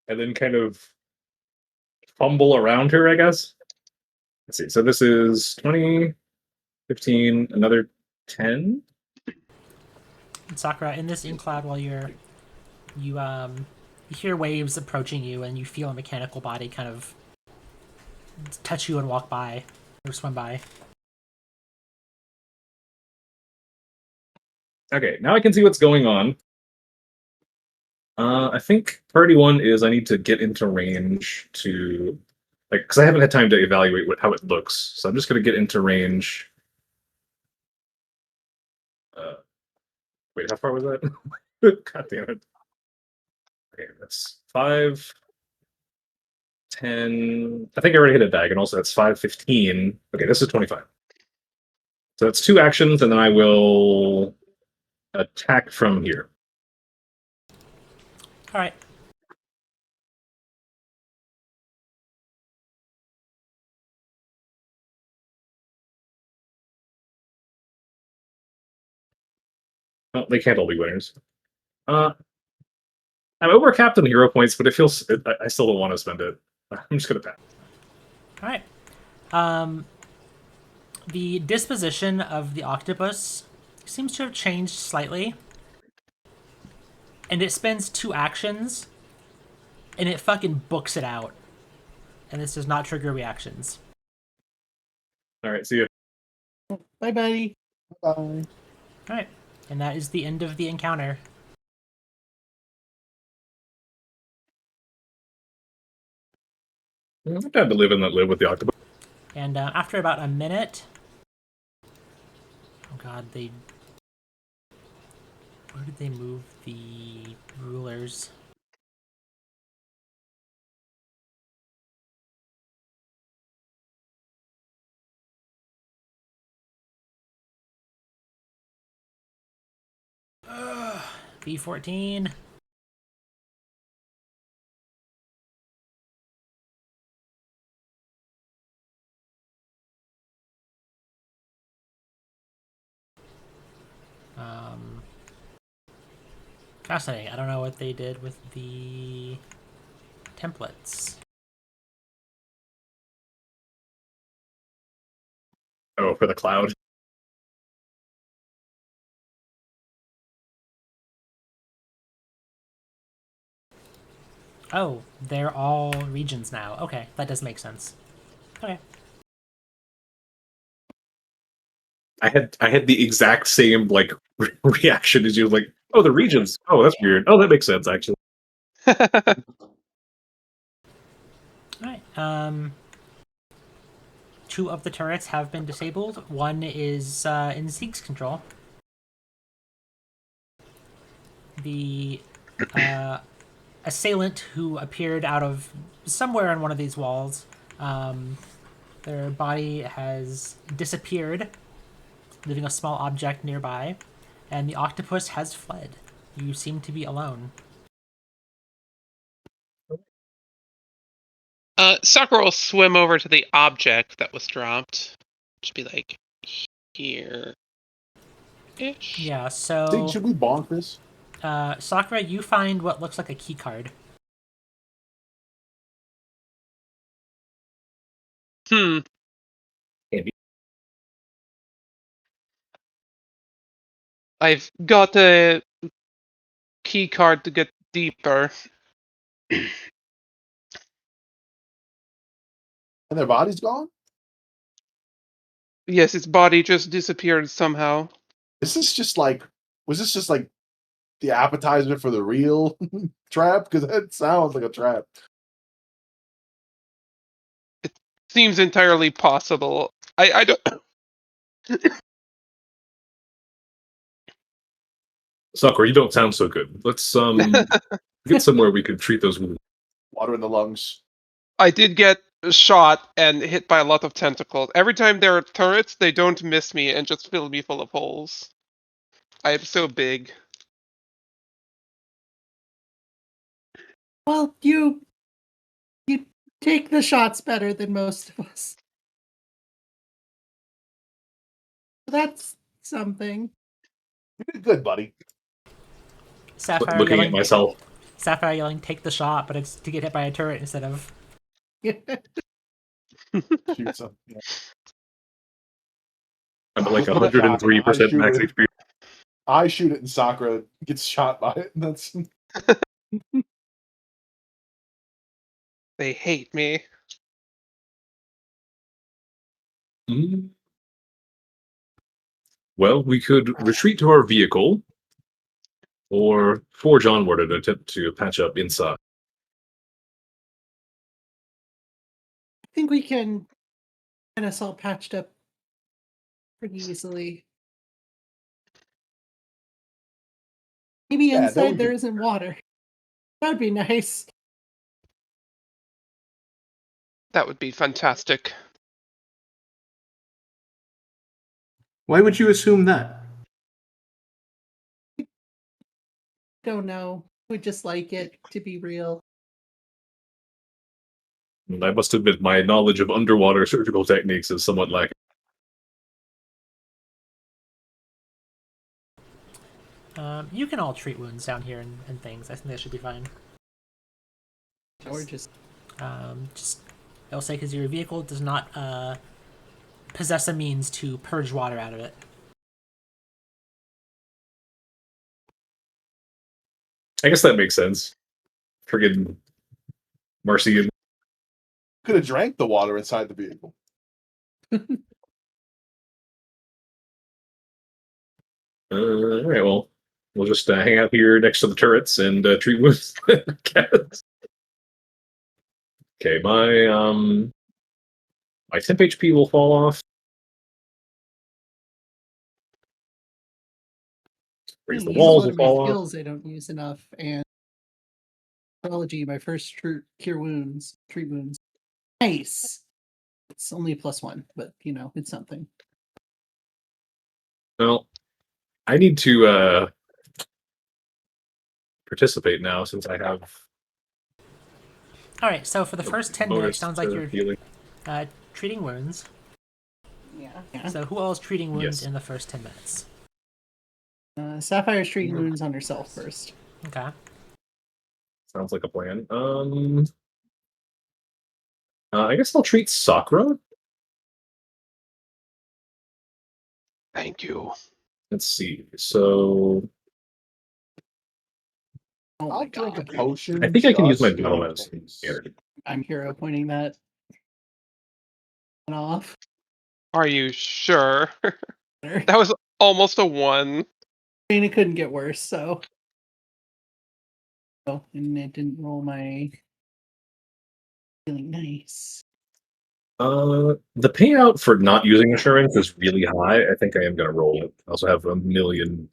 then kind of fumble around her, I guess. Let's see. So this is 20, 15, another 10. And Sakura, in this cloud, while you hear waves approaching you, and you feel a mechanical body kind of touch you and walk by or swim by. Okay, now I can see what's going on. I think priority 1 is I need to get into range to, like, because I haven't had time to evaluate how it looks. So I'm just going to get into range. Wait, how far was that? God damn it. Okay, that's 5, 10. I think I already hit a diagonal, so that's 5, 15. Okay, this is 25. So that's 2 actions, and then I will attack from here. All right. Well, they can't all be winners. I'm overcapped on hero points, but it feels I still don't want to spend it. I'm just gonna pass. All right. The disposition of the octopus seems to have changed slightly, and it spends 2 actions, and it fucking books it out, and this does not trigger reactions. All right, see you. Bye, buddy. Bye. All right, and that is the end of the encounter. I'm glad to live and let live with the octopus. And after about a minute, oh god, where did they move the rulers? B14. Fascinating. I don't know what they did with the templates. Oh, for the cloud. Oh, they're all regions now. Okay, that does make sense. Okay. I had the exact same like reaction as you. Like, oh, the regions. Oh, that's weird. Oh, that makes sense actually. Alright. 2 of the turrets have been disabled. 1 is in Zeke's control. The assailant who appeared out of somewhere on one of these walls, their body has disappeared, leaving a small object nearby, and the octopus has fled. You seem to be alone. Sakura will swim over to the object that was dropped. Just be like, here. Ish. Yeah, Think, so should we bonk this? Sakura, you find what looks like a key card. Hmm. Maybe. I've got a key card to get deeper. And their body's gone? Yes, its body just disappeared somehow. Was this just like the appetizer for the real trap? Because that sounds like a trap. Seems entirely possible. I don't Sakura, you don't sound so good. Let's get somewhere we could treat those wounds. Water in the lungs. I did get shot and hit by a lot of tentacles. Every time there are turrets, they don't miss me and just fill me full of holes. I am so big. Well, you take the shots better than most of us. That's something. You did good, buddy. Sapphire Looking yelling, at myself. Sapphire yelling, take the shot, but it's to get hit by a turret instead of. Shoot some. Yeah. I'm at like Look at 103% max shoot it. HP. I shoot it and Sakura gets shot by it. And that's They hate me. Mm. Well, we could retreat to our vehicle, or forge onward and attempt to patch up inside. I think we can get us all patched up pretty easily. Maybe Yeah, inside we there could- isn't water. That would be nice. That would be fantastic. Why would you assume that? Don't know. Would just like it to be real. And I must admit, my knowledge of underwater surgical techniques is somewhat lacking. You can all treat wounds down here and things. I think that should be fine. Or just Just I'll say because your vehicle does not possess a means to purge water out of it. I guess that makes sense. Friggin' Marcy. could have drank the water inside the vehicle. All right, well, we'll just hang out here next to the turrets and treat wounds. Okay, my temp HP will fall off. Raise the use walls one will of my fall off. skills I don't use enough, and biology, my first cure wounds, treat wounds. Nice. It's only a +1, but it's something. Well, I need to participate now since I have. All right. So for the first 10 minutes, bonus sounds like to you're healing. treating wounds. Yeah. So who all is treating wounds Yes. in the first 10 minutes? Sapphire's treating wounds on herself first. Okay. Sounds like a plan. I guess I'll treat Sakura. Thank you. Let's see. So Oh I'll my drink a god. potion. I think I can use my just in battle medicine case. energy. I'm hero pointing that off. Are you sure? I That was almost a 1. mean, it couldn't get worse, so. Oh, and it didn't roll my feeling nice. The payout for not using insurance is really high. I think I am going to roll it. I also have a million.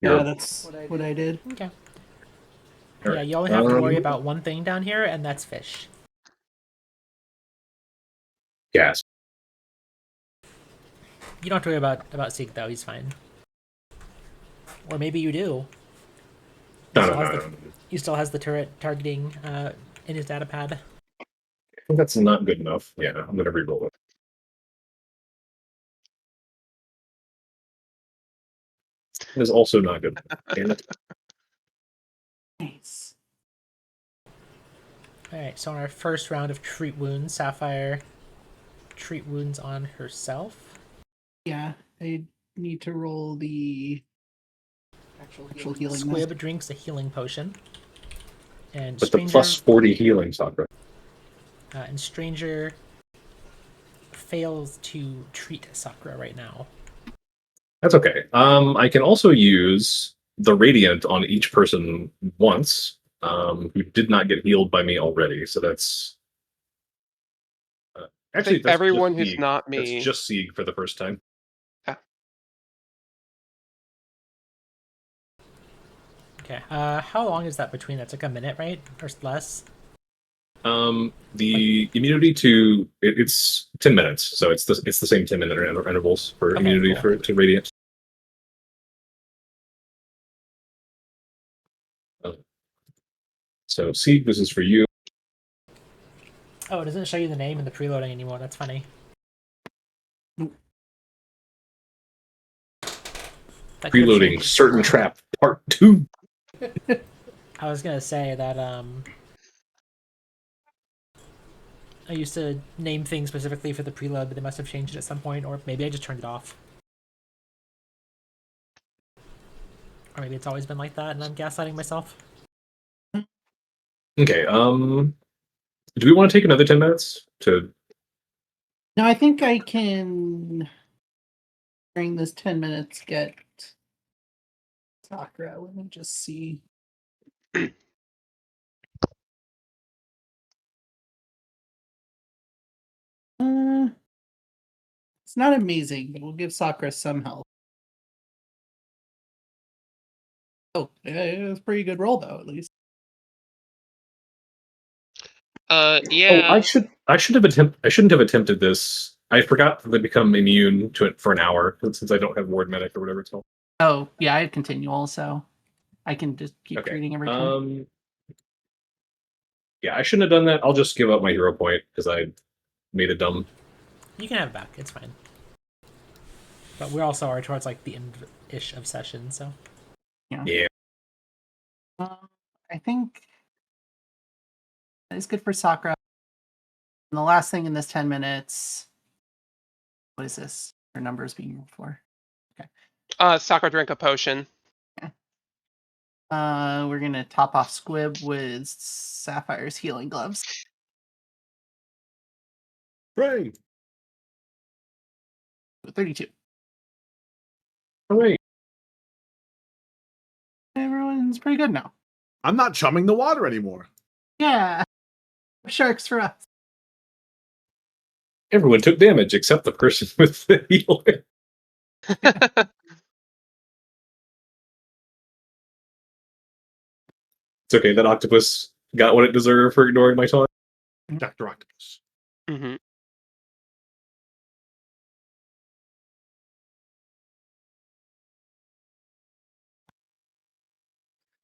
Yeah, hero- that's what I did. Okay. All Yeah, right. you only have to worry Um, about one thing down here, and that's fish. Gas. You don't have to worry about Zeke though. He's fine. Or maybe you do. No, He no, still no, has no. the- He still has the turret targeting in his data pad. I think that's not good enough. Yeah, I'm going to reroll it. It is also not good. Damn it. Nice. All right. So on our first round of treat wounds, Sapphire treat wounds on herself. Yeah, I need to roll the actual healing. Squib drinks a healing potion. And With the plus 40 healing, Sakura. And Stranger fails to treat Sakura right now. That's okay. I can also use the Radiant on each person once, who did not get healed by me already. So that's actually think that's everyone just who's Sieg. not That's me. just Sieg for the first time. Okay. How long is that between? That's like a minute, right, or less? The immunity to it's 10 minutes, so it's the same 10-minute intervals for Okay, immunity cool. to radiant. So, see, this is for you. Oh, it doesn't show you the name in the preloading anymore. That's funny. That could have Preloading changed. certain trap part 2. I was gonna say that I used to name things specifically for the preload, but they must have changed it at some point, or maybe I just turned it off. Or maybe it's always been like that, and I'm gaslighting myself. Okay. Do we want to take another 10 minutes to? No, I think I can, during this 10 minutes, get Sakura. Let me just see. It's not amazing, but we'll give Sakura some help. Oh, yeah, it was a pretty good roll, though, at least. Yeah. Oh, I shouldn't have attempted this. I forgot that they become immune to it for an hour since I don't have ward medic or whatever it's called. Oh, yeah, I have continual, so I can just keep Okay. treating every turn. Yeah, I shouldn't have done that. I'll just give up my hero point because I made a dumb. You can have it back. It's fine. But we also are towards like the end-ish of session, so. Yeah. I think it's good for Sakura. And the last thing in this 10 minutes. What is this? Her numbers being rolled for. Sakura drink a potion. We're gonna top off Squib with Sapphire's healing gloves. Right. 32. All right. Everyone's pretty good now. I'm not chumming the water anymore. Yeah. Sharks for us. Everyone took damage except the person with the heal. It's okay. That octopus got what it deserved for ignoring my taunt. Dr. Octopus. Mm-hmm.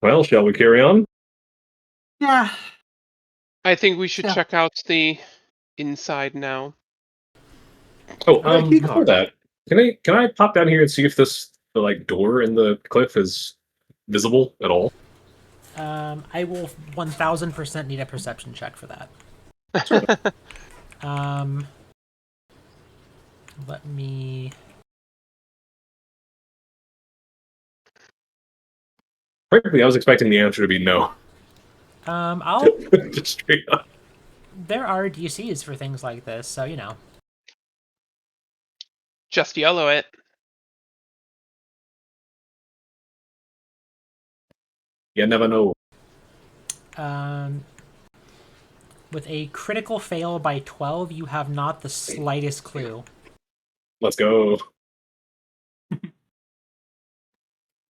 Well, shall we carry on? Yeah. I think we should Yeah. check out the inside now. Oh, Yeah, key before card. that, can I pop down here and see if the like door in the cliff is visible at all? I will 1000% need a perception check for that. Let me. Frankly, I was expecting the answer to be no. I'll. Just straight up. There are DCs for things like this, so you know. Just yellow it. You never know. With a critical fail by 12, you have not the slightest clue. Let's go. That's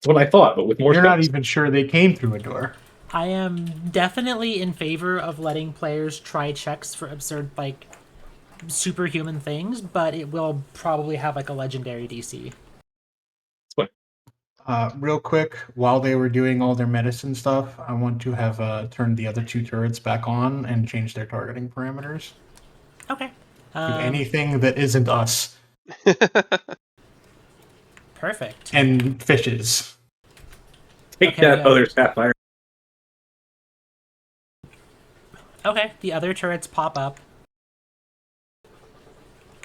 what I thought, but with more You're not steps. even sure they came through a door. I am definitely in favor of letting players try checks for absurd, like, superhuman things, but it will probably have, like, a legendary DC. Real quick, while they were doing all their medicine stuff, I want to have turned the other two turrets back on and change their targeting parameters. Okay. To anything that isn't us. Perfect. And fishes. Take Okay, that other sapphire. Okay, the other turrets pop up.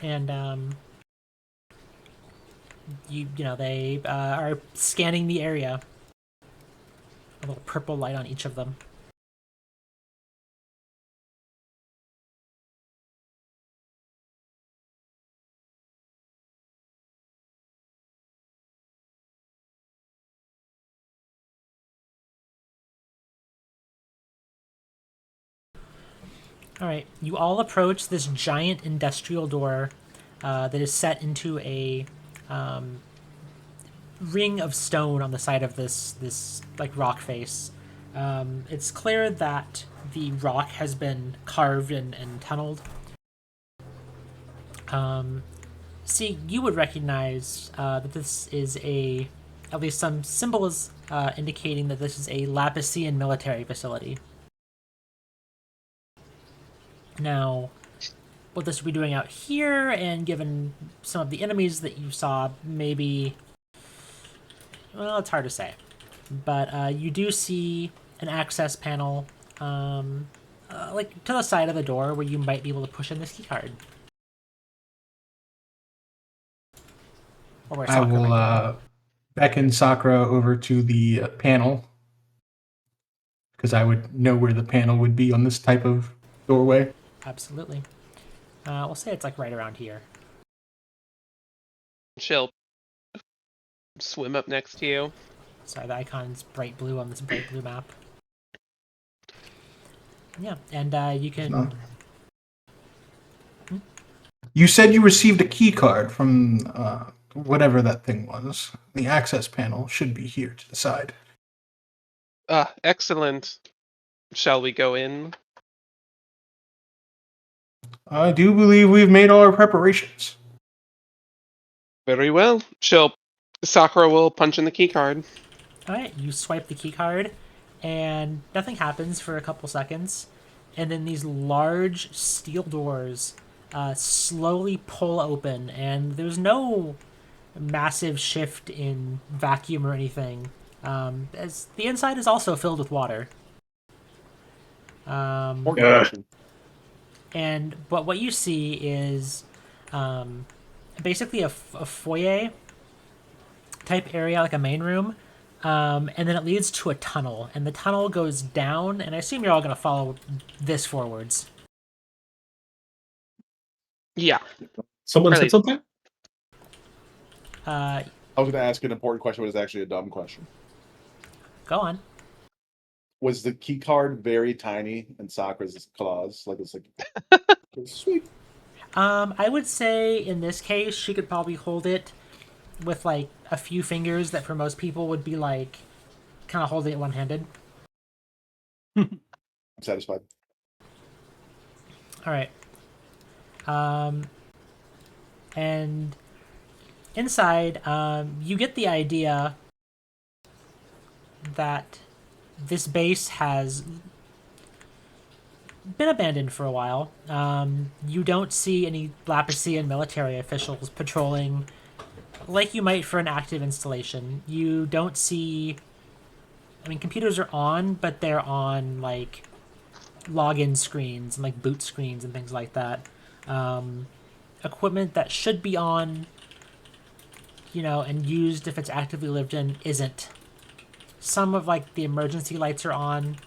And, you know, they are scanning the area. A little purple light on each of them. Alright, you all approach this giant industrial door that is set into a ring of stone on the side of this like rock face. It's clear that the rock has been carved and tunneled. See, you would recognize that this is at least some symbols indicating that this is a Lapisean military facility. Now, what this would be doing out here, and given some of the enemies that you saw, maybe, well, it's hard to say. But you do see an access panel, like to the side of the door, where you might be able to push in this key card. Or where I Sakura will might be. beckon Sakura over to the panel because I would know where the panel would be on this type of doorway. Absolutely. We'll say it's like right around here. She'll swim up next to you. Sorry, the icon's bright blue on this bright blue map. Yeah, and you can. No. You said you received a key card from whatever that thing was. The access panel should be here to the side. Excellent. Shall we go in? I do believe we've made all our preparations. Very well. Sakura will punch in the key card. Alright, you swipe the key card, and nothing happens for a couple seconds, and then these large steel doors slowly pull open, and there's no massive shift in vacuum or anything, as the inside is also filled with water. More Yeah. question. But what you see is basically a foyer type area, like a main room, and then it leads to a tunnel, and the tunnel goes down, and I assume you're all going to follow this forwards. Yeah. Someone Really? said something? Uh, I was going to ask an important question, but it's actually a dumb question. Go on. Was the key card very tiny in Sakura's claws? Like it's like sweet. I would say in this case, she could probably hold it with like a few fingers that for most people would be like kind of holding it one-handed. I'm satisfied. All right. And inside, you get the idea that this base has been abandoned for a while. You don't see any Lapisean military officials patrolling like you might for an active installation. You don't see... I mean, computers are on, but they're on, like, login screens and, like, boot screens and things like that. Equipment that should be on, you know, and used if it's actively lived in isn't. Some of, like, the emergency lights are on.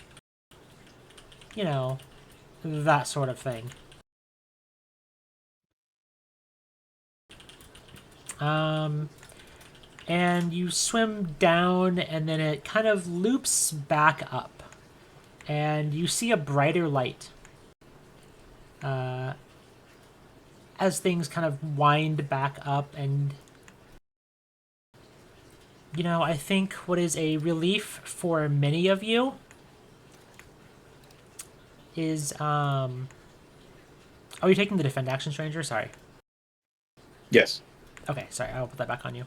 You know, that sort of thing. And you swim down, and then it kind of loops back up. And you see a brighter light. As things kind of wind back up, and you know, I think what is a relief for many of you is oh, you're taking the defend action, stranger? Sorry. Yes. Okay, sorry, I'll put that back on you.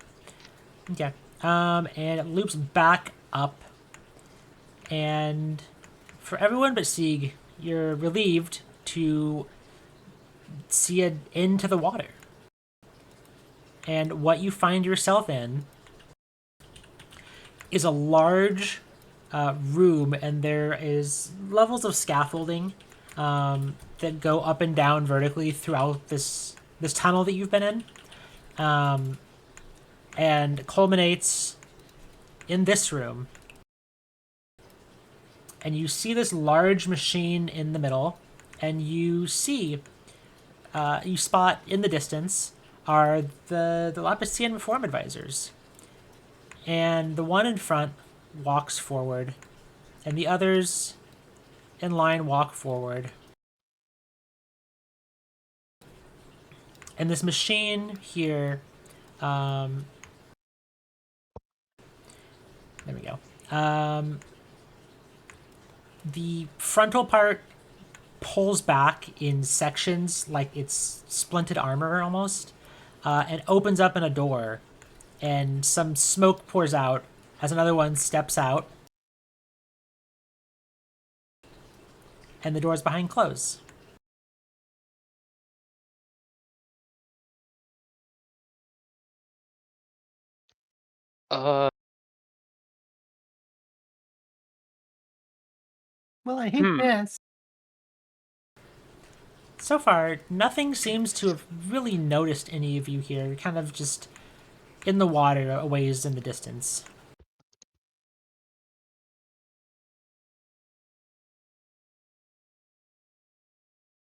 Okay. And it loops back up, and for everyone but Sieg, you're relieved to see an end to the water. And what you find yourself in is a large room, and there is levels of scaffolding that go up and down vertically throughout this tunnel that you've been in, and culminates in this room. And you see this large machine in the middle, and you see, you spot in the distance are the Lapisean Reform Advisors. And the one in front walks forward, and the others in line walk forward. And this machine here There we go. The frontal part pulls back in sections like it's splinted armor almost, and opens up in a door, and some smoke pours out as another one steps out, and the doors behind close. Uh, Well, I hate Hmm. this. So far, nothing seems to have really noticed any of you here, kind of just in the water a ways in the distance.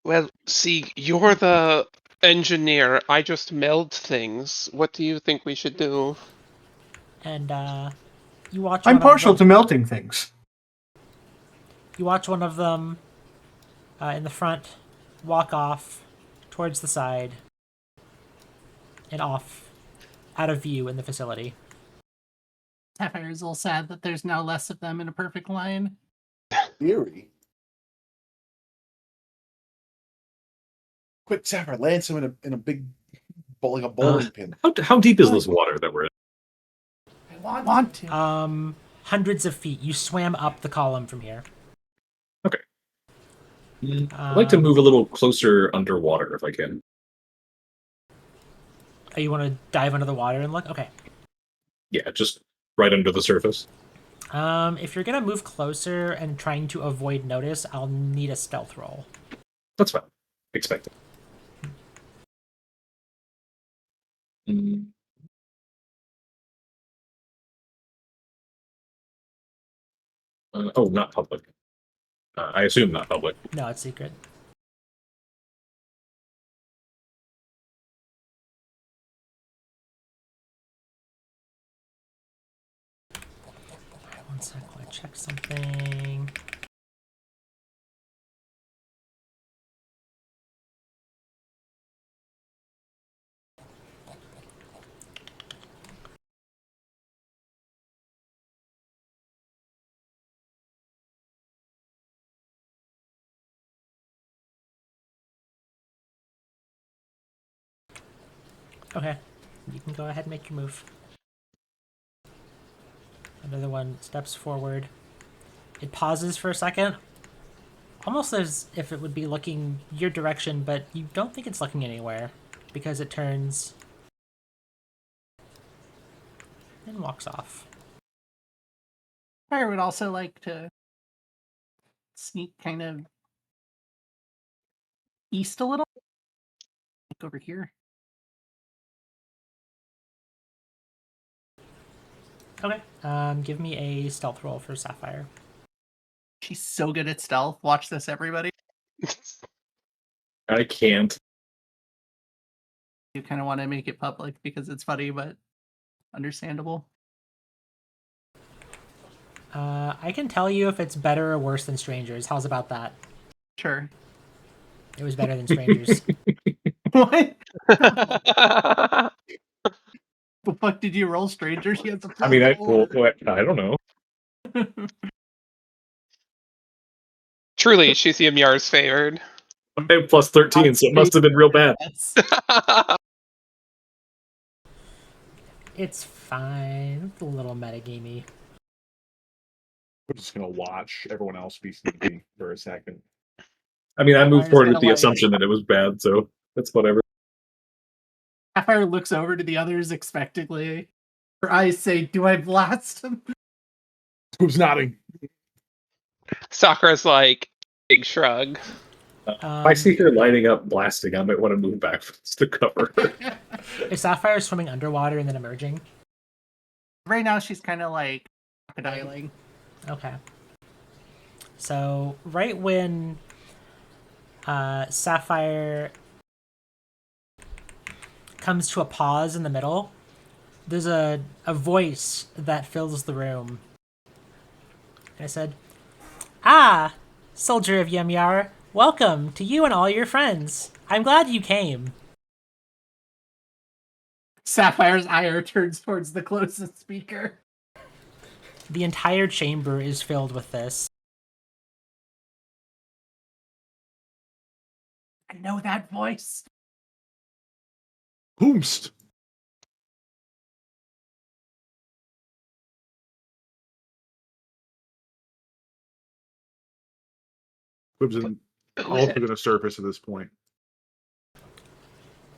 well, see, you're the engineer. I just meld things. What do you think we should do? And you watch I'm one partial of to them. melting things. You watch one of them in the front walk off towards the side and off out of view in the facility. Sapphire is a little sad that there's now less of them in a perfect line. Theory. Quick, Sapphire, lance him in a big, like a bowling pin. How deep is this water that we're in? I want to. Hundreds of feet. You swam up the column from here. I'd like to move a little closer underwater if I can. Oh, you want to dive under the water and look? Okay. Yeah, just right under the surface. If you're gonna move closer and trying to avoid notice, I'll need a stealth roll. That's fine. Expect it. Not public. I assume not public. No, it's secret. Alright, 1 sec while I check something. Okay, you can go ahead and make your move. Another one steps forward. It pauses for a second, almost as if it would be looking your direction, but you don't think it's looking anywhere because it turns and walks off. Sapphire would also like to sneak kind of east a little. Like over here. Okay, give me a stealth roll for Sapphire. She's so good at stealth. Watch this, everybody. I can't. You kind of want to make it public because it's funny, but understandable. I can tell you if it's better or worse than Strangers. How's about that? Sure. It was better than Strangers. What? The fuck did you roll, stranger? She has a I mean, I +4. don't know. Truly, she's Ymjar's favored. I have plus 13, so it must have been real bad. Yes. It's fine. It's a little metagamey. We're just gonna watch everyone else be sneaky for a second. I mean, I moved Mine's forward gonna with the like- assumption that it was bad, so that's whatever. Sapphire looks over to the others expectantly. Her eyes say, "Do I blast him?" Who's nodding? Sakura's like, big shrug. If I see her lighting up, blasting, I might want to move back to cover. Is Sapphire swimming underwater and then emerging? Right now, she's kind of like crocodiling. Okay. So right when Sapphire comes to a pause in the middle, there's a voice that fills the room. And I said, "Ah, soldier of Ymjar, welcome to you and all your friends. I'm glad you came." Sapphire's ire turns towards the closest speaker. The entire chamber is filled with this. I know that voice. Whomst. Quibs also going to surface at this point.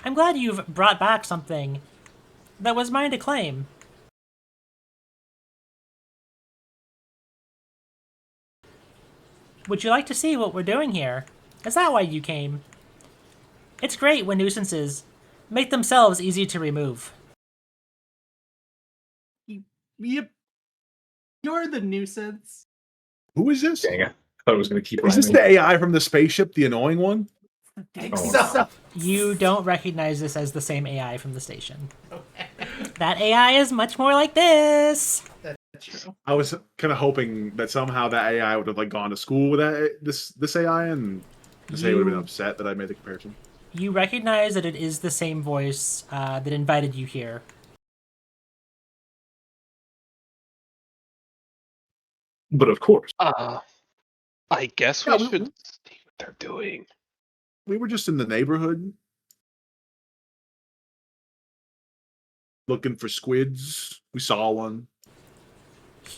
I'm glad you've brought back something that was mine to claim. Would you like to see what we're doing here? Is that why you came? It's great when nuisances make themselves easy to remove. Yep. You're the nuisance. Who is this? Dang, I thought it was going to keep Is this rhyming. the AI from the spaceship, the annoying one? Think Oh. so. You don't recognize this as the same AI from the station. That AI is much more like this. That's true. I was kind of hoping that somehow that AI would have like gone to school with this AI, and this AI would have been You- upset that I made the comparison. You recognize that it is the same voice that invited you here. But of course. I guess Yeah, we we- should see what they're doing. We were just in the neighborhood looking for squids. We saw one.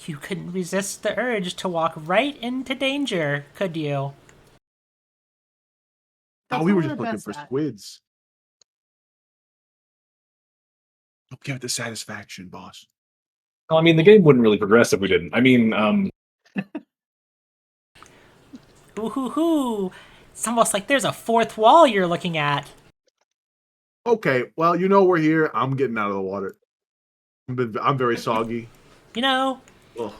You couldn't resist the urge to walk right into danger, could you? That's We were what just we're looking best for at. squids. Don't give it the satisfaction, boss. Well, I mean, the game wouldn't really progress if we didn't. I mean, Ooh hoo hoo! It's almost like there's a fourth wall you're looking at. Okay, well, you know we're here. I'm getting out of the water. I'm very soggy. You know, Ugh.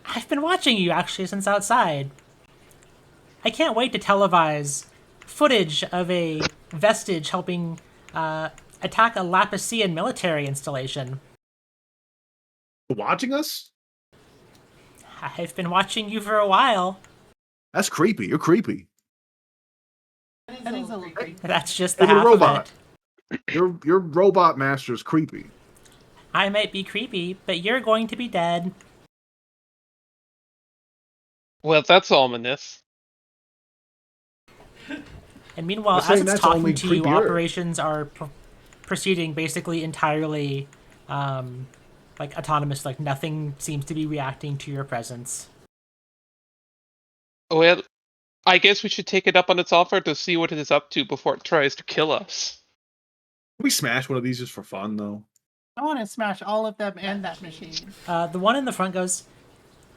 I've been watching you actually since outside. I can't wait to televise footage of a vestige helping attack a Lapisean military installation. Watching us? I've been watching you for a while. That's creepy. You're creepy. That is a little creepy. That's just the Hey, little half robot. of it. Your robot master's creepy. I might be creepy, but you're going to be dead. Well, that's ominous. And meanwhile, We're as saying it's that's talking only to you, creepier. operations are proceeding basically entirely like autonomous. Like nothing seems to be reacting to your presence. Well, I guess we should take it up on its offer to see what it is up to before it tries to kill us. Can we smash one of these just for fun, though? I want to smash all of them and that machine. The one in the front goes,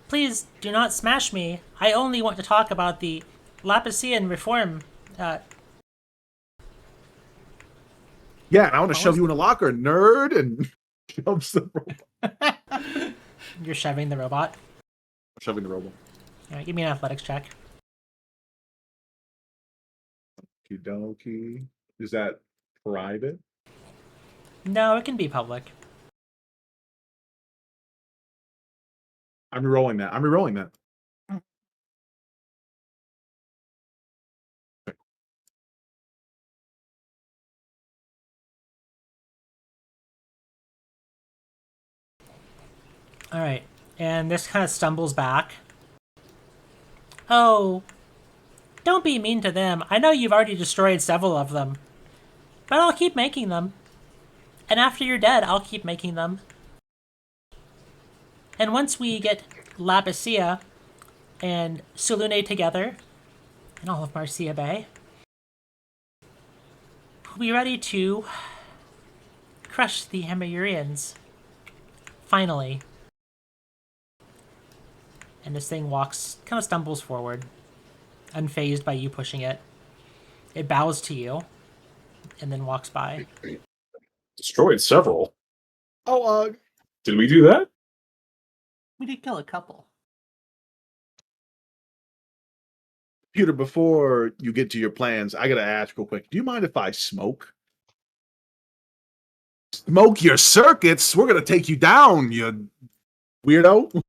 "Please do not smash me. I only want to talk about the Lapisean reform." Yeah, and I want to What shove was- you in a locker, nerd, and shoves the robot. You're shoving the robot. Shoving the robot. All right, give me an athletics check. Okie dokie. Is that private? No, it can be public. I'm rerolling that. I'm rerolling that. All right, and this kind of stumbles back. Oh, don't be mean to them. I know you've already destroyed several of them, but I'll keep making them. And after you're dead, I'll keep making them. And once we get Lapicia and Sulune together, and all of Marcia Bay, we'll be ready to crush the Hemurians. Finally. And this thing walks, kind of stumbles forward, unfazed by you pushing it. It bows to you, and then walks by. destroyed several. Oh, Did we do that? We did kill a couple. Peter, before you get to your plans, I gotta ask real quick. Do you mind if I smoke? Smoke your circuits? We're gonna take you down, you weirdo.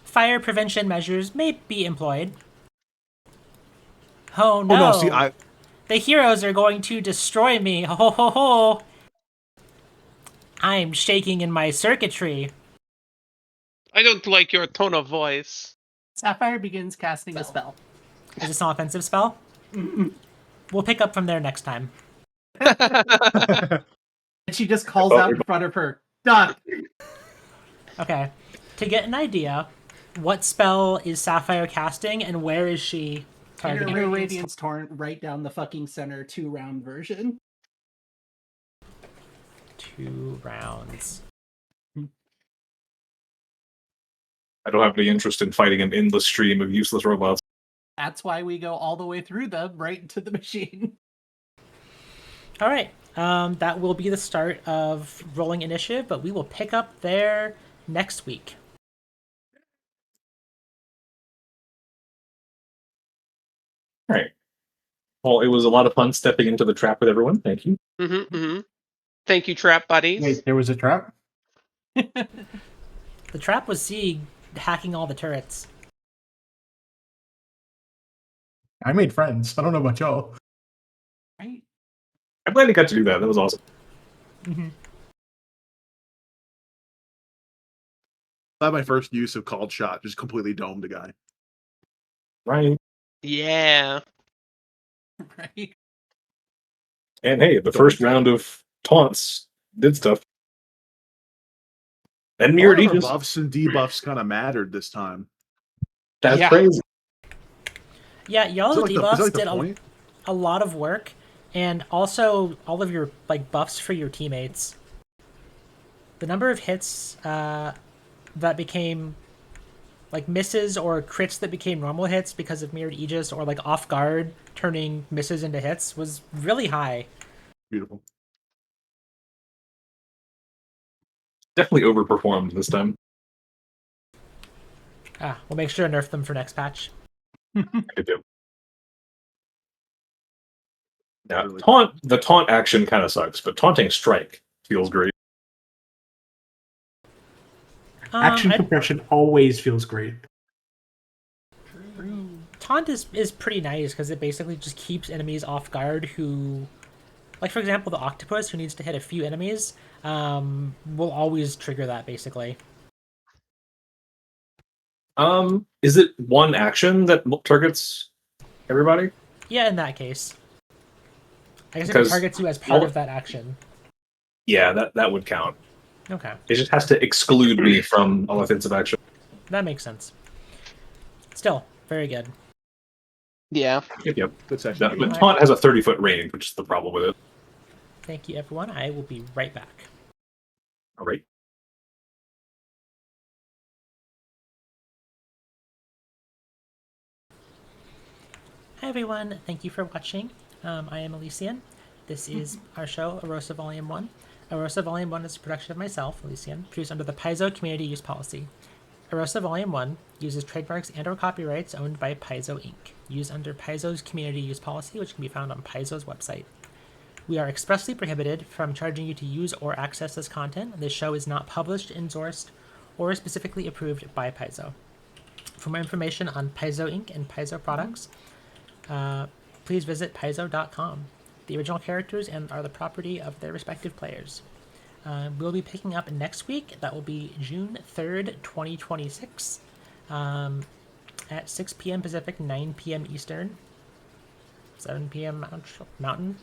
Fire prevention measures may be employed. Oh no! Oh no, see, The heroes are going to destroy me. Ho ho ho! I'm shaking in my circuitry. I don't like your tone of voice. Sapphire begins casting a spell. Is this an offensive spell? We'll pick up from there next time. And she just calls out in front of her, Duck! Okay. To get an idea, what spell is Sapphire casting and where is she targeting? Her Radiance Torrent right down the fucking center, 2-round version. 2 rounds. I don't have any interest in fighting an endless stream of useless robots. That's why we go all the way through them, right into the machine. All right. That will be the start of rolling initiative, but we will pick up there next week. All right. Well, it was a lot of fun stepping into the trap with everyone. Thank you. Thank you, trap buddies. Wait, there was a trap? The trap was Sieg hacking all the turrets. I made friends. I don't know about y'all. Right? I'm glad you got to do that. That was awesome. That my first use of called shot, just completely domed a guy. Right. Yeah. Right? And hey, the first round of taunts did stuff. And mirrored All of our Aegis. buffs and debuffs kind of mattered this time. That's Yeah. crazy. Yeah, y'all's Is that debuffs like the did point? a lot of work, and also all of your buffs for your teammates. The number of hits that became misses or crits that became normal hits because of mirrored Aegis or off guard turning misses into hits was really high. Beautiful. Definitely overperformed this time. We'll make sure to nerf them for next patch. I do. Yeah, Really. the taunt action kind of sucks, but taunting strike feels great. Action I- compression always feels great. Taunt is pretty nice because it basically just keeps enemies off guard who, for example, the octopus who needs to hit a few enemies will always trigger that basically. Is it one action that targets everybody? Yeah, in that case. I guess if it Because targets you as part all- of that action. Yeah, that would count. Okay, It just has to exclude me from all offensive action. that makes sense. Still, very good. Yeah. Yep. Good section. Yeah, but taunt has a 30-foot range, which is the problem with it. Thank you, everyone. I will be right back. All right. Hi, everyone. Thank you for watching. I am Elysian. This is our show, Aurousa Volume 1. Aurousa Volume 1 is a production of myself, Elysian, produced under the Paizo Community Use Policy. Aurousa Volume 1 uses trademarks and/or copyrights owned by Paizo Inc., used under Paizo's Community Use Policy, which can be found on Paizo's website. We are expressly prohibited from charging you to use or access this content. This show is not published, endorsed, or specifically approved by Paizo. For more information on Paizo Inc. and Paizo products, please visit paizo.com. The original characters are the property of their respective players. We'll be picking up next week. That will be June 3rd, 2026, at 6 p.m. Pacific, 9 p.m. Eastern, 7 p.m. Mountain.